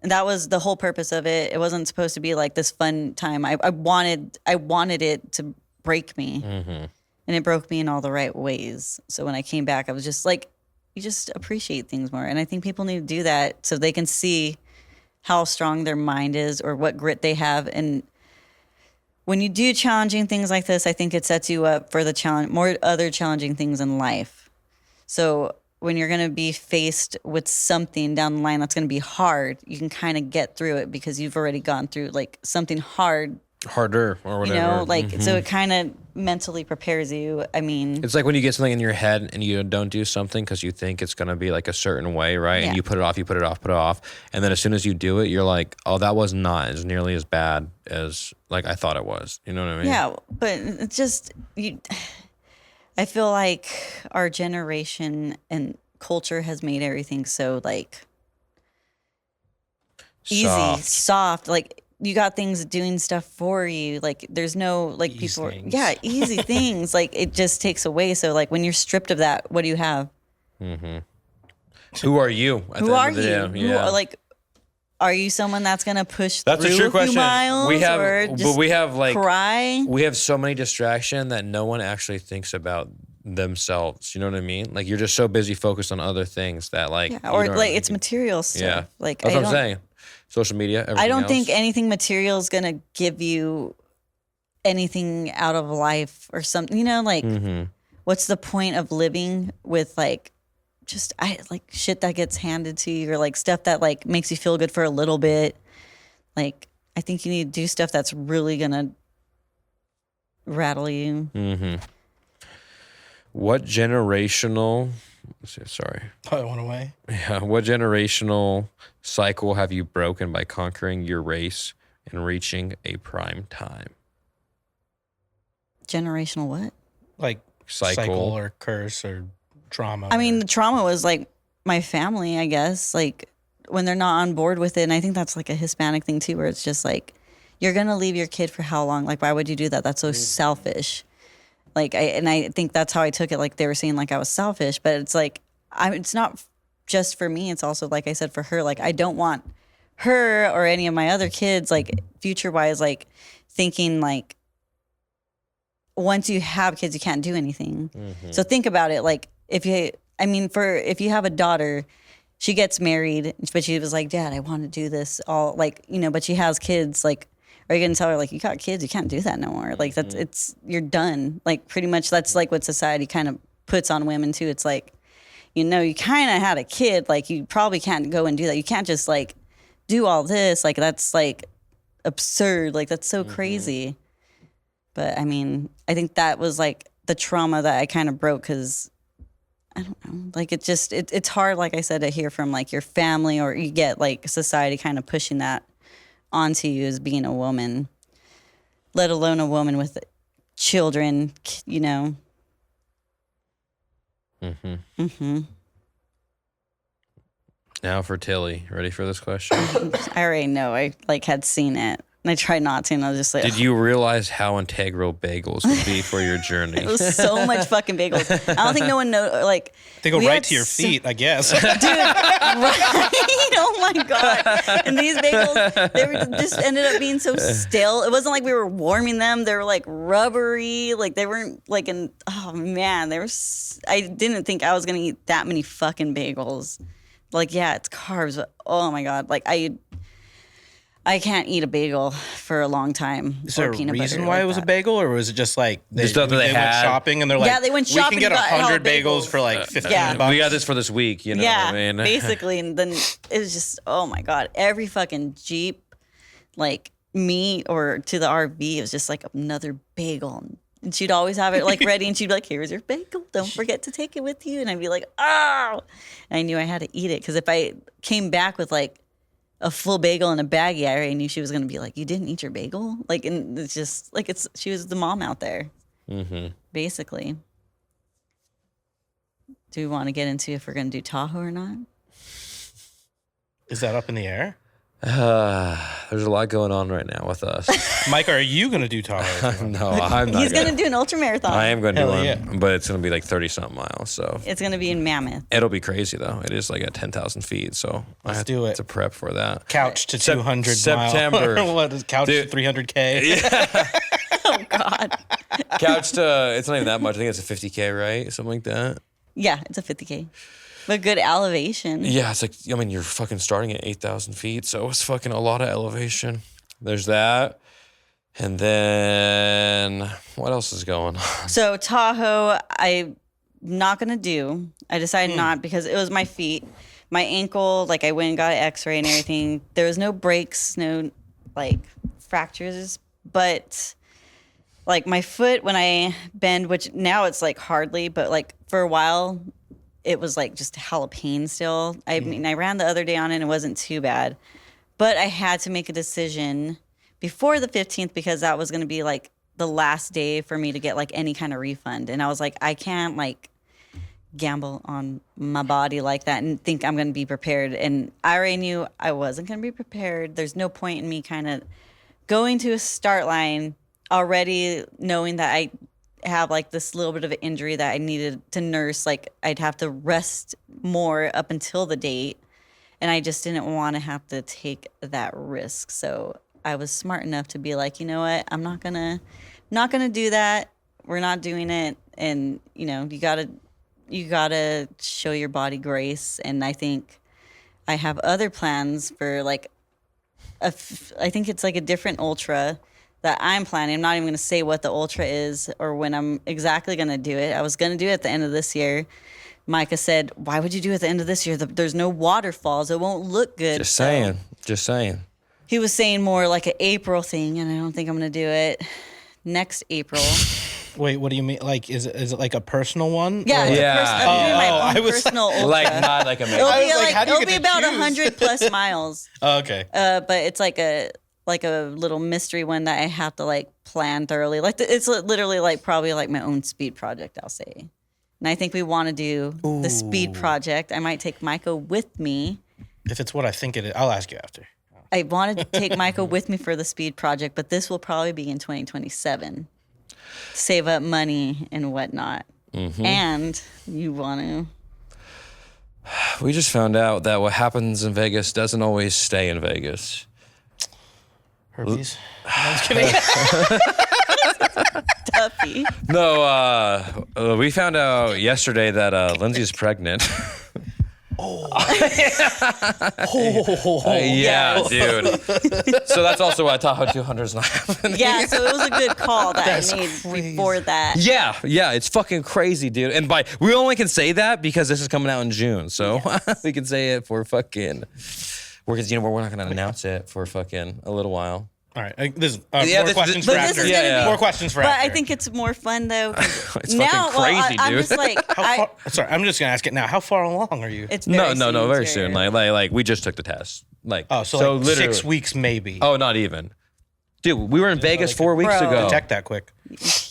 And that was the whole purpose of it. It wasn't supposed to be like this fun time. I wanted it to break me. Mm-hmm. And it broke me in all the right ways. So when I came back, I was just like, you just appreciate things more. And I think people need to do that so they can see how strong their mind is or what grit they have. And when you do challenging things like this, I think it sets you up for more other challenging things in life. So when you're going to be faced with something down the line that's going to be hard, you can kind of get through it because you've already gone through like something harder or whatever. So it kind of mentally prepares you. I mean, it's like when you get something in your head and you don't do something because you think it's going to be like a certain way, right? Yeah. And you put it off. And then as soon as you do it, you're like, oh, that was not as nearly as bad as like I thought it was. You know what I mean? Yeah, but it's just, I feel like our generation and culture has made everything so like easy, soft, like, you got things doing stuff for you. Like, there's no, like, easy things. Like, it just takes away. So, like, when you're stripped of that, what do you have? Mm-hmm. Who are you? Who are you? Yeah. Are you someone that's going to push that's through a true question. Miles? We have like cry? We have so many distractions that no one actually thinks about themselves. You know what I mean? Like, you're just so busy focused on other things that like, it's material stuff. Yeah. Like, that's what I'm saying. social media, everything I don't else. think anything material is going to give you anything out of life or something, like what's the point of living with like just shit that gets handed to you or like stuff that like makes you feel good for a little bit. Like I think you need to do stuff that's really going to rattle you. What generational sorry. Oh, it went away. Yeah, what generational cycle have you broken by conquering your race and reaching a prime time? Generational what? Like cycle or curse or trauma. I mean, the trauma was like my family, I guess, like when they're not on board with it. And I think that's like a Hispanic thing too, where it's just like, you're going to leave your kid for how long? Like, why would you do that? That's so selfish. Like, I think that's how I took it. Like they were saying like I was selfish, but it's like, it's not just for me. It's also, like I said, for her. Like, I don't want her or any of my other kids, like future wise, like thinking like, once you have kids, you can't do anything. So think about it. Like if you have a daughter, she gets married, but she was like, Dad, I want to do this all like, but she has kids. Like, are you going to tell her like, you got kids, you can't do that no more? Like you're done. Like pretty much that's like what society kind of puts on women too. It's like, you kind of had a kid, like you probably can't go and do that. You can't just like do all this. Like that's like absurd. Like that's so crazy. But I mean, I think that was like the trauma that I kind of broke because I don't know, like it's hard, like I said, to hear from like your family or you get like society kind of pushing that onto you as being a woman, let alone a woman with children, Now for Tilly. Ready for this question? I already know. I like had seen it. And I tried not to, and I was just like, Did you realize how integral bagels would be for your journey? It was so much fucking bagels. I don't think no one knows. Like they go right to your feet, I guess. Dude, right? Oh my god! And these bagels, they were just ended up being so stale. It wasn't like we were warming them; they were like rubbery. Like they weren't like in. Oh man, they were. I didn't think I was gonna eat that many fucking bagels. Like yeah, it's carbs, but oh my god, like I can't eat a bagel for a long time. Is there a reason why it was a bagel, or was it just like they went shopping and they're like, they went shopping. We can get 100 bagels for like $15. We got this for this week, what I mean? Basically, and then it was just, oh my god, every fucking Jeep, like me or to the RV, it was just like another bagel. And she'd always have it like ready, and she'd be like, "Here's your bagel. Don't forget to take it with you." And I'd be like, "Oh!" And I knew I had to eat it because if I came back with like a full bagel and a baggie, I already knew she was going to be like, "You didn't eat your bagel?" Like, and it's just like she was the mom out there, basically. Do we want to get into if we're going to do Tahoe or not? Is that up in the air? There's a lot going on right now with us. Mike, are you going to do Tahoe? No, I'm not. He's going to do an ultramarathon. I am going to do one, but it's going to be like 30-something miles. So it's going to be in Mammoth. It'll be crazy though. It is like at 10,000 feet, so Let's do it. To prep for that. Couch to 200 September. Mile. What is couch to 300K? Yeah. Oh God. Couch to it's not even that much. I think it's a 50K, right? Something like that. Yeah, it's a 50K. But good elevation. Yeah, it's like, I mean, you're fucking starting at 8,000 feet, so it's fucking a lot of elevation. There's that. And then what else is going on? So Tahoe, I'm not going to do. I decided not because it was my feet. My ankle, like I went and got an x-ray and everything. There was no breaks, no like fractures, but like my foot when I bend, which now it's like hardly, but like for a while, it was like just hella pain still. I mean, I ran the other day on it and it wasn't too bad. But I had to make a decision before the 15th because that was going to be like the last day for me to get like any kind of refund. And I was like, I can't like gamble on my body like that and think I'm going to be prepared. And I already knew I wasn't going to be prepared. There's no point in me kind of going to a start line already knowing that I have like this little bit of an injury that I needed to nurse. Like I'd have to rest more up until the date. And I just didn't want to have to take that risk. So I was smart enough to be like, you know what? I'm not gonna do that. We're not doing it. And you gotta show your body grace. And I think I have other plans for like I think it's like a different ultra that I'm planning. I'm not even going to say what the ultra is or when I'm exactly going to do it. I was going to do it at the end of this year. Micah said, why would you do it at the end of this year? There's no waterfalls. It won't look good. Just saying. He was saying more like an April thing, and I don't think I'm going to do it next April. Wait, what do you mean? Like, is it like a personal one? Yeah, Or- it's Yeah. a personal ultra. Like not like a It'll I be was like, like how do you it'll get be to about choose? 100 plus miles. Oh, okay. But it's like a little mystery one that I have to like plan thoroughly. Like it's literally like probably like my own speed project, I'll say. And I think we want to do the speed project. I might take Micah with me. If it's what I think it is, I'll ask you after. I wanted to take Micah with me for the speed project, but this will probably be in 2027. Save up money and whatnot. And you want to. We just found out that what happens in Vegas doesn't always stay in Vegas. Herpes? I'm just kidding. Duffy. No, we found out yesterday that Lindsay's pregnant. Yeah, dude. So that's also why Tahoe 200 is not happening. Yeah, so it was a good call that I made before that. Yeah, it's fucking crazy, dude. And we only can say that because this is coming out in June, so we can say it for fucking. Because we're not gonna announce it for fucking a little while. All right. This is Yeah, more this- questions but for this after. is gonna be- More questions for But after. I think it's more fun though. It's now, fucking crazy, I'm dude. just like, Sorry, I'm just gonna ask it now. How far along are you? it's very No, very soon. soon. Like we just took the test. Like so like literally- 6 weeks maybe. Oh, not even. Dude, we were in Vegas 4 weeks Bro. ago. Detect that quick.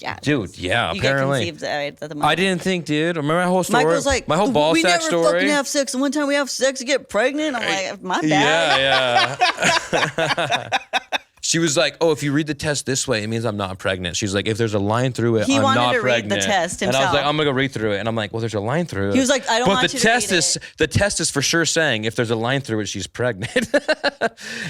Yeah. Dude, yeah, You get apparently. conceived at the moment. I didn't think, dude. Remember my whole story? Michael's like, my whole ball we sack never story. fucking have sex. And one time we have sex to get pregnant. I'm like, my bad. Yeah. She was like, "Oh, if you read the test this way, it means I'm not pregnant." She's like, "If there's a line through it, He I'm wanted not to read pregnant." the test And I was himself. like, "I'm gonna go read through it." And I'm like, "Well, there's a line through it." He was like, "I don't but want the you to test read is it." the test is for sure saying if there's a line through it, she's pregnant. And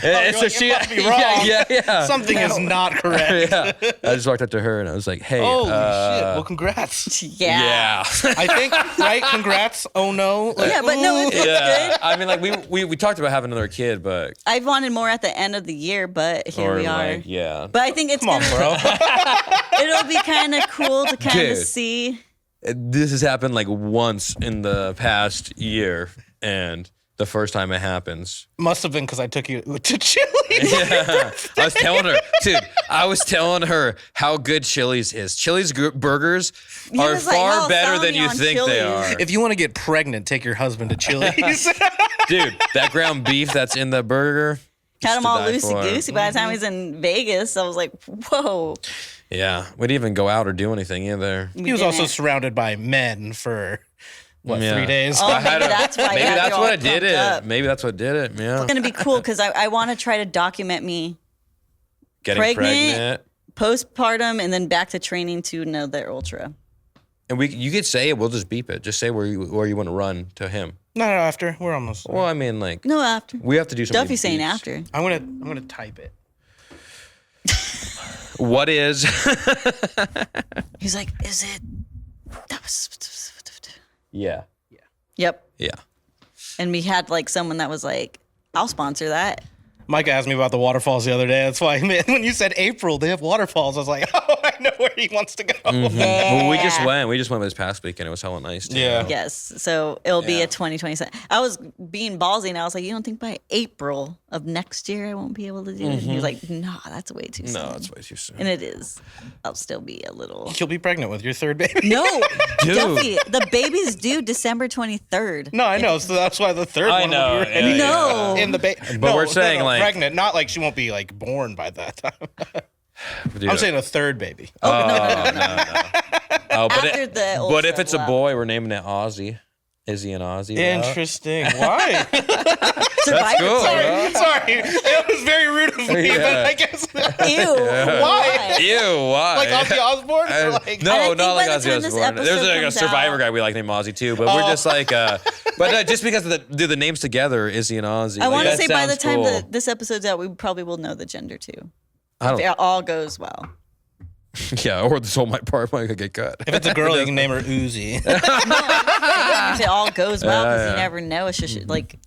You're like, it must be wrong. Yeah. Something is not correct. Yeah. I just walked up to her and I was like, "Hey, Holy shit. Well, congrats. Yeah. I think, right? Congrats. Oh, no. Like, Yeah, but no, it's Yeah, good. I mean, like we talked about having another kid, but I wanted more at the end of the year, but here or we are. like, yeah. But I think it's Come on, gonna, bro. it'll be kind of cool to kind of Dude. see. This has happened like once in the past year, and the first time it happens. Must have been because I took you to Chili's. Yeah. I was telling her how good Chili's is. Chili's burgers He are was like, far "Oh, better sell than me you on think they Chili's." are. If you want to get pregnant, take your husband to Chili's. Dude, that ground beef that's in the burger. Had it's him to all die loosey for. goosey. By the time he's in Vegas, I was like, whoa. Yeah, we didn't even go out or do anything either. He was also surrounded by men for, what, Yeah. 3 days? Oh, maybe that's why. Maybe yeah, that's they're what all it did. pumped up. Maybe that's what did it. Yeah, It's gonna be cool because I want to try to document me getting pregnant. postpartum and then back to training to another ultra. and you could say it. We'll just beep it. Just say where you want to run to him. No, after. We're almost. Well, I mean, like No, after. we have to do something. Duffy's saying after. I'm gonna type it. What is? He's like, is it? Yeah. Yep. Yeah. And we had like someone that was like, I'll sponsor that. Mike asked me about the waterfalls the other day. That's why when you said April, they have waterfalls. I was like, oh, I know where he wants to go. Well, we just went. We just went this past weekend. It was hella nice. Too. Yeah. Yes. So it'll be Yeah. a 2027. I was being ballsy and I was like, you don't think by April of next year I won't be able to do it? And he was like, nah, that's way too soon. No, it's way too soon. And it is. I'll still be a little. You'll be pregnant with your third baby. No, Dude. Duffy, the baby's due December 23rd. No, I know. So that's why the third I one know, will be ready. yeah, No. In the baby. But we're saying, like- pregnant, not like she won't be like born by that time. Dude. I'm saying a third baby. Oh, no. Oh, but, After the but if ultra, it's a well. boy, we're naming it Ozzy. Izzy and Ozzy. Interesting. Why? Survivor cool, Kid. bro. Sorry, it was very rude of me, but Yeah. I guess Ew. Why? Ew, why? like Ozzy Osbourne. Or like, And I No, think not like by the Ozzy time this Osbourne. There's episode like a comes Survivor out- guy we like named Ozzy too, but we're just like, but just because of the names together, Izzy and Ozzy. I like, want to that say by the sounds time cool. that this episode's out, we probably will know the gender too. I If don't, it all goes well. yeah, or this whole my part might get cut. if it's a girl, you can name her Uzi. If it all goes well, because Yeah. you never know. It's just like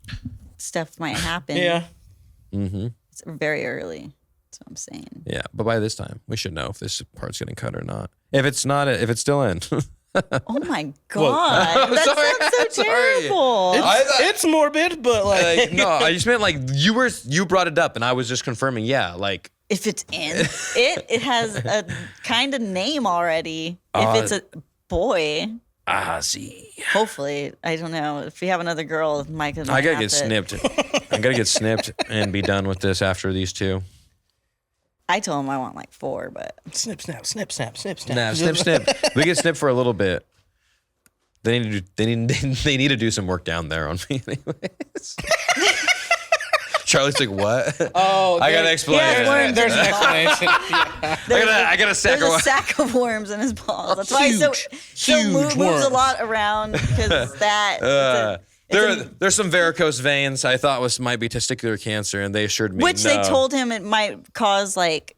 stuff might happen. yeah. It's It's very early. That's what I'm saying. Yeah, but by this time, we should know if this part's getting cut or not. If it's not, if it's still in. Oh my God. That sounds so terrible. It's morbid, but like no, I just meant like you brought it up and I was just confirming. Yeah, like if it's in, it has a kind of name already. If it's a boy. See. Hopefully. I don't know. If we have another girl, Mike is I gotta get snipped. I gotta get snipped and be done with this after these two. I told him I want like 4, but snip, snap, snip, snap, snip, snap. Nah, snip. We get snipped for a little bit. They need to do some work down there on me, anyways. Charlie's like, what? Oh, I gotta explain. There's an explanation. I got a sack there's a sack of worms in his balls. That's why he's so moves a lot around because that. There's some varicose veins I thought might be testicular cancer, and they assured me which they told him it might cause like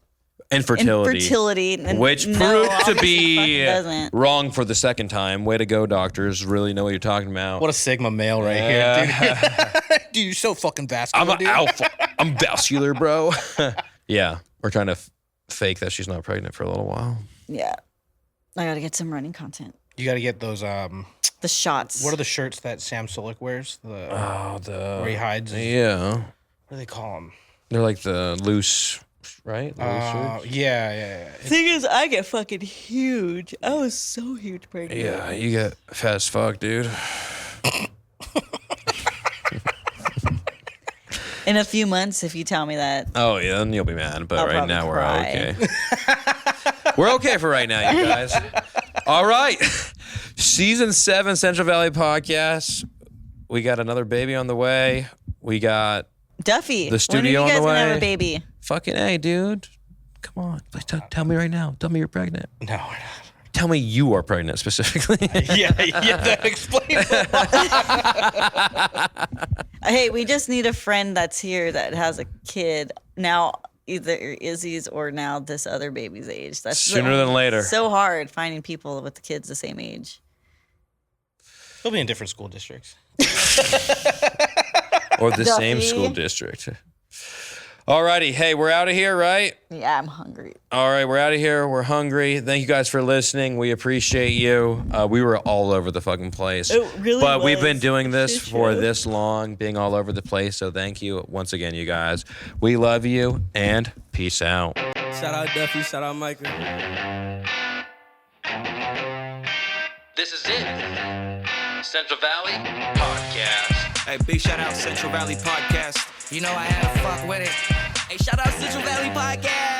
infertility, and which no, proved to be doesn't. wrong for the second time. Way to go, doctors! Really know what you're talking about. What a sigma male right here, dude. Dude, you're so fucking vascular. I'm an alpha. I'm vascular, bro. Yeah, we're trying to fake that she's not pregnant for a little while. Yeah, I gotta get some running content. You gotta get those the shots. What are the shirts that Sam Solik wears? Where he hides. Yeah. What do they call them? They're like the loose, right? The loose shirts? Yeah. Thing is, I get fucking huge. I was so huge pregnant. Yeah, you get fat as fuck, dude. In a few months, if you tell me that. Oh yeah, then you'll be mad. But I'll right now cry. we're okay. We're okay for right now, you guys. All right. Season 7 Central Valley Podcast. We got another baby on the way. We got Duffy. The studio when are you guys on the way. Gonna have a baby? Fucking A, dude. Come on. Please tell me right now. Tell me you're pregnant. No, we're not. Tell me you are pregnant specifically. yeah, that explains a lot. Hey, we just need a friend that's here that has a kid now, either Izzy's or now this other baby's age. That's Sooner than later. So hard finding people with the kids the same age. They'll be in different school districts. Or the Duffy. same school district. Alrighty, hey, we're out of here, right? Yeah, I'm hungry. All right, we're out of here. We're hungry. Thank you guys for listening. We appreciate you. We were all over the fucking place. It really But was. we've been doing this It's for true. this long, being all over the place. So thank you once again, you guys. We love you, and peace out. Shout out Duffy, shout out Michael. This is it. Central Valley Podcast. Hey, big shout out Central Valley Podcast. You know I had to fuck with it. Hey, shout out Central Valley Podcast.